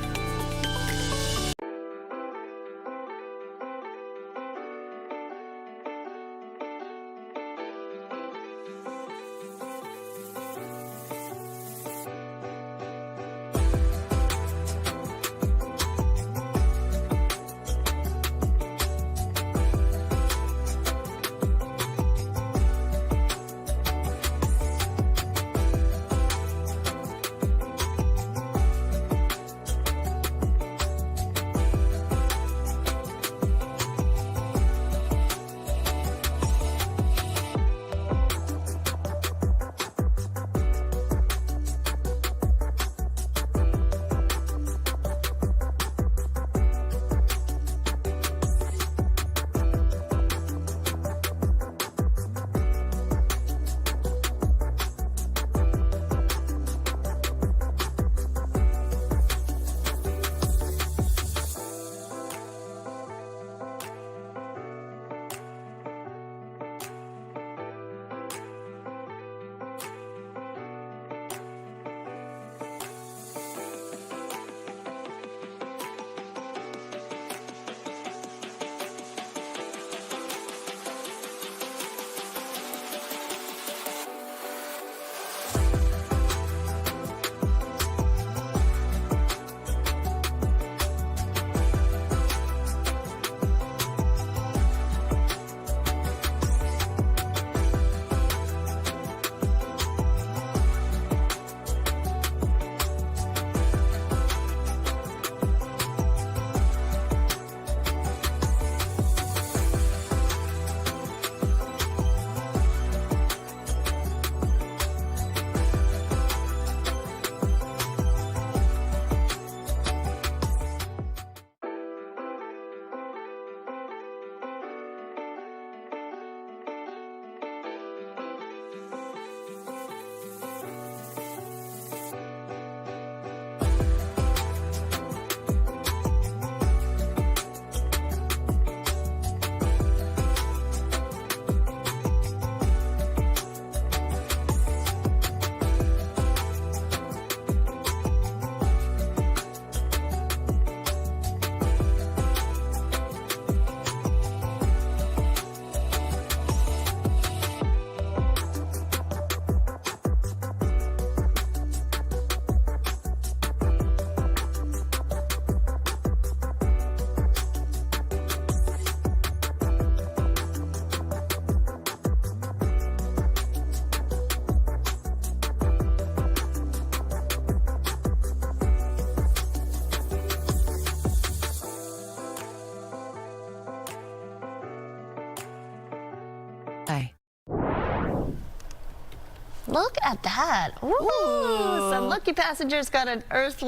Look at that. Ooh, some lucky passengers got an Earth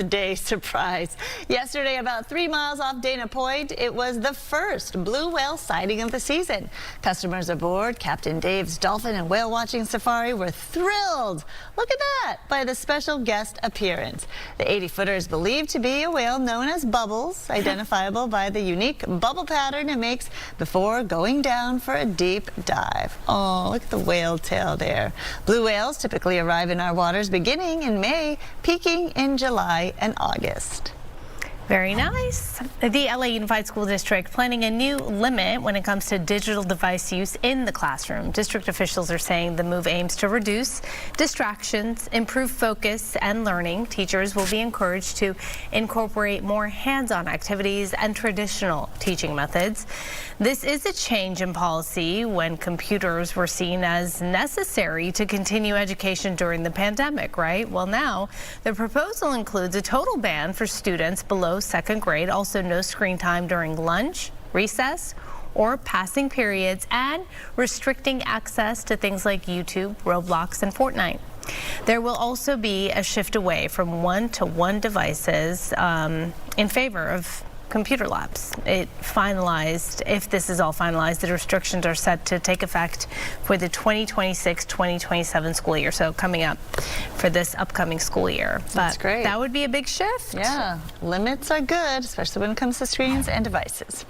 Day surprise. Yesterday, about 3 miles off Dana Point, it was the first blue whale sighting of the season. Customers aboard Captain Dave's dolphin and whale watching safari were thrilled. Look at that, by the special guest appearance. The 80-footer is believed to be a whale known as Bubbles, identifiable by the unique bubble pattern it makes before going down for a deep dive. Oh, look at the whale tail there. Blue whales typically arrive in our waters beginning in May, peaking in July and August. Very nice. The LA Unified School District planning a new limit when it comes to digital device use in the classroom. District officials are saying the move aims to reduce distractions, improve focus and learning. Teachers will be encouraged to incorporate more hands-on activities and traditional teaching methods. This is a change in policy when computers were seen as necessary to continue education during the pandemic, right? Well, now the proposal includes a total ban for students below second grade, also no screen time during lunch, recess, or passing periods, and restricting access to things like YouTube, Roblox, and Fortnite. There will also be a shift away from one-to-one devices in favor of computer labs. If this is all finalized, the restrictions are set to take effect for the 2026-2027 school year, so coming up for this upcoming school year. That's great. That would be a big shift. Yeah, limits are good, especially when it comes to screens and devices.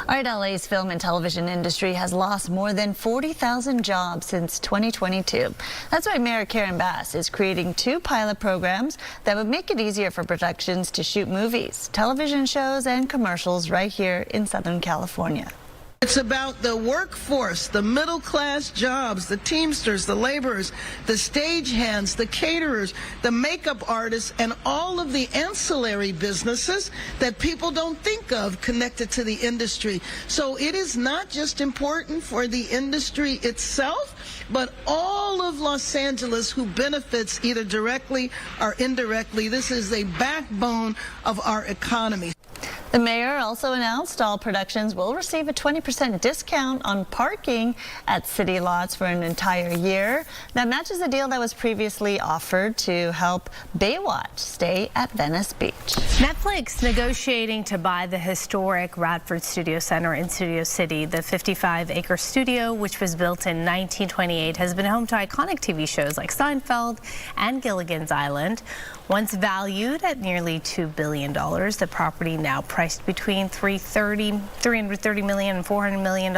All right, LA's film and television industry has lost more than 40,000 jobs since 2022. That's why Mayor Karen Bass is creating 2 pilot programs that would make it easier for productions to shoot movies, television shows, and commercials right here in Southern California. It's about the workforce, the middle-class jobs, the Teamsters, the laborers, the stagehands, the caterers, the makeup artists, and all of the ancillary businesses that people don't think of connected to the industry. So it is not just important for the industry itself, but all of Los Angeles who benefits either directly or indirectly. This is a backbone of our economy. The mayor also announced all productions will receive a 20% discount on parking at city lots for an entire year. That matches a deal that was previously offered to help Baywatch stay at Venice Beach. Netflix negotiating to buy the historic Radford Studio Center in Studio City. The 55-acre studio, which was built in 1928, has been home to iconic TV shows like Seinfeld and Gilligan's Island. Once valued at nearly $2 billion, the property now priced between $330 million and $400 million.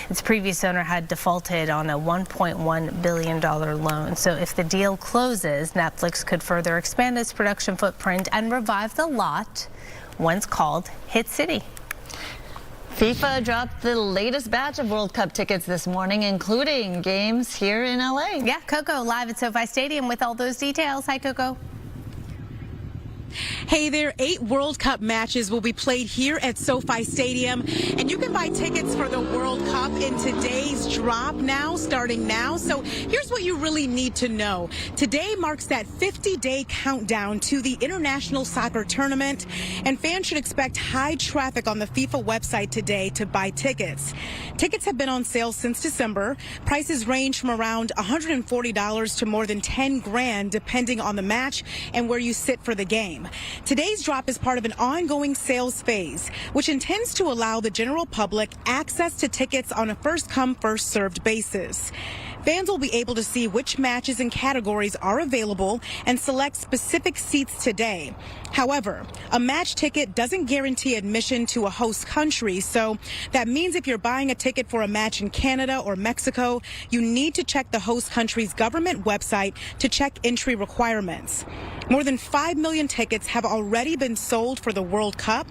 Its previous owner had defaulted on a $1.1 billion loan. So if the deal closes, Netflix could further expand its production footprint and revive the lot, once called Hit City. FIFA dropped the latest batch of World Cup tickets this morning, including games here in LA. Yeah, Coco live at SoFi Stadium with all those details. Hi, Coco. Hey there, 8 World Cup matches will be played here at SoFi Stadium, and you can buy tickets for the World Cup in today's drop starting now. So here's what you really need to know. Today marks that 50-day countdown to the International Soccer Tournament, and fans should expect high traffic on the FIFA website today to buy tickets. Tickets have been on sale since December. Prices range from around $140 to more than $10 grand, depending on the match and where you sit for the game. Today's drop is part of an ongoing sales phase, which intends to allow the general public access to tickets on a first-come, first-served basis. Fans will be able to see which matches and categories are available and select specific seats today. However, a match ticket doesn't guarantee admission to a host country, so that means if you're buying a ticket for a match in Canada or Mexico, you need to check the host country's government website to check entry requirements. More than 5 million tickets have already been sold for the World Cup.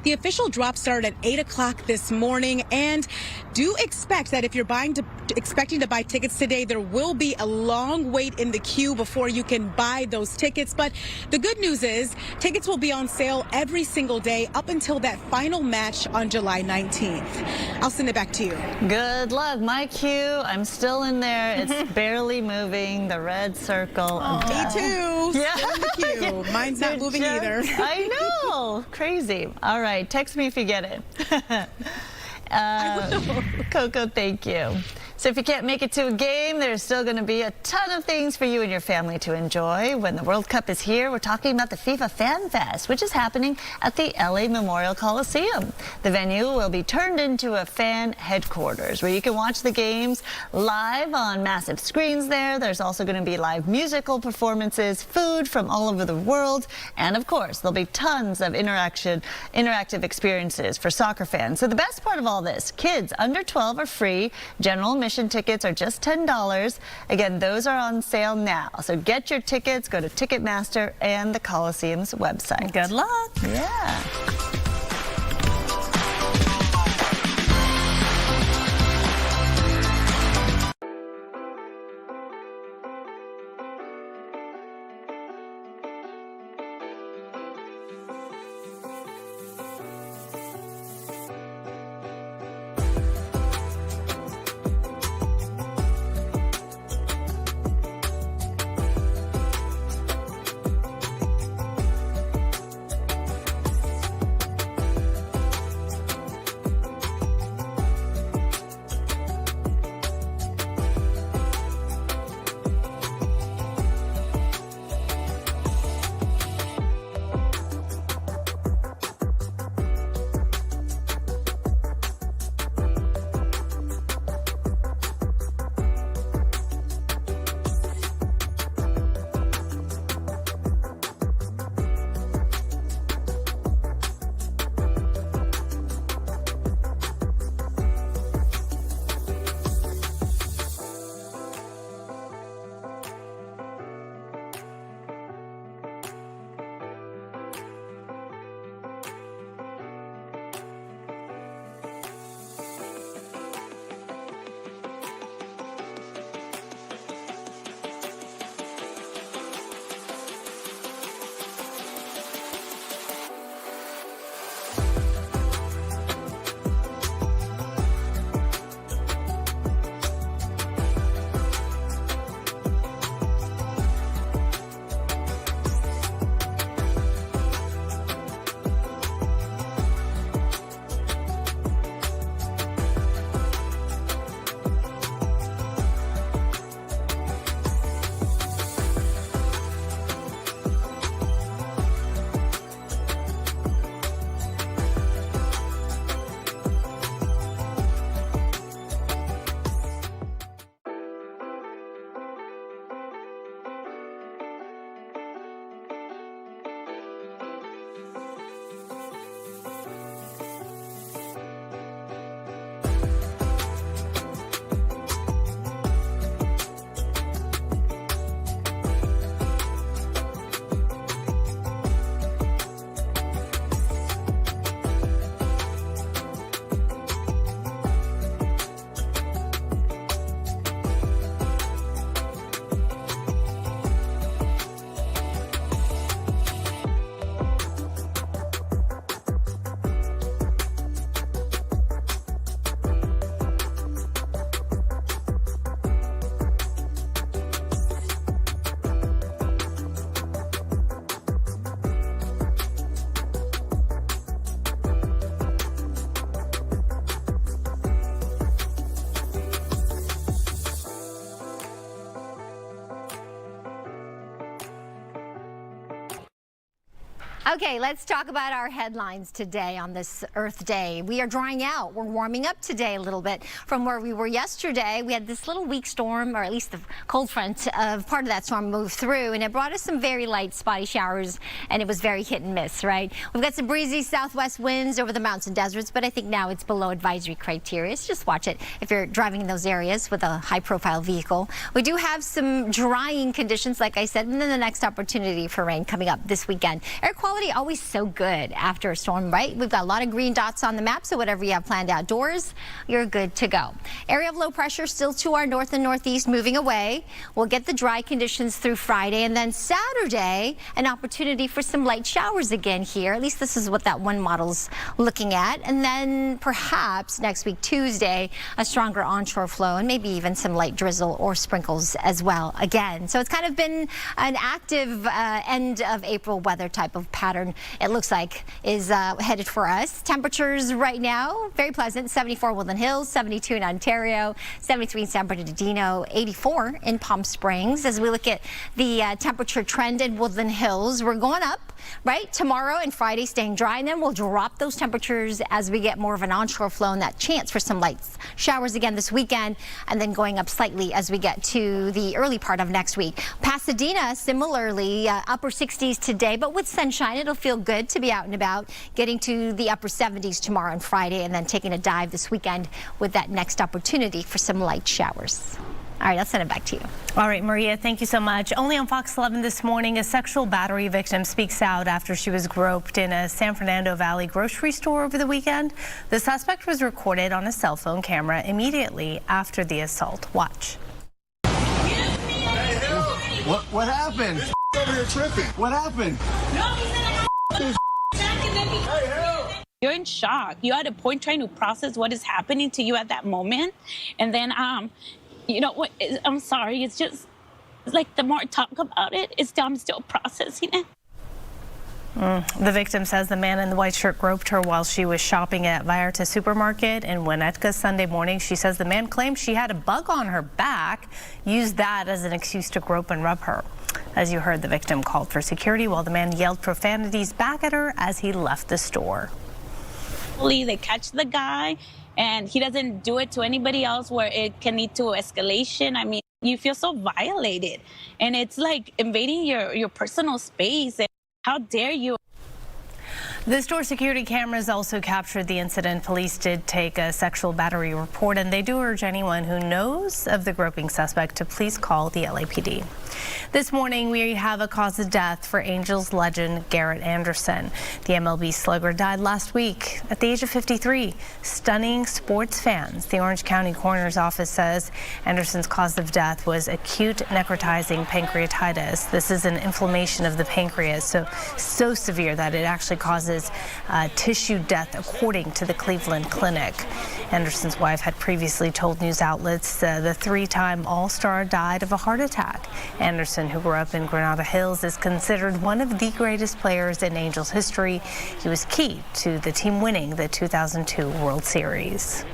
The official drop started at 8 o'clock this morning, and do expect that if you're expecting to buy tickets today, there will be a long wait in the queue before you can buy those tickets. But the good news is tickets will be on sale every single day up until that final match on July 19th. I'll send it back to you. Good luck. My queue, I'm still in there. It's barely moving. The red circle. Me too. Yeah. Still in the queue. Mine's not moving either. I know. Crazy. All right. Text me if you get it. Coco, thank you. So if you can't make it to a game, there's still going to be a ton of things for you and your family to enjoy. When the World Cup is here, we're talking about the FIFA Fan Fest, which is happening at the LA Memorial Coliseum. The venue will be turned into a fan headquarters where you can watch the games live on massive screens there. There's also going to be live musical performances, food from all over the world, and of course, there'll be tons of interactive experiences for soccer fans. So the best part of all this, kids under 12 are free. General admission tickets are just $10. Again, those are on sale now. So get your tickets, go to Ticketmaster and the Coliseum's website. Good luck. Yeah. Okay, let's talk about our headlines today on this Earth Day. We are drying out. We're warming up today a little bit from where we were yesterday. We had this little weak storm, or at least the cold front of part of that storm moved through, and it brought us some very light spotty showers, and it was very hit and miss, right? We've got some breezy southwest winds over the mountains and deserts, but I think now it's below advisory criteria. So just watch it if you're driving in those areas with a high-profile vehicle. We do have some drying conditions, like I said, and then the next opportunity for rain coming up this weekend. Air quality always so good after a storm, right? We've got a lot of green dots on the map, so whatever you have planned outdoors, you're good to go. Area of low pressure still to our north and northeast, moving away. We'll get the dry conditions through Friday, and then Saturday, an opportunity for some light showers again here. At least this is what that one model's looking at. And then perhaps next week, Tuesday, a stronger onshore flow and maybe even some light drizzle or sprinkles as well again. So it's kind of been an active end of April weather type of pattern pattern, it looks like, is headed for us. Temperatures right now, very pleasant. 74 Woodland Hills, 72 in Ontario, 73 in San Bernardino, 84 in Palm Springs. As we look at the temperature trend in Woodland Hills, we're going up, right? Tomorrow and Friday staying dry, and then we'll drop those temperatures as we get more of an onshore flow and that chance for some light showers again this weekend, and then going up slightly as we get to the early part of next week. Pasadena, similarly, upper 60s today, but with sunshine, it'll feel good to be out and about, getting to the upper 70s tomorrow and Friday, and then taking a dive this weekend with that next opportunity for some light showers. All right, I'll send it back to you. All right, Maria, thank you so much. Only on Fox 11 this morning, a sexual battery victim speaks out after she was groped in a San Fernando Valley grocery store over the weekend. The suspect was recorded on a cell phone camera immediately after the assault. Watch. What happened? Over here tripping. What happened? You're in shock. You're at a point trying to process what is happening to you at that moment. And then, you know what? I'm sorry. It's just like the more I talk about it, I'm still processing it. The victim says the man in the white shirt groped her while she was shopping at Vallarta Supermarket in Winnetka Sunday morning. She says the man claimed she had a bug on her back, used that as an excuse to grope and rub her. As you heard, the victim called for security while the man yelled profanities back at her as he left the store. They catch the guy, and he doesn't do it to anybody else where it can lead to escalation. I mean, you feel so violated, and it's like invading your personal space. And how dare you? The store security cameras also captured the incident. Police did take a sexual battery report, and they do urge anyone who knows of the groping suspect to please call the LAPD. This morning, we have a cause of death for Angels legend Garrett Anderson. The MLB slugger died last week at the age of 53, stunning sports fans. The Orange County Coroner's Office says Anderson's cause of death was acute necrotizing pancreatitis. This is an inflammation of the pancreas, so severe that it actually causes tissue death, according to the Cleveland Clinic. Anderson's wife had previously told news outlets the three-time All-Star died of a heart attack. Anderson, who grew up in Granada Hills, is considered one of the greatest players in Angels history. He was key to the team winning the 2002 World Series.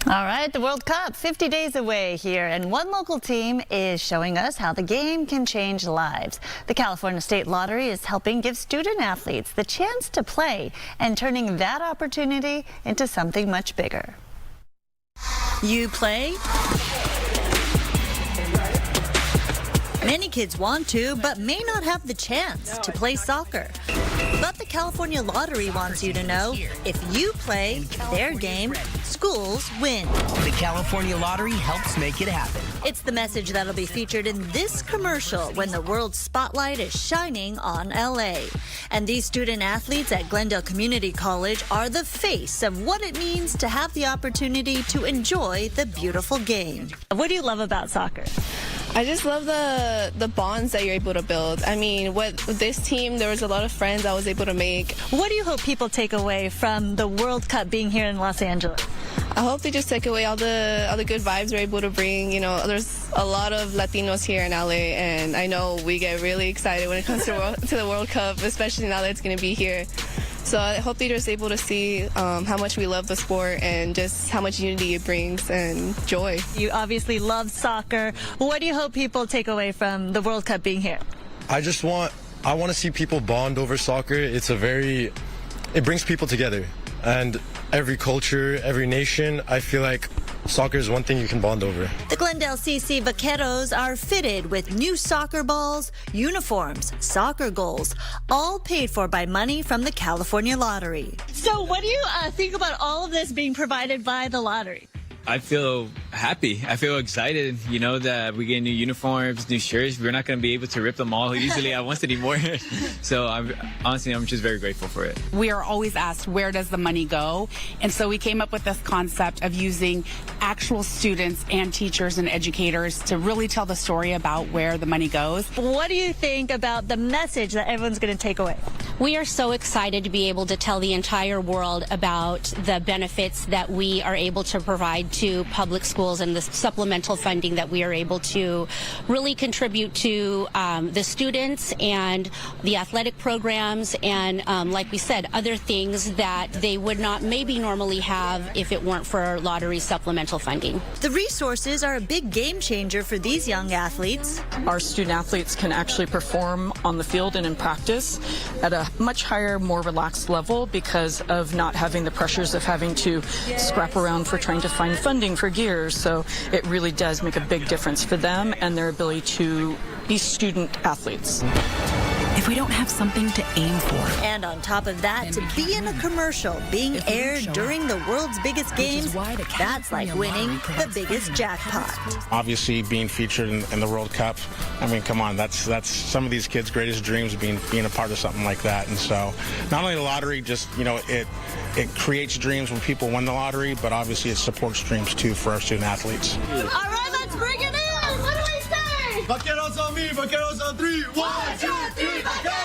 All right, the World Cup, 50 days away here, and one local team is showing us how the game can change lives. The California State Lottery is helping give student athletes the chance to play and turning that opportunity into something much bigger. You play? Many kids want to, but may not have the chance to play soccer. But the California Lottery wants you to know, if you play their game, schools win. The California Lottery helps make it happen. It's the message that'll be featured in this commercial when the world's spotlight is shining on LA. And these student athletes at Glendale Community College are the face of what it means to have the opportunity to enjoy the beautiful game. What do you love about soccer? I just love the bonds that you're able to build. I mean, with this team, there was a lot of friends I was able to make. What do you hope people take away from the World Cup being here in Los Angeles? I hope they just take away all the good vibes we're able to bring. You know, there's a lot of Latinos here in LA, and I know we get really excited when it comes to the World Cup, especially now that it's going to be here. So I hope they're just able to see how much we love the sport and just how much unity it brings and joy. You obviously love soccer. What do you hope people take away from the World Cup being here? I want to see people bond over soccer. It brings people together. And every culture, every nation, I feel like soccer is one thing you can bond over. The Glendale CC Vaqueros are fitted with new soccer balls, uniforms, soccer goals, all paid for by money from the California Lottery. So what do you think about all of this being provided by the lottery? I feel happy. I feel excited, you know, that we get new uniforms, new shirts. We're not going to be able to rip them all easily at once anymore. So I'm just very grateful for it. We are always asked, where does the money go? And so we came up with this concept of using actual students and teachers and educators to really tell the story about where the money goes. What do you think about the message that everyone's going to take away? We are so excited to be able to tell the entire world about the benefits that we are able to provide to public school schools and the supplemental funding that we are able to really contribute to the students and the athletic programs and, like we said, other things that they would not maybe normally have if it weren't for lottery supplemental funding. The resources are a big game changer for these young athletes. Our student athletes can actually perform on the field and in practice at a much higher, more relaxed level because of not having the pressures of having to scrap around for trying to find funding for gears. So it really does make a big difference for them and their ability to be student athletes. If we don't have something to aim for. And on top of that, to be in a commercial being aired during the world's biggest games, that's like winning the biggest jackpot. Obviously, being featured in the World Cup, I mean, come on, that's some of these kids' greatest dreams, being a part of something like that. And so, not only the lottery, just, you know, it creates dreams when people win the lottery, but obviously it supports dreams too for our student athletes. All right, let's bring it in. What do we say? Vaqueros on me, vaqueros on 3. 1, 2, 3, vaqueros!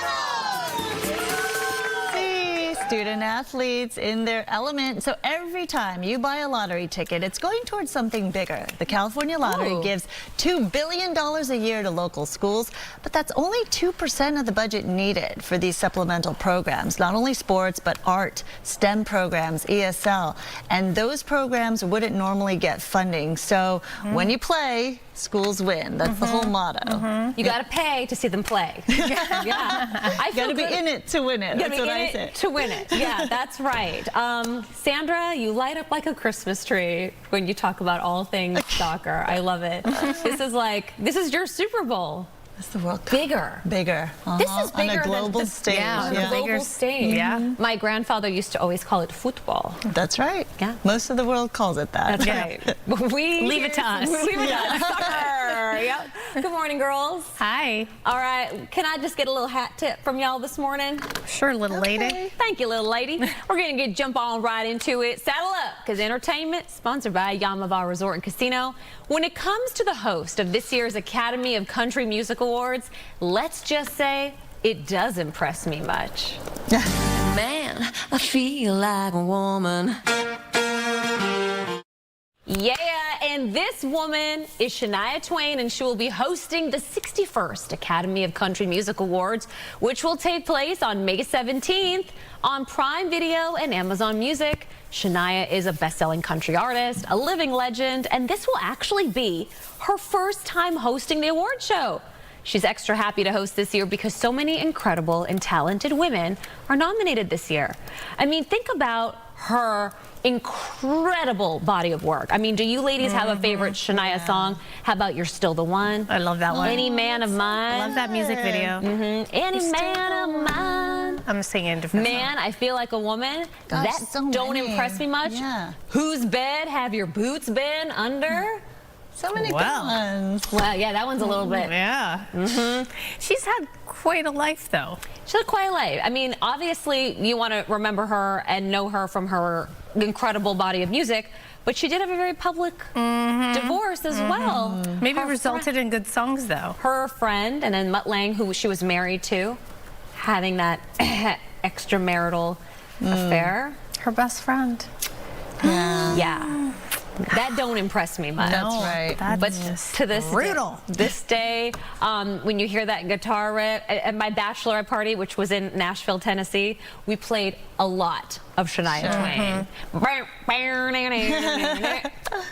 Student athletes in their element. So every time you buy a lottery ticket, it's going towards something bigger. The California Lottery gives $2 billion a year to local schools, but that's only 2% of the budget needed for these supplemental programs. Not only sports, but art, STEM programs, ESL. And those programs wouldn't normally get funding. So when you play, schools win. That's the whole motto. You got to pay to see them play. I got to be in it to win it. That's what I say. To win it. Yeah, that's right. Sandra, you light up like a Christmas tree when you talk about all things soccer. I love it. This is your Super Bowl. It's the World Cup. Bigger. This is bigger on a global than stage. On a global stage. Yeah. My grandfather used to always call it football. That's right. Yeah. Most of the world calls it that. That's right. We leave it to us. Leave it to us. Soccer. Yep. Good morning, girls. Hi. All right. Can I just get a little hat tip from y'all this morning? Sure, little lady. Thank you, little lady. We're going to jump on right into it. Saddle up, because entertainment sponsored by Yamava Resort and Casino. When it comes to the host of this year's Academy of Country Music Awards, let's just say it does impress me much. Man, I feel like a woman. Yeah, and this woman is Shania Twain, and she will be hosting the 61st Academy of Country Music Awards, which will take place on May 17th on Prime Video and Amazon Music. Shania is a best-selling country artist, a living legend, and this will actually be her first time hosting the award show. She's extra happy to host this year because so many incredible and talented women are nominated this year. I mean, think about her incredible body of work. I mean, do you ladies have a favorite Shania song? How about You're Still the One? I love that one. Any Man of Mine? I love that music video. Any Man of Mine? I'm singing a different Man, I Feel Like a Woman. Gosh, that so don't many. impress me much. Yeah. Whose bed have your boots been under? So many good ones. Well, yeah, that one's a little bit. Yeah. She's had quite a life, though. She's had quite a life. I mean, obviously, you want to remember her and know her from her incredible body of music, but she did have a very public divorce as well. Maybe Her resulted in good songs, though. Her friend, and then Mutt Lange, who she was married to, having that extramarital affair. Her best friend. Yeah. That don't impress me much. That's right. But to this brutal. This day, when you hear that guitar riff at my bachelorette party, which was in Nashville, Tennessee, we played a lot of Shania Twain.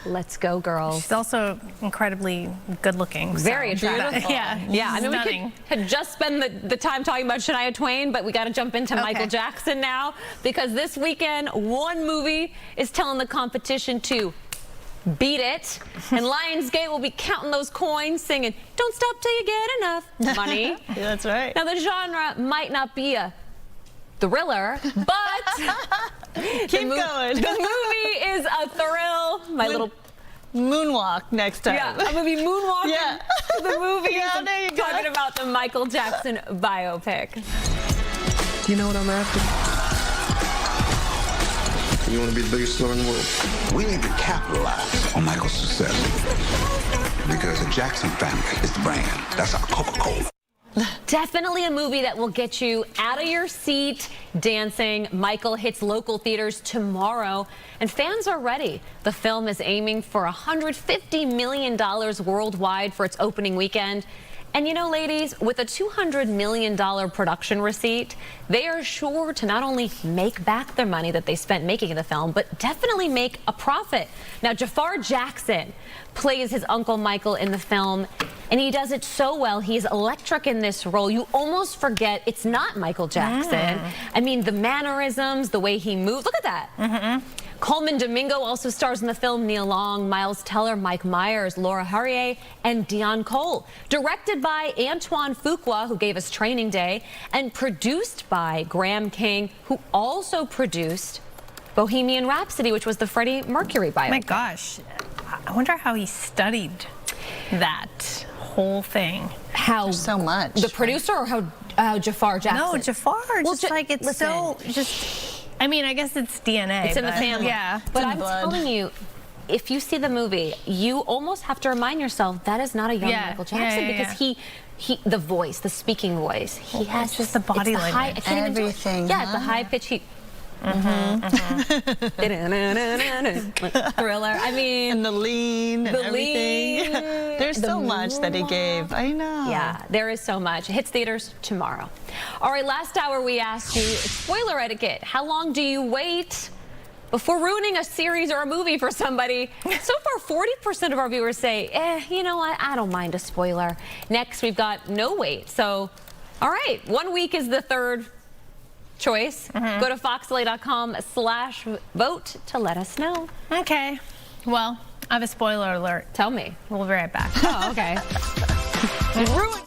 Let's go, girls. She's also incredibly good looking. Very attractive. Yeah. Yeah. I mean, Stunning. we could just spend the time talking about Shania Twain, but we got to jump into Michael Jackson now, because this weekend, one movie is telling the competition to beat it, and Lionsgate will be counting those coins, singing, "Don't stop till you get enough money." That's right. Now, the genre might not be a thriller, but Keep going. The movie is a thrill. My little moonwalk next time. Yeah, I'm gonna be moonwalking to the movie. Yeah, there you go. Talking about the Michael Jackson biopic. You know what I'm after? You want to be the biggest star in the world? We need to capitalize on Michael's success because the Jackson family is the brand. That's our Coca-Cola. Definitely a movie that will get you out of your seat dancing. Michael hits local theaters tomorrow, and fans are ready. The film is aiming for $150 million worldwide for its opening weekend. And you know, ladies, with a $200 million production receipt, they are sure to not only make back their money that they spent making the film, but definitely make a profit. Now, Jafar Jackson plays his Uncle Michael in the film, and he does it so well. He's electric in this role. You almost forget it's not Michael Jackson. I mean, the mannerisms, the way he moves. Look at that. Coleman Domingo also stars in the film. Neil Long, Miles Teller, Mike Myers, Laura Harrier, and Dion Cole. Directed by Antoine Fuqua, who gave us Training Day, and produced by Graham King, who also produced Bohemian Rhapsody, which was the Freddie Mercury biopic. My gosh, I wonder how he studied that whole thing. How so much. The producer, or how Jafar Jackson? No, Jafar. Well, Just like it's so just. I mean, I guess it's DNA. It's in the but- family. Yeah. But I'm telling you, if you see the movie, you almost have to remind yourself that is not a young Michael Jackson, because he the voice, the speaking voice, he has just the body it's the high, language. I can't even do it. Everything, Yeah, huh? the high pitch. Thriller. I mean, And the lean and the everything. lean, There's so much that he gave. I know. yeah, there is so much. It hits theaters tomorrow. All right, last hour we asked you spoiler etiquette. How long do you wait before ruining a series or a movie for somebody? So far, 40% of our viewers say, you know what, I don't mind a spoiler. Next, we've got no wait. So, all right, 1 week is the third choice. Go to foxla.com/vote to let us know. Okay. Well, I have a spoiler alert. Tell me. We'll be right back. Oh, okay. Ruin.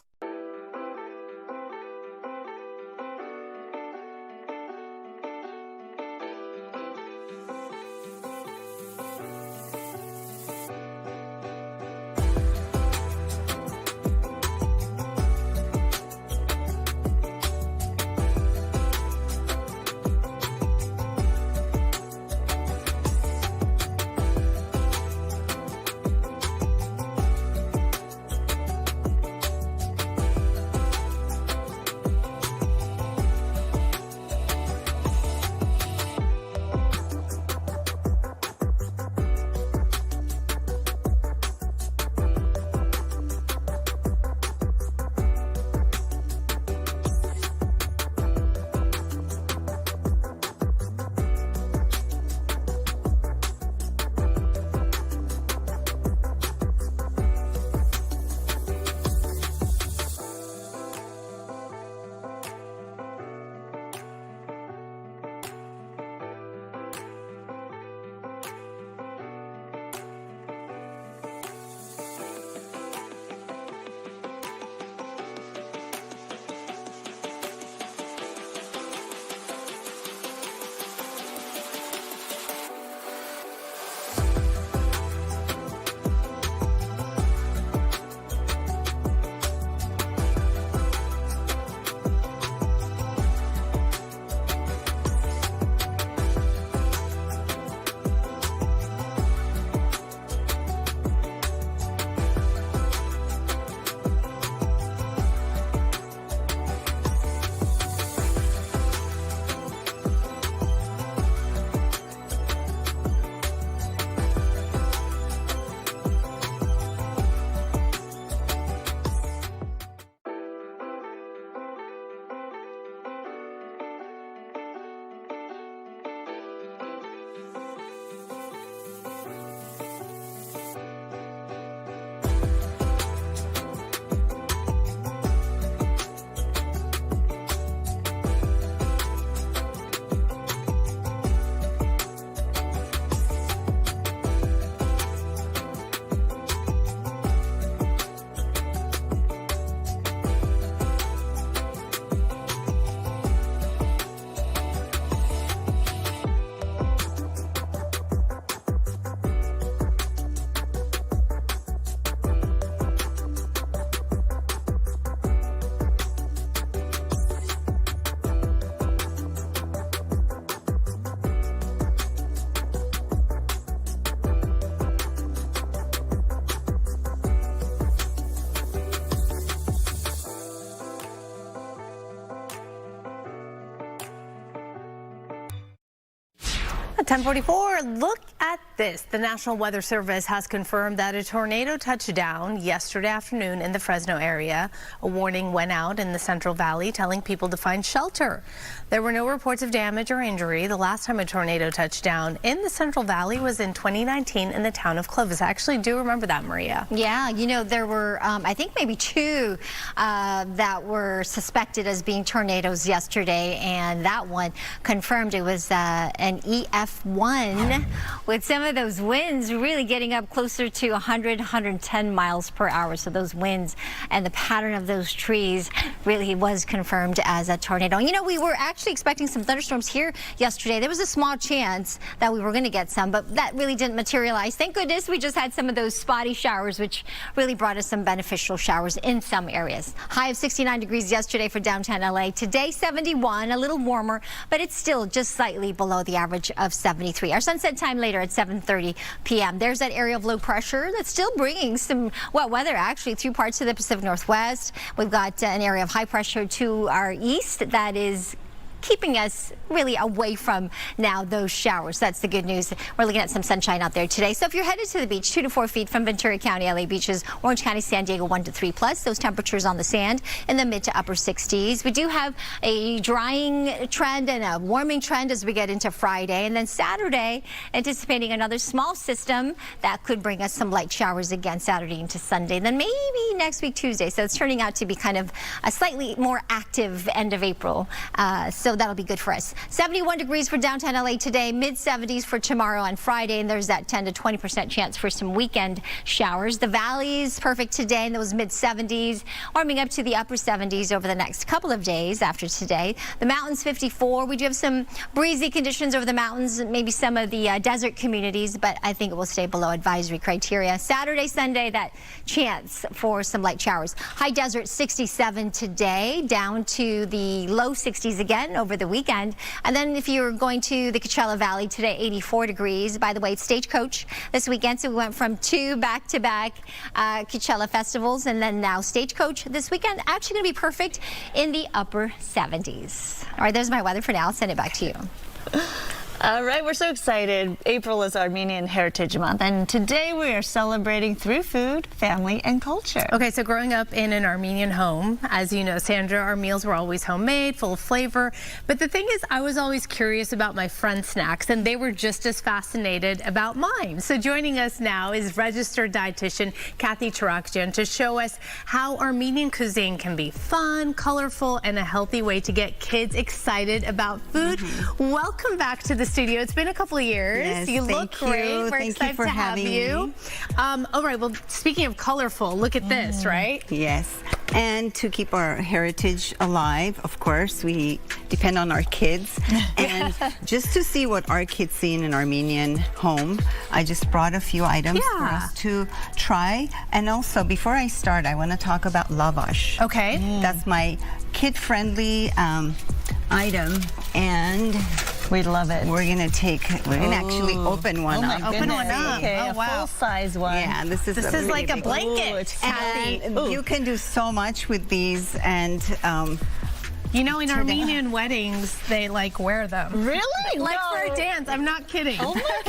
At 10:44, look at this. The National Weather Service has confirmed that a tornado touched down yesterday afternoon in the Fresno area. A warning went out in the Central Valley telling people to find shelter. There were no reports of damage or injury. The last time a tornado touched down in the Central Valley was in 2019 in the town of Clovis. I actually do remember that, Maria. Yeah, you know, there were, I think maybe two that were suspected as being tornadoes yesterday, and that one confirmed it was an EF1 with some of those winds really getting up closer to 100, 110 miles per hour. So those winds and the pattern of those trees really was confirmed as a tornado. You know, we were actually expecting some thunderstorms here yesterday. There was a small chance that we were going to get some, but that really didn't materialize. Thank goodness we just had some of those spotty showers, which really brought us some beneficial showers in some areas. High of 69 degrees yesterday for downtown LA. Today 71, a little warmer, but it's still just slightly below the average of 73. Our sunset time later at 7:30 p.m. There's that area of low pressure that's still bringing some wet weather actually through parts of the Pacific Northwest. We've got an area of high pressure to our east that is keeping us really away from now those showers. That's the good news. We're looking at some sunshine out there today. So if you're headed to the beach, 2 to 4 feet from Ventura County, LA beaches, Orange County, San Diego, 1 to 3 plus. Those temperatures on the sand in the mid to upper 60s. We do have a drying trend and a warming trend as we get into Friday. And then Saturday, anticipating another small system that could bring us some light showers again Saturday into Sunday. Then maybe next week, Tuesday. So it's turning out to be kind of a slightly more active end of April. So that'll be good for us. 71 degrees for downtown LA today, mid 70s for tomorrow and Friday, and there's that 10 to 20% chance for some weekend showers. The valley's perfect today in those mid 70s, warming up to the upper 70s over the next couple of days after today. The mountains 54. We do have some breezy conditions over the mountains, maybe some of the desert communities, but I think it will stay below advisory criteria. Saturday, Sunday, that chance for some light showers. High desert 67 today, down to the low 60s again over the weekend. And then if you're going to the Coachella Valley today, 84 degrees. By the way, it's Stagecoach this weekend, so we went from 2 back-to-back Coachella festivals, and then now Stagecoach this weekend. Actually going to be perfect in the upper 70s. All right, there's my weather for now. I'll send it back to you. All right, we're so excited. April is Armenian Heritage Month, and today we are celebrating through food, family, and culture. Okay, so growing up in an Armenian home, as you know, Sandra, our meals were always homemade, full of flavor. But the thing is, I was always curious about my friends' snacks, and they were just as fascinated about mine. So joining us now is registered dietitian Kathy Tarakjian to show us how Armenian cuisine can be fun, colorful, and a healthy way to get kids excited about food. Welcome back to the studio. It's been a couple of years. Yes, you look great. We're excited to have you. All right, well, speaking of colorful, look at this, right? Yes. And to keep our heritage alive, of course, we depend on our kids. And just to see what our kids see in an Armenian home, I just brought a few items for us to try. And also, before I start, I want to talk about lavash. Okay. That's my kid-friendly item, and we love it. We're gonna actually open one up. Open one up. Okay, oh, wow. Full-size one. Yeah, this is really like a blanket. And you can do so much with these, and you know, in Armenian weddings, they like wear them. Really? Like for a dance. I'm not kidding. Oh my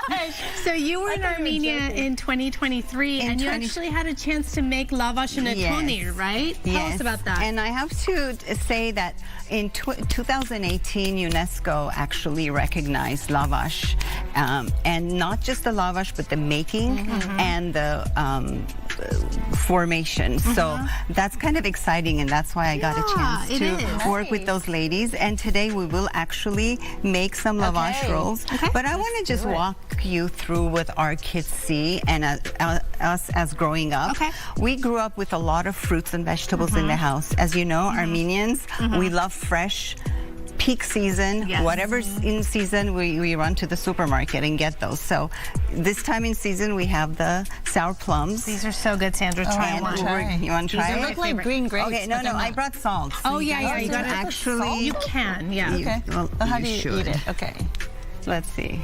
gosh. So you were in Armenia in 2023, and you actually had a chance to make lavash and atonir, right? Tell us about that. And I have to say that in 2018, UNESCO actually recognized lavash, and not just the lavash, but the making and the formation. So that's kind of exciting, and that's why I got a chance to work with those ladies. And today we will actually make some lavash rolls. But I want to just walk you through what our kids see and us as growing up. We grew up with a lot of fruits and vegetables in the house. As you know, Armenians, we love fresh. Peak season, whatever's in season, we run to the supermarket and get those. So this time in season, we have the sour plums. These are so good, Sandra. Try one. You want to try it? They look like green grapes. Okay, no, I brought salt. Oh, yeah, you got to actually. You can, yeah. Okay. Well, how do you eat it? Okay. Let's see.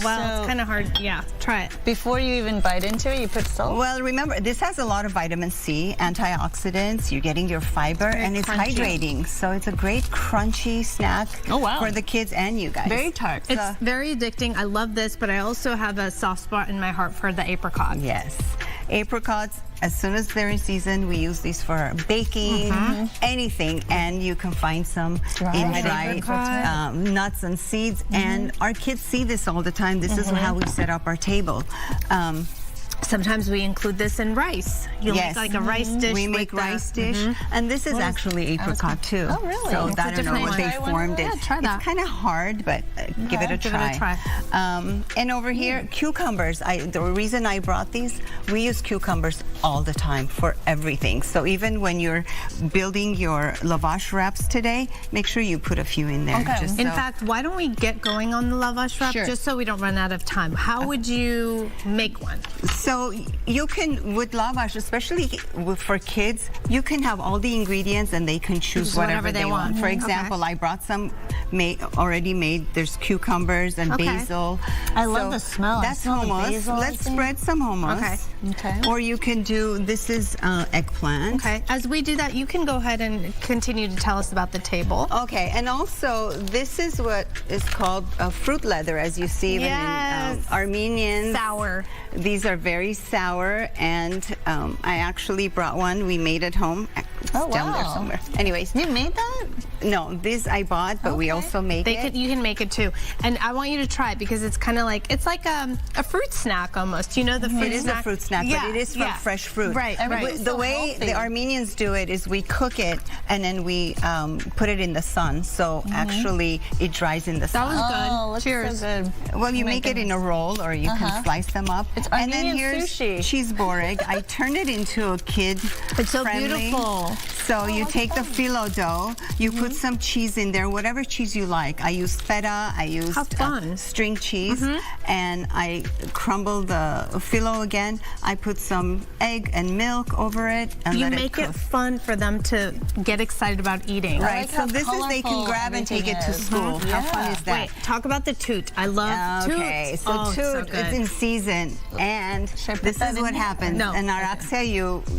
Well, it's kind of hard. Yeah, try it. Before you even bite into it, you put salt? Well, remember, this has a lot of vitamin C, antioxidants. You're getting your fiber, and it's crunchy. hydrating. So it's a great crunchy snack for the kids and you guys. Very tart. It's very addicting. I love this, but I also have a soft spot in my heart for the apricot. Yes. Apricots, as soon as they're in season, we use these for baking, anything, and you can find some in dried nuts and seeds. And our kids see this all the time. This is how we set up our table. Sometimes we include this in rice. You'll make like a rice dish. We make rice dish, and this is actually apricot too. Oh, really? So It's I don't know what they formed it. try that. It's kind of hard, but give it a try. And over here, cucumbers. The reason I brought these, we use cucumbers all the time for everything. So even when you're building your lavash wraps today, make sure you put a few in there. In fact, why don't we get going on the lavash wrap just so we don't run out of time? How would you make one? So you can, with lavash, especially for kids, you can have all the ingredients and they can choose whatever they want. For example, I brought some already made. There's cucumbers and basil. I love the smell. That's hummus. Let's spread some hummus. Or you can do, this is eggplant. As we do that, you can go ahead and continue to tell us about the table. Okay, and also this is what is called fruit leather, as you see even in Armenian. Sour. These are very sour, and I actually brought one. We made at home. It's down there somewhere. Anyways. You made that? No, this I bought, but we also make it. You can make it too. And I want you to try it because it's kind of like, it's like a fruit snack almost. You know the fruit snack? It is a fruit snack, but it is from fresh fruit. Right. The way the Armenians do it is we cook it and then we put it in the sun. So actually it dries in the sun. That was good. Cheers. So good. Well, you make it in a roll or you can slice them up. It's and Armenian then here's sushi. cheese boreg. I turned it into a kid It's so friendly. beautiful. So you take the phyllo dough, you put some cheese in there, whatever cheese you like. I used feta, I used string cheese, and I crumbled the phyllo again. I put some egg and milk over it and You let make it it fun for them to get excited about eating. Right, so this is, they can grab and take it to school. How fun is that? Wait, talk about the toot. I love toot. Okay, so toot, it's in season, and this is what happens. And Araxia,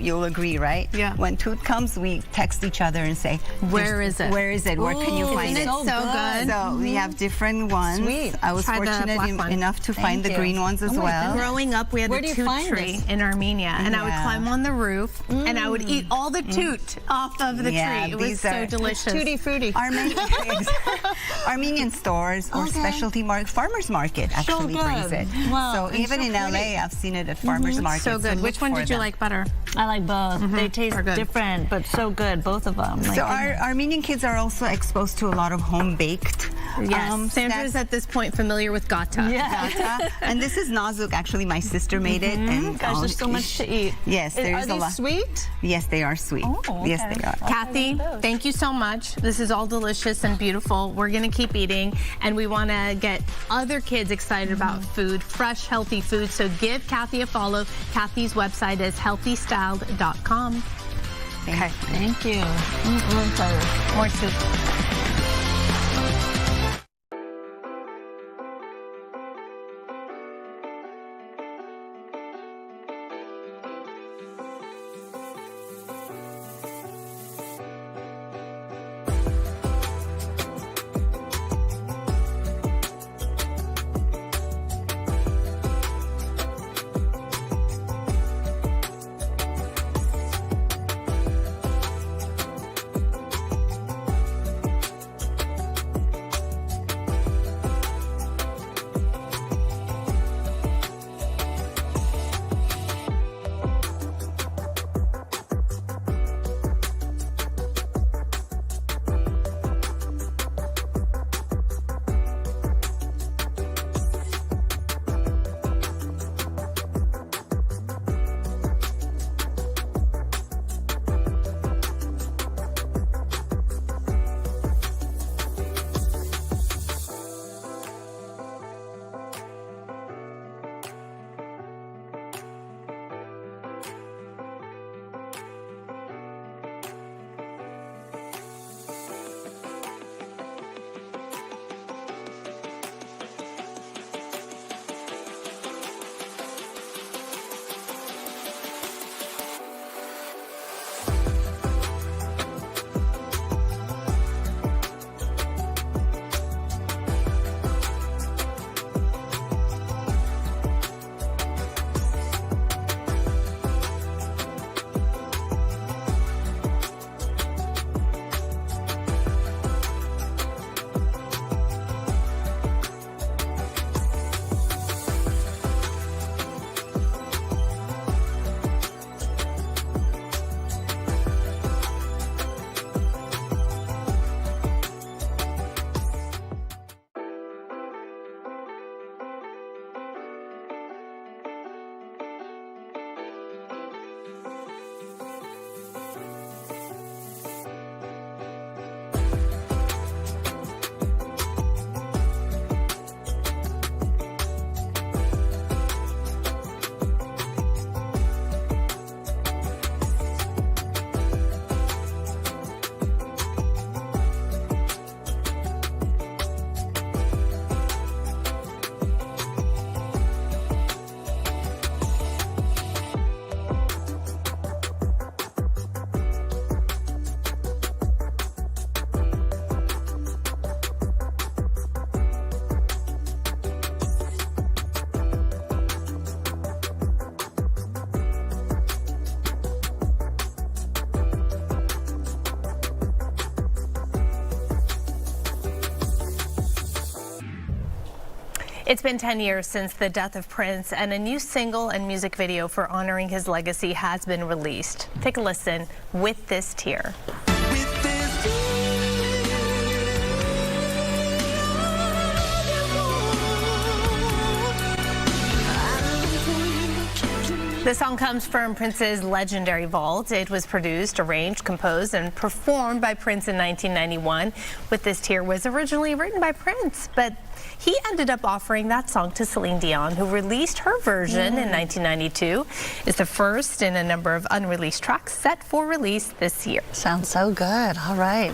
you'll agree, right? Yeah. When toot comes, we text each other and say, Where is it? Where is it? Where can you find it? So good. So we have different ones. Sweet. I was fortunate enough to find the green ones as well. Growing up, we had a toot tree in Armenia, and I would climb on the roof, and I would eat all the toot off of the tree. It was so delicious. Tutti frutti. Armenian stores or specialty farmers market actually brings it. Wow. So even in LA, I've seen it at farmers markets. So good. Which one did you like better? I like both. They taste different, but so good, both of them. So our Armenian kids are also exposed to a lot of home-baked Sandra's at this point familiar with gata. Gata. And this is nazuk. Actually, my sister made it. And gosh, there's so much to eat. Yes, there's a lot. Are these sweet? Yes, they are sweet. Oh, okay. Yes, they are. Kathy, thank you so much. This is all delicious and beautiful. We're going to keep eating, and we want to get other kids excited about food, fresh, healthy food. So give Kathy a follow. Kathy's website is healthystyled.com. Okay. Thank you. I'm excited. More soup. It's been 10 years since the death of Prince, and a new single and music video for honoring his legacy has been released. Take a listen with this tear. The song comes from Prince's legendary vault. It was produced, arranged, composed, and performed by Prince in 1991. With This Tear was originally written by Prince, but he ended up offering that song to Celine Dion, who released her version in 1992. It's the first in a number of unreleased tracks set for release this year. Sounds so good. All right.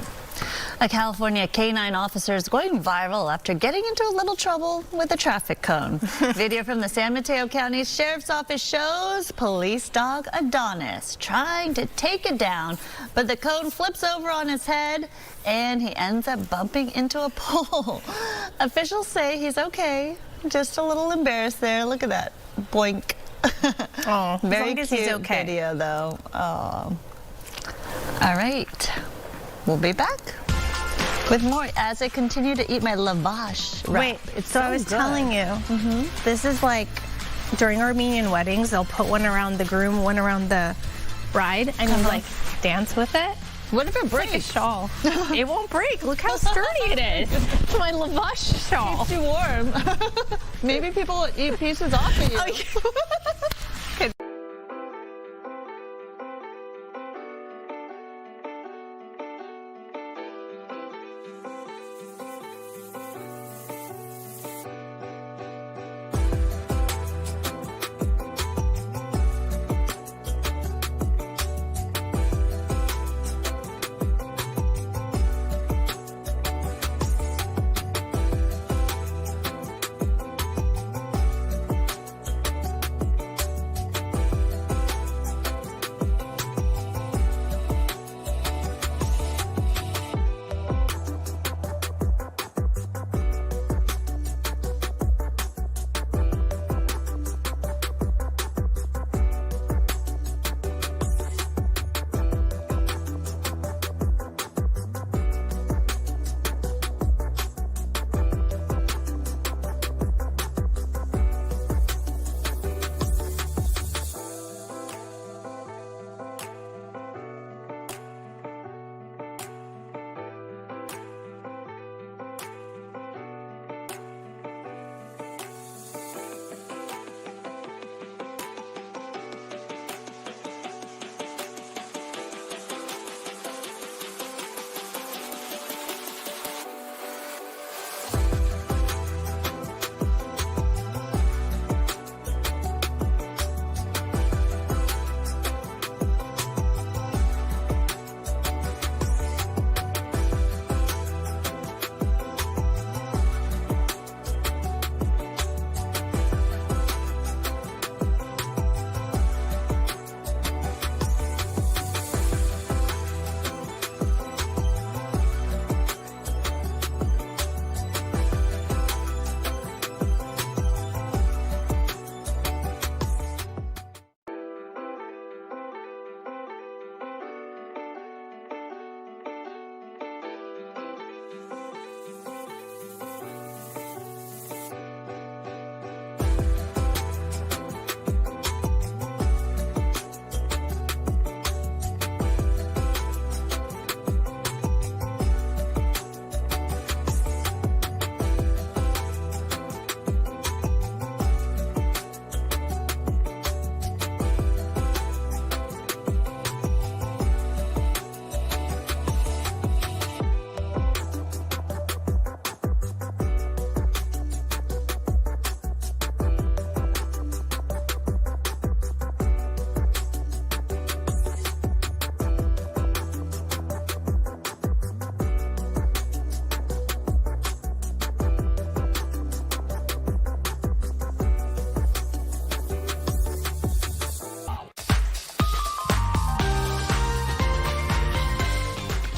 A California canine officer is going viral after getting into a little trouble with a traffic cone. Video from the San Mateo County Sheriff's Office shows police dog Adonis trying to take it down, but the cone flips over on his head and he ends up bumping into a pole. Officials say he's okay, just a little embarrassed there. Look at that. Boink. Oh, very cute he's okay. Video though. Oh. All right. We'll be back with more as I continue to eat my lavash wrap. Wait, it's so I was telling you, this is like during Armenian weddings, they'll put one around the groom, one around the bride, and you like dance with it. What if it breaks? It's like a shawl. It won't break. Look how sturdy it is. It's my lavash shawl. It's too warm. Maybe people will eat pieces off of you. Oh, yeah.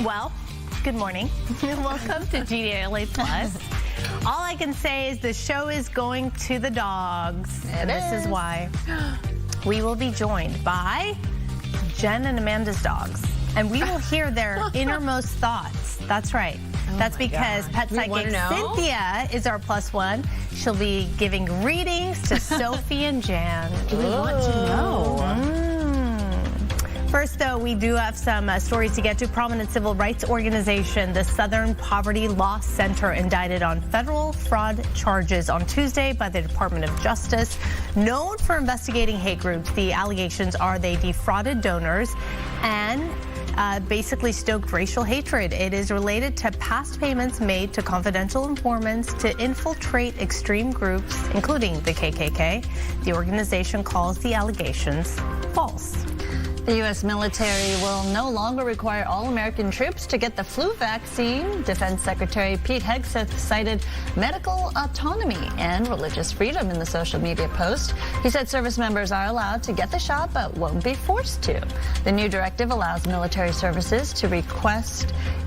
Well, good morning. Welcome to GDLA Plus. All I can say is the show is going to the dogs. And this is why. We will be joined by Jen and Amanda's dogs. And we will hear their innermost thoughts. That's right. That's because pet psychic Cynthia is our +1. She'll be giving readings to Sophie and Jan. Do we want to know? First, though, we do have some stories to get to. Prominent civil rights organization, the Southern Poverty Law Center, indicted on federal fraud charges on Tuesday by the Department of Justice. Known for investigating hate groups, the allegations are they defrauded donors and basically stoked racial hatred. It is related to past payments made to confidential informants to infiltrate extreme groups, including the KKK. The organization calls the allegations false. The U.S. military will no longer require all American troops to get the flu vaccine. Defense Secretary Pete Hegseth cited medical autonomy and religious freedom in the social media post. He said service members are allowed to get the shot but won't be forced to. The new directive allows military services to request